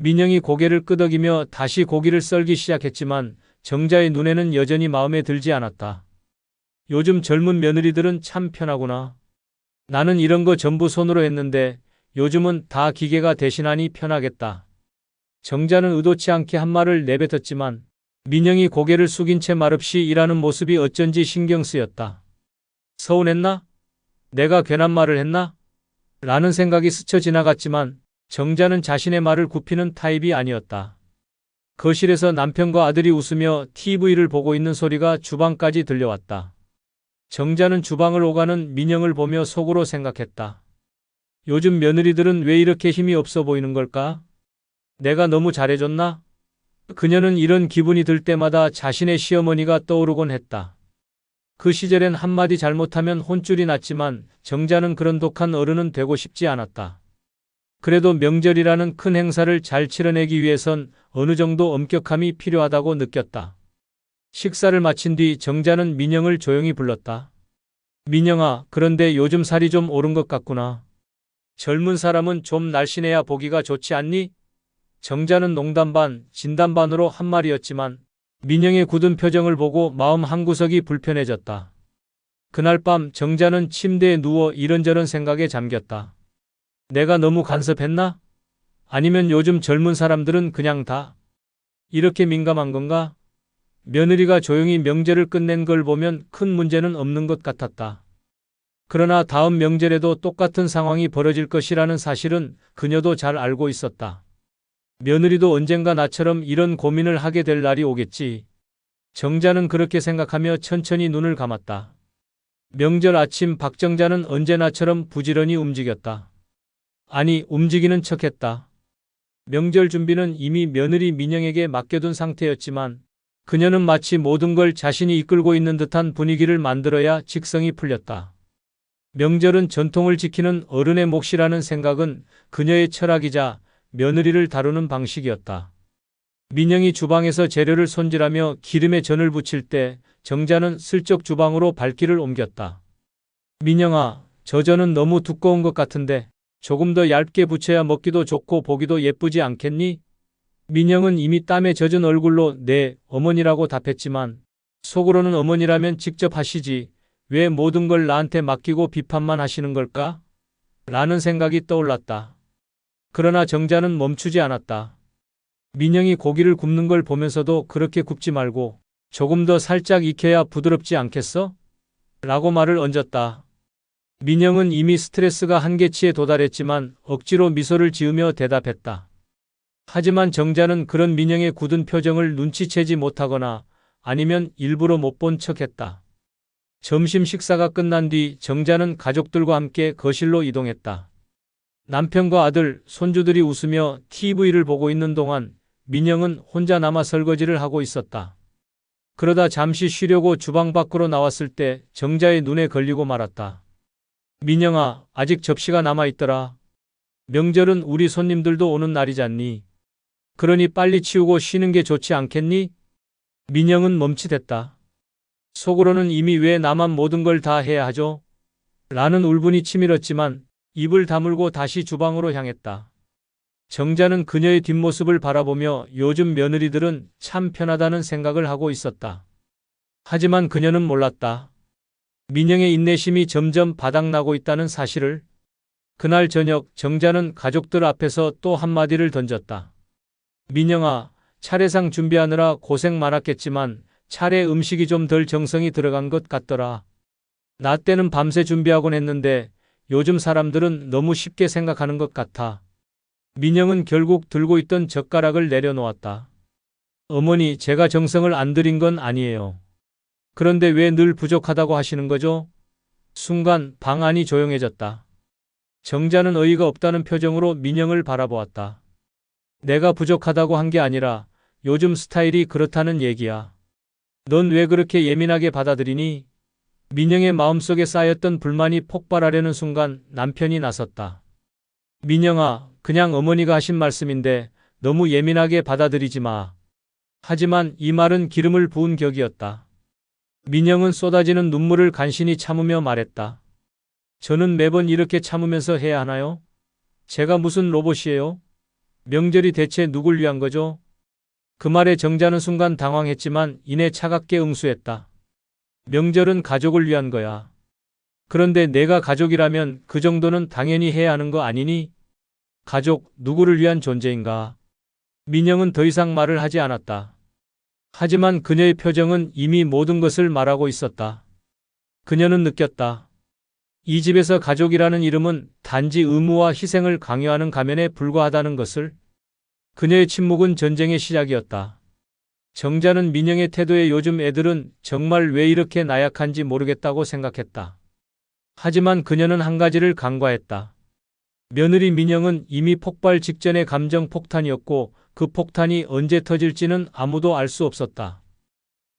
민영이 고개를 끄덕이며 다시 고기를 썰기 시작했지만 정자의 눈에는 여전히 마음에 들지 않았다. 요즘 젊은 며느리들은 참 편하구나. 나는 이런 거 전부 손으로 했는데 요즘은 다 기계가 대신하니 편하겠다. 정자는 의도치 않게 한 말을 내뱉었지만 민영이 고개를 숙인 채 말없이 일하는 모습이 어쩐지 신경 쓰였다. 서운했나? 내가 괜한 말을 했나? 라는 생각이 스쳐 지나갔지만 정자는 자신의 말을 굽히는 타입이 아니었다. 거실에서 남편과 아들이 웃으며 TV를 보고 있는 소리가 주방까지 들려왔다. 정자는 주방을 오가는 민영을 보며 속으로 생각했다. 요즘 며느리들은 왜 이렇게 힘이 없어 보이는 걸까? 내가 너무 잘해줬나? 그녀는 이런 기분이 들 때마다 자신의 시어머니가 떠오르곤 했다. 그 시절엔 한마디 잘못하면 혼쭐이 났지만 정자는 그런 독한 어른은 되고 싶지 않았다. 그래도 명절이라는 큰 행사를 잘 치러내기 위해선 어느 정도 엄격함이 필요하다고 느꼈다. 식사를 마친 뒤 정자는 민영을 조용히 불렀다. 민영아, 그런데 요즘 살이 좀 오른 것 같구나. 젊은 사람은 좀 날씬해야 보기가 좋지 않니? 정자는 농담 반, 진담 반으로 한 말이었지만 민영의 굳은 표정을 보고 마음 한구석이 불편해졌다. 그날 밤 정자는 침대에 누워 이런저런 생각에 잠겼다. 내가 너무 간섭했나? 아니면 요즘 젊은 사람들은 그냥 다 이렇게 민감한 건가? 며느리가 조용히 명절을 끝낸 걸 보면 큰 문제는 없는 것 같았다. 그러나 다음 명절에도 똑같은 상황이 벌어질 것이라는 사실은 그녀도 잘 알고 있었다. 며느리도 언젠가 나처럼 이런 고민을 하게 될 날이 오겠지. 정자는 그렇게 생각하며 천천히 눈을 감았다. 명절 아침 박정자는 언제나처럼 부지런히 움직였다. 아니, 움직이는 척했다. 명절 준비는 이미 며느리 민영에게 맡겨둔 상태였지만 그녀는 마치 모든 걸 자신이 이끌고 있는 듯한 분위기를 만들어야 직성이 풀렸다. 명절은 전통을 지키는 어른의 몫이라는 생각은 그녀의 철학이자 며느리를 다루는 방식이었다. 민영이 주방에서 재료를 손질하며 기름에 전을 부칠 때 정자는 슬쩍 주방으로 발길을 옮겼다. 민영아, 저 전은 너무 두꺼운 것 같은데 조금 더 얇게 부쳐야 먹기도 좋고 보기도 예쁘지 않겠니? 민영은 이미 땀에 젖은 얼굴로 네, 어머니라고 답했지만 속으로는 어머니라면 직접 하시지 왜 모든 걸 나한테 맡기고 비판만 하시는 걸까? 라는 생각이 떠올랐다. 그러나 정자는 멈추지 않았다. 민영이 고기를 굽는 걸 보면서도 그렇게 굽지 말고 조금 더 살짝 익혀야 부드럽지 않겠어? 라고 말을 얹었다. 민영은 이미 스트레스가 한계치에 도달했지만 억지로 미소를 지으며 대답했다. 하지만 정자는 그런 민영의 굳은 표정을 눈치채지 못하거나 아니면 일부러 못 본 척했다. 점심 식사가 끝난 뒤 정자는 가족들과 함께 거실로 이동했다. 남편과 아들, 손주들이 웃으며 TV를 보고 있는 동안 민영은 혼자 남아 설거지를 하고 있었다. 그러다 잠시 쉬려고 주방 밖으로 나왔을 때 정자의 눈에 걸리고 말았다. 민영아, 아직 접시가 남아있더라. 명절은 우리 손님들도 오는 날이잖니. 그러니 빨리 치우고 쉬는 게 좋지 않겠니? 민영은 멈칫했다. 속으로는 이미 왜 나만 모든 걸 다 해야 하죠? 라는 울분이 치밀었지만 입을 다물고 다시 주방으로 향했다. 정자는 그녀의 뒷모습을 바라보며 요즘 며느리들은 참 편하다는 생각을 하고 있었다. 하지만 그녀는 몰랐다. 민영의 인내심이 점점 바닥나고 있다는 사실을. 그날 저녁 정자는 가족들 앞에서 또 한마디를 던졌다. 민영아, 차례상 준비하느라 고생 많았겠지만 차례 음식이 좀 덜 정성이 들어간 것 같더라. 나 때는 밤새 준비하곤 했는데 요즘 사람들은 너무 쉽게 생각하는 것 같아. 민영은 결국 들고 있던 젓가락을 내려놓았다. 어머니, 제가 정성을 안 들인 건 아니에요. 그런데 왜 늘 부족하다고 하시는 거죠? 순간 방 안이 조용해졌다. 정자는 어이가 없다는 표정으로 민영을 바라보았다. 내가 부족하다고 한 게 아니라 요즘 스타일이 그렇다는 얘기야. 넌 왜 그렇게 예민하게 받아들이니? 민영의 마음속에 쌓였던 불만이 폭발하려는 순간 남편이 나섰다. 민영아, 그냥 어머니가 하신 말씀인데 너무 예민하게 받아들이지 마. 하지만 이 말은 기름을 부은 격이었다. 민영은 쏟아지는 눈물을 간신히 참으며 말했다. 저는 매번 이렇게 참으면서 해야 하나요? 제가 무슨 로봇이에요? 명절이 대체 누굴 위한 거죠? 그 말에 정자는 순간 당황했지만 이내 차갑게 응수했다. 명절은 가족을 위한 거야. 그런데 내가 가족이라면 그 정도는 당연히 해야 하는 거 아니니? 가족, 누구를 위한 존재인가? 민영은 더 이상 말을 하지 않았다. 하지만 그녀의 표정은 이미 모든 것을 말하고 있었다. 그녀는 느꼈다. 이 집에서 가족이라는 이름은 단지 의무와 희생을 강요하는 가면에 불과하다는 것을. 그녀의 침묵은 전쟁의 시작이었다. 정자는 민영의 태도에 요즘 애들은 정말 왜 이렇게 나약한지 모르겠다고 생각했다. 하지만 그녀는 한 가지를 간과했다. 며느리 민영은 이미 폭발 직전의 감정 폭탄이었고 그 폭탄이 언제 터질지는 아무도 알 수 없었다.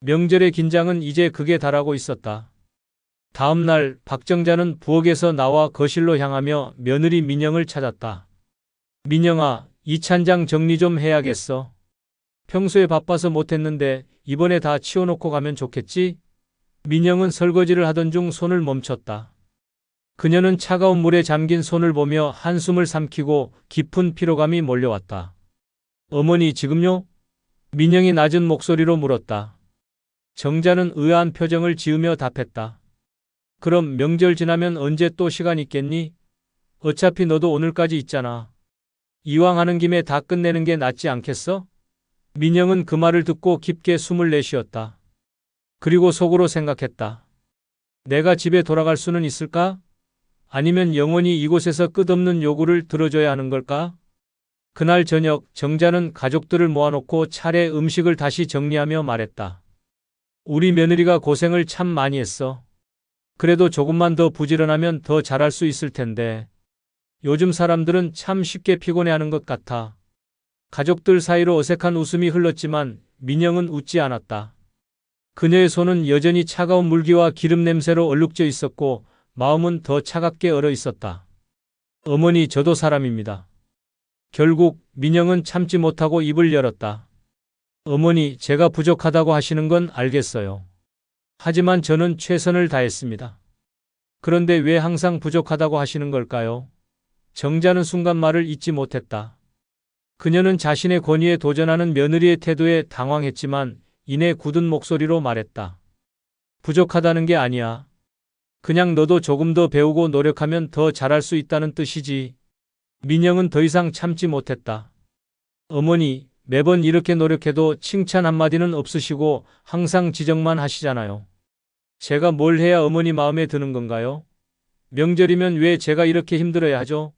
명절의 긴장은 이제 극에 달하고 있었다. 다음 날 박정자는 부엌에서 나와 거실로 향하며 며느리 민영을 찾았다. 민영아, 이 찬장 정리 좀 해야겠어. 평소에 바빠서 못했는데 이번에 다 치워놓고 가면 좋겠지? 민영은 설거지를 하던 중 손을 멈췄다. 그녀는 차가운 물에 잠긴 손을 보며 한숨을 삼키고 깊은 피로감이 몰려왔다. 어머니, 지금요? 민영이 낮은 목소리로 물었다. 정자는 의아한 표정을 지으며 답했다. 그럼 명절 지나면 언제 또 시간 있겠니? 어차피 너도 오늘까지 있잖아. 이왕 하는 김에 다 끝내는 게 낫지 않겠어? 민영은 그 말을 듣고 깊게 숨을 내쉬었다. 그리고 속으로 생각했다. 내가 집에 돌아갈 수는 있을까? 아니면 영원히 이곳에서 끝없는 요구를 들어줘야 하는 걸까? 그날 저녁 정자는 가족들을 모아놓고 차례 음식을 다시 정리하며 말했다. 우리 며느리가 고생을 참 많이 했어. 그래도 조금만 더 부지런하면 더 잘할 수 있을 텐데. 요즘 사람들은 참 쉽게 피곤해하는 것 같아. 가족들 사이로 어색한 웃음이 흘렀지만 민영은 웃지 않았다. 그녀의 손은 여전히 차가운 물기와 기름 냄새로 얼룩져 있었고 마음은 더 차갑게 얼어 있었다. 어머니, 저도 사람입니다. 결국 민영은 참지 못하고 입을 열었다. 어머니, 제가 부족하다고 하시는 건 알겠어요. 하지만 저는 최선을 다했습니다. 그런데 왜 항상 부족하다고 하시는 걸까요? 정자는 순간 말을 잇지 못했다. 그녀는 자신의 권위에 도전하는 며느리의 태도에 당황했지만 이내 굳은 목소리로 말했다. 부족하다는 게 아니야. 그냥 너도 조금 더 배우고 노력하면 더 잘할 수 있다는 뜻이지. 민영은 더 이상 참지 못했다. 어머니, 매번 이렇게 노력해도 칭찬 한마디는 없으시고 항상 지적만 하시잖아요. 제가 뭘 해야 어머니 마음에 드는 건가요? 명절이면 왜 제가 이렇게 힘들어야 하죠?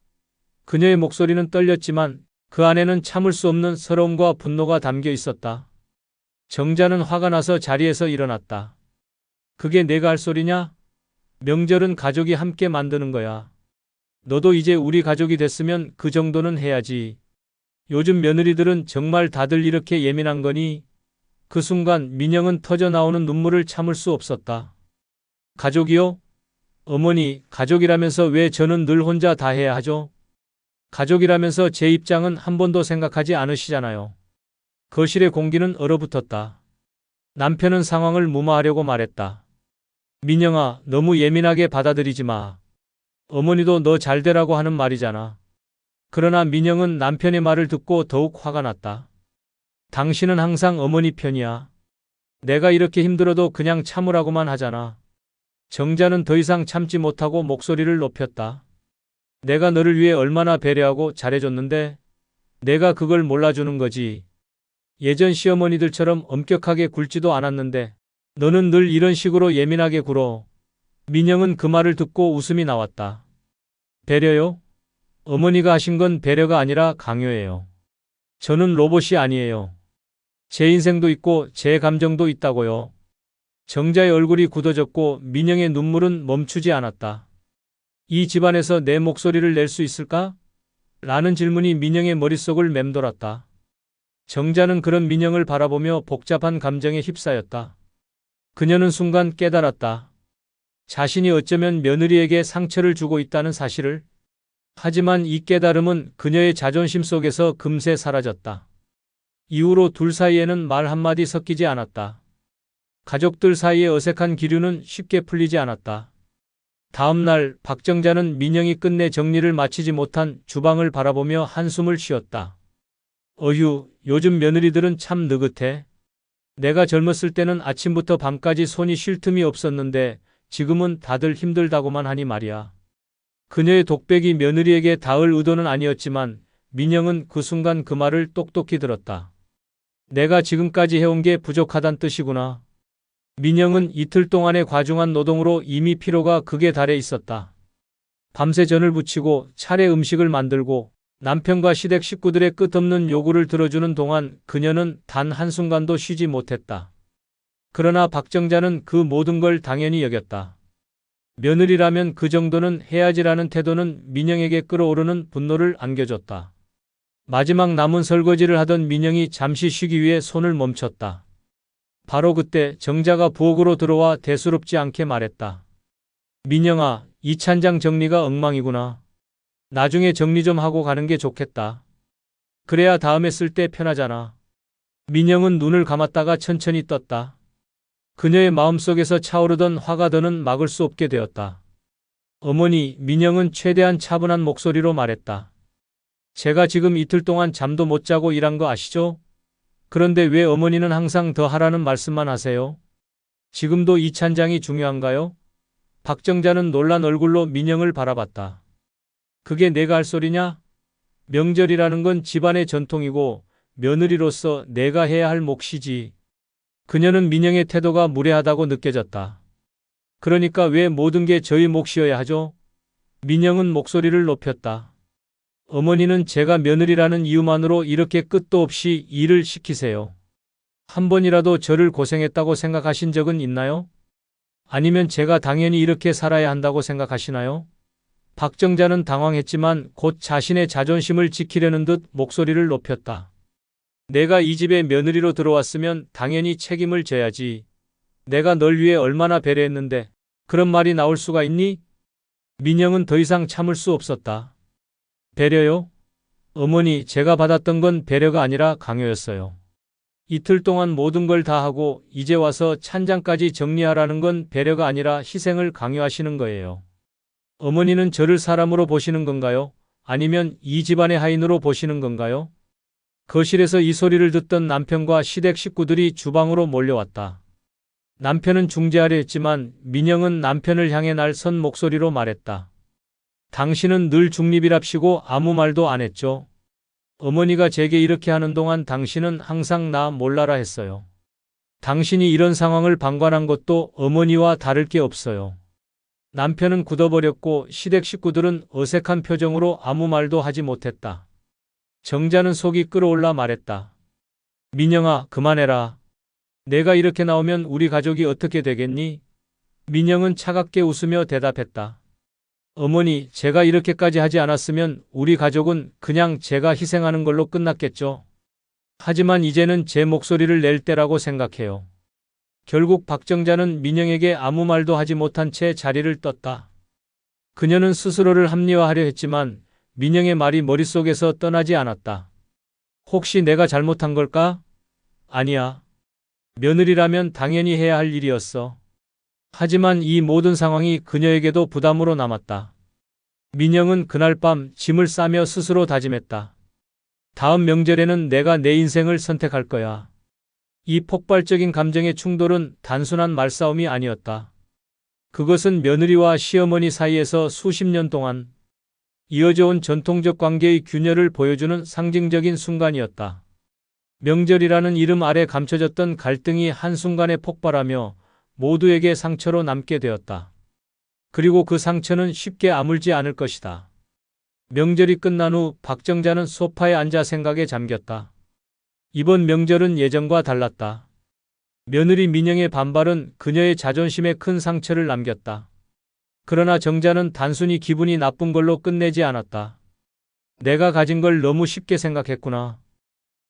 그녀의 목소리는 떨렸지만 그 안에는 참을 수 없는 서러움과 분노가 담겨 있었다. 정자는 화가 나서 자리에서 일어났다. 그게 내가 할 소리냐? 명절은 가족이 함께 만드는 거야. 너도 이제 우리 가족이 됐으면 그 정도는 해야지. 요즘 며느리들은 정말 다들 이렇게 예민한 거니? 그 순간 민영은 터져 나오는 눈물을 참을 수 없었다. 가족이요? 어머니, 가족이라면서 왜 저는 늘 혼자 다 해야 하죠? 가족이라면서 제 입장은 한 번도 생각하지 않으시잖아요. 거실의 공기는 얼어붙었다. 남편은 상황을 무마하려고 말했다. 민영아, 너무 예민하게 받아들이지 마. 어머니도 너 잘 되라고 하는 말이잖아. 그러나 민영은 남편의 말을 듣고 더욱 화가 났다. 당신은 항상 어머니 편이야. 내가 이렇게 힘들어도 그냥 참으라고만 하잖아. 정자는 더 이상 참지 못하고 목소리를 높였다. 내가 너를 위해 얼마나 배려하고 잘해줬는데 내가 그걸 몰라주는 거지. 예전 시어머니들처럼 엄격하게 굴지도 않았는데 너는 늘 이런 식으로 예민하게 굴어. 민영은 그 말을 듣고 웃음이 나왔다. 배려요? 어머니가 하신 건 배려가 아니라 강요예요. 저는 로봇이 아니에요. 제 인생도 있고 제 감정도 있다고요. 정자의 얼굴이 굳어졌고 민영의 눈물은 멈추지 않았다. 이 집안에서 내 목소리를 낼 수 있을까? 라는 질문이 민영의 머릿속을 맴돌았다. 정자는 그런 민영을 바라보며 복잡한 감정에 휩싸였다. 그녀는 순간 깨달았다. 자신이 어쩌면 며느리에게 상처를 주고 있다는 사실을. 하지만 이 깨달음은 그녀의 자존심 속에서 금세 사라졌다. 이후로 둘 사이에는 말 한마디 섞이지 않았다. 가족들 사이의 어색한 기류는 쉽게 풀리지 않았다. 다음 날 박정자는 민영이 끝내 정리를 마치지 못한 주방을 바라보며 한숨을 쉬었다. 어휴, 요즘 며느리들은 참 느긋해. 내가 젊었을 때는 아침부터 밤까지 손이 쉴 틈이 없었는데 지금은 다들 힘들다고만 하니 말이야. 그녀의 독백이 며느리에게 닿을 의도는 아니었지만 민영은 그 순간 그 말을 똑똑히 들었다. 내가 지금까지 해온 게 부족하단 뜻이구나. 민영은 이틀 동안의 과중한 노동으로 이미 피로가 극에 달해 있었다. 밤새 전을 부치고 차례 음식을 만들고 남편과 시댁 식구들의 끝없는 요구를 들어주는 동안 그녀는 단 한순간도 쉬지 못했다. 그러나 박정자는 그 모든 걸 당연히 여겼다. 며느리라면 그 정도는 해야지라는 태도는 민영에게 끓어오르는 분노를 안겨줬다. 마지막 남은 설거지를 하던 민영이 잠시 쉬기 위해 손을 멈췄다. 바로 그때 정자가 부엌으로 들어와 대수롭지 않게 말했다. 민영아, 이 찬장 정리가 엉망이구나. 나중에 정리 좀 하고 가는 게 좋겠다. 그래야 다음에 쓸 때 편하잖아. 민영은 눈을 감았다가 천천히 떴다. 그녀의 마음속에서 차오르던 화가 더는 막을 수 없게 되었다. 어머니, 민영은 최대한 차분한 목소리로 말했다. 제가 지금 이틀 동안 잠도 못 자고 일한 거 아시죠? 그런데 왜 어머니는 항상 더 하라는 말씀만 하세요? 지금도 이 찬장이 중요한가요? 박정자는 놀란 얼굴로 민영을 바라봤다. 그게 내가 할 소리냐? 명절이라는 건 집안의 전통이고 며느리로서 내가 해야 할 몫이지. 그녀는 민영의 태도가 무례하다고 느껴졌다. 그러니까 왜 모든 게 저희 몫이어야 하죠? 민영은 목소리를 높였다. 어머니는 제가 며느리라는 이유만으로 이렇게 끝도 없이 일을 시키세요. 한 번이라도 저를 고생했다고 생각하신 적은 있나요? 아니면 제가 당연히 이렇게 살아야 한다고 생각하시나요? 박정자는 당황했지만 곧 자신의 자존심을 지키려는 듯 목소리를 높였다. 내가 이 집에 며느리로 들어왔으면 당연히 책임을 져야지. 내가 널 위해 얼마나 배려했는데 그런 말이 나올 수가 있니? 민영은 더 이상 참을 수 없었다. 배려요? 어머니, 제가 받았던 건 배려가 아니라 강요였어요. 이틀 동안 모든 걸 다 하고 이제 와서 찬장까지 정리하라는 건 배려가 아니라 희생을 강요하시는 거예요. 어머니는 저를 사람으로 보시는 건가요? 아니면 이 집안의 하인으로 보시는 건가요? 거실에서 이 소리를 듣던 남편과 시댁 식구들이 주방으로 몰려왔다. 남편은 중재하려 했지만 민영은 남편을 향해 날선 목소리로 말했다. 당신은 늘 중립이랍시고 아무 말도 안 했죠. 어머니가 제게 이렇게 하는 동안 당신은 항상 나 몰라라 했어요. 당신이 이런 상황을 방관한 것도 어머니와 다를 게 없어요. 남편은 굳어버렸고 시댁 식구들은 어색한 표정으로 아무 말도 하지 못했다. 정자는 속이 끓어올라 말했다. 민영아, 그만해라. 내가 이렇게 나오면 우리 가족이 어떻게 되겠니? 민영은 차갑게 웃으며 대답했다. 어머니, 제가 이렇게까지 하지 않았으면 우리 가족은 그냥 제가 희생하는 걸로 끝났겠죠. 하지만 이제는 제 목소리를 낼 때라고 생각해요. 결국 박정자는 민영에게 아무 말도 하지 못한 채 자리를 떴다. 그녀는 스스로를 합리화하려 했지만 민영의 말이 머릿속에서 떠나지 않았다. 혹시 내가 잘못한 걸까? 아니야. 며느리라면 당연히 해야 할 일이었어. 하지만 이 모든 상황이 그녀에게도 부담으로 남았다. 민영은 그날 밤 짐을 싸며 스스로 다짐했다. 다음 명절에는 내가 내 인생을 선택할 거야. 이 폭발적인 감정의 충돌은 단순한 말싸움이 아니었다. 그것은 며느리와 시어머니 사이에서 수십 년 동안 이어져 온 전통적 관계의 균열을 보여주는 상징적인 순간이었다. 명절이라는 이름 아래 감춰졌던 갈등이 한순간에 폭발하며 모두에게 상처로 남게 되었다. 그리고 그 상처는 쉽게 아물지 않을 것이다. 명절이 끝난 후 박정자는 소파에 앉아 생각에 잠겼다. 이번 명절은 예전과 달랐다. 며느리 민영의 반발은 그녀의 자존심에 큰 상처를 남겼다. 그러나 정자는 단순히 기분이 나쁜 걸로 끝내지 않았다. 내가 가진 걸 너무 쉽게 생각했구나.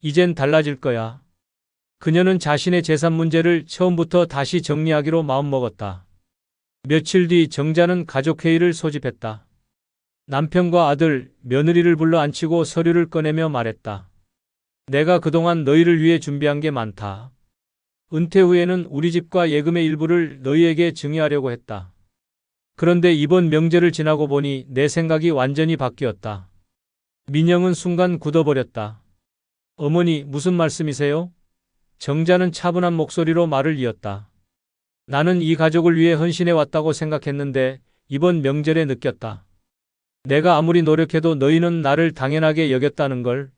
이젠 달라질 거야. 그녀는 자신의 재산 문제를 처음부터 다시 정리하기로 마음먹었다. 며칠 뒤 정자는 가족회의를 소집했다. 남편과 아들, 며느리를 불러 앉히고 서류를 꺼내며 말했다. 내가 그동안 너희를 위해 준비한 게 많다. 은퇴 후에는 우리 집과 예금의 일부를 너희에게 증여하려고 했다. 그런데 이번 명절을 지나고 보니 내 생각이 완전히 바뀌었다. 민영은 순간 굳어버렸다. 어머니, 무슨 말씀이세요? 정자는 차분한 목소리로 말을 이었다. 나는 이 가족을 위해 헌신해 왔다고 생각했는데 이번 명절에 느꼈다. 내가 아무리 노력해도 너희는 나를 당연하게 여겼다는 걸.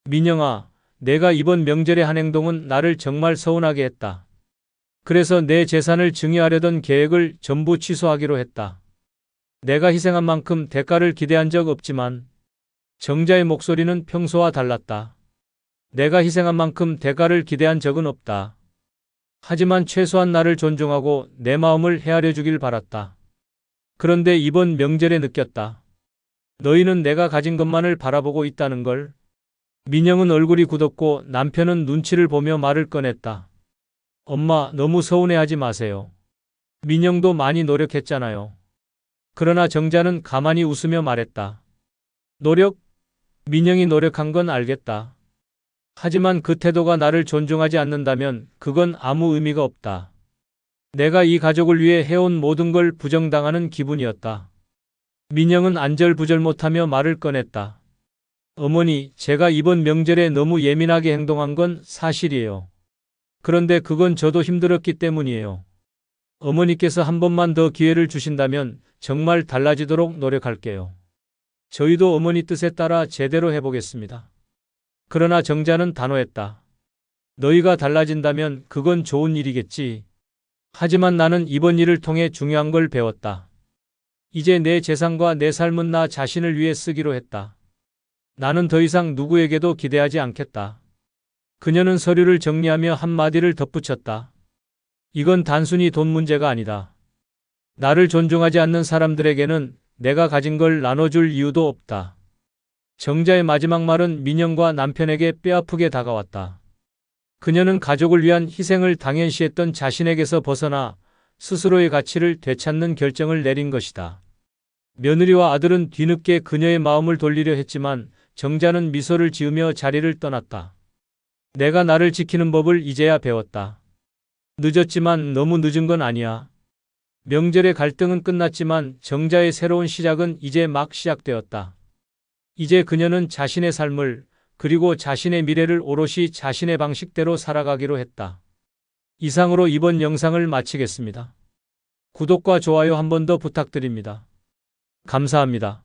민영아, 내가 이번 명절에 한 행동은 나를 정말 서운하게 했다. 그래서 내 재산을 증여하려던 계획을 전부 취소하기로 했다. 내가 희생한 만큼 대가를 기대한 적 없지만 정자의 목소리는 평소와 달랐다. 내가 희생한 만큼 대가를 기대한 적은 없다. 하지만 최소한 나를 존중하고 내 마음을 헤아려 주길 바랐다. 그런데 이번 명절에 느꼈다. 너희는 내가 가진 것만을 바라보고 있다는 걸. 민영은 얼굴이 굳었고 남편은 눈치를 보며 말을 꺼냈다. 엄마, 너무 서운해하지 마세요. 민영도 많이 노력했잖아요. 그러나 정자는 가만히 웃으며 말했다. 노력? 민영이 노력한 건 알겠다. 하지만 그 태도가 나를 존중하지 않는다면 그건 아무 의미가 없다. 내가 이 가족을 위해 해온 모든 걸 부정당하는 기분이었다. 민영은 안절부절 못하며 말을 꺼냈다. 어머니, 제가 이번 명절에 너무 예민하게 행동한 건 사실이에요. 그런데 그건 저도 힘들었기 때문이에요. 어머니께서 한 번만 더 기회를 주신다면 정말 달라지도록 노력할게요. 저희도 어머니 뜻에 따라 제대로 해보겠습니다. 그러나 정자는 단호했다. 너희가 달라진다면 그건 좋은 일이겠지. 하지만 나는 이번 일을 통해 중요한 걸 배웠다. 이제 내 재산과 내 삶은 나 자신을 위해 쓰기로 했다. 나는 더 이상 누구에게도 기대하지 않겠다. 그녀는 서류를 정리하며 한마디를 덧붙였다. 이건 단순히 돈 문제가 아니다. 나를 존중하지 않는 사람들에게는 내가 가진 걸 나눠줄 이유도 없다. 정자의 마지막 말은 민영과 남편에게 뼈아프게 다가왔다. 그녀는 가족을 위한 희생을 당연시했던 자신에게서 벗어나 스스로의 가치를 되찾는 결정을 내린 것이다. 며느리와 아들은 뒤늦게 그녀의 마음을 돌리려 했지만 정자는 미소를 지으며 자리를 떠났다. 내가 나를 지키는 법을 이제야 배웠다. 늦었지만 너무 늦은 건 아니야. 명절의 갈등은 끝났지만 정자의 새로운 시작은 이제 막 시작되었다. 이제 그녀는 자신의 삶을 그리고 자신의 미래를 오롯이 자신의 방식대로 살아가기로 했다. 이상으로 이번 영상을 마치겠습니다. 구독과 좋아요 한 번 더 부탁드립니다. 감사합니다.